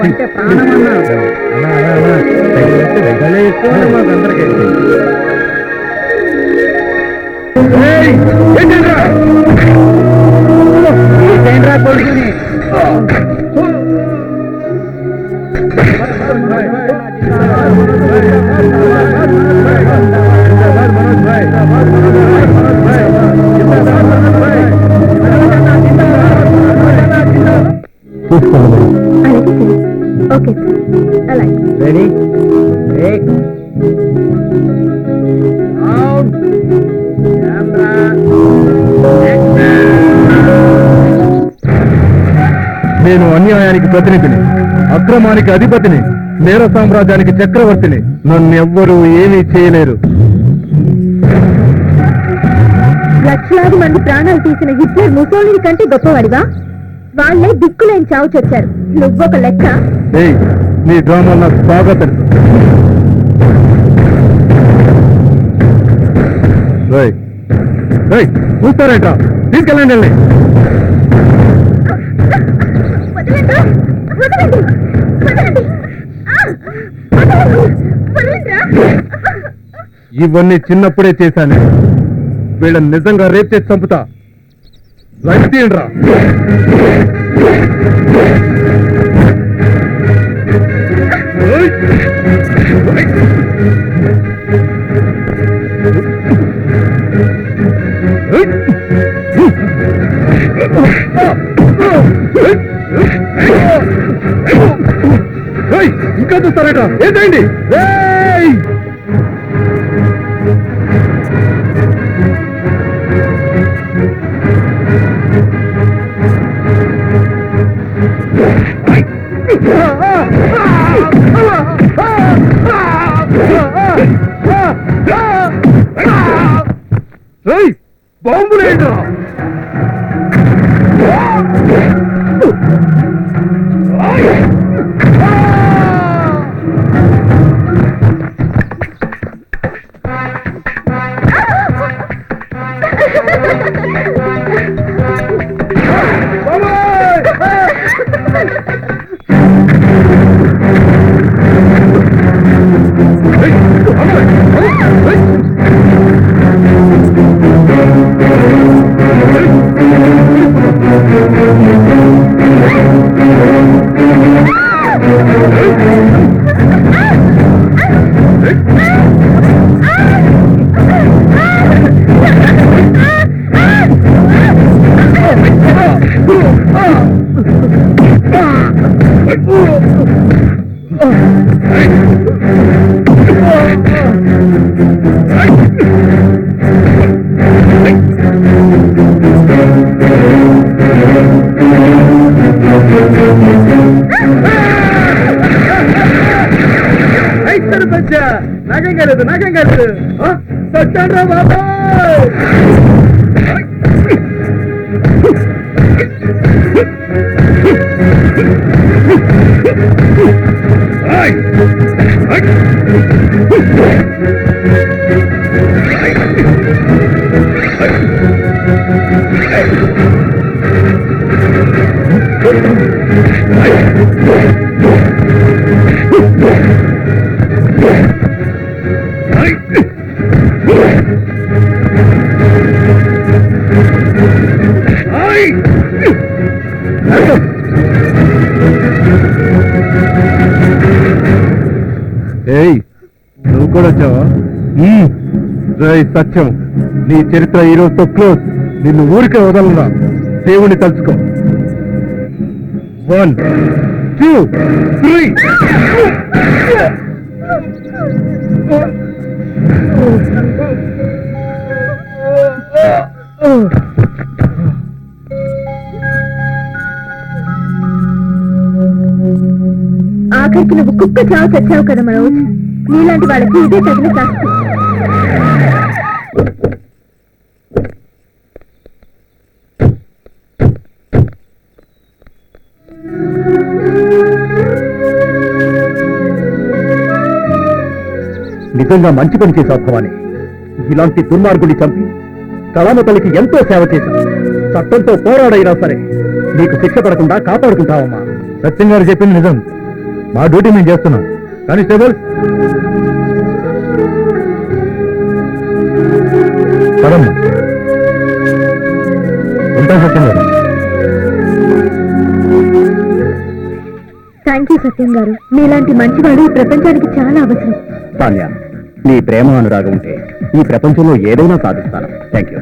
అంటే ప్రాణం అన్నా మాకు అందరికీ ఏంట్రా కొడుకుని అలాగే సార్. ఓకే సార్, అలాగే. రెడీ నేను అన్యాయానికి ప్రతినిధిని, అక్రమానికి అధిపతిని, నేర సామ్రాజ్యానికి చక్రవర్తిని. నన్ను ఎవ్వరూ ఏమీ చేయలేరు. లక్షలాది మంది ప్రాణాలు తీసిన హిట్లర్ ముసోలిని కంటే గొప్పవాడివా? వాళ్ళే దిక్కులేని చావు చచ్చారు, నువ్వొక లెక్క. ఏయ్, నీ డ్రామా నాకు బాగా తెలుసు. చూస్తారేంట్రా? తీసుకెళ్ళండి వెళ్ళి. వదలండి, వదలండి, వదలండి. వదలండిరా. ఇవన్నీ చిన్నప్పుడే చేశాను. వీళ్ళని నిజంగా రేప్ చేసి చంపుతా. రైట్ తీయండిరా. ఇంకా చూస్తారట? ఏంటండి? బాంబులేంట్రా? నాకేం కాలేదు. సత్యంరా బాబా. ఏయ్, నువ్వు కూడా వచ్చావా? జై సత్యం, నీ చరిత్ర ఈ రోజుతో క్లోజ్. నిన్ను ఊరికే వదలరా. దేవుణ్ణి తలుచుకో. 1 2 3. ఆఖరికి నువ్వు కుక్క చావు చచ్చావు కదా మనోజ్. నీలాంటి వాళ్ళకి ఇదే తగిన శాస్త్రం. నిజంగా మంచి పని చేశావు భవాని. ఇలాంటి దుర్మార్గుని చంపి కళామ తల్లికి ఎంతో సేవ చేశావు. చట్టంతో పోరాడైనా సరే నీకు శిక్ష పడకుండా కాపాడుకుంటావమ్మా. సత్యం గారు చెప్పింది నిజం. మా డ్యూటీ మేము చేస్తున్నాం. కానిస్టేబుల్ పదమ్మా. ఉంటా సత్యం గారు. థ్యాంక్ యూ సత్యం గారు. మీలాంటి మంచివాడు ఈ ప్రపంచానికి చాలా అవసరం. తాన్య, నీ ప్రేమ అనురాగం ఉంటే ఈ ప్రపంచంలో ఏదైనా సాధిస్తాను. Thank you.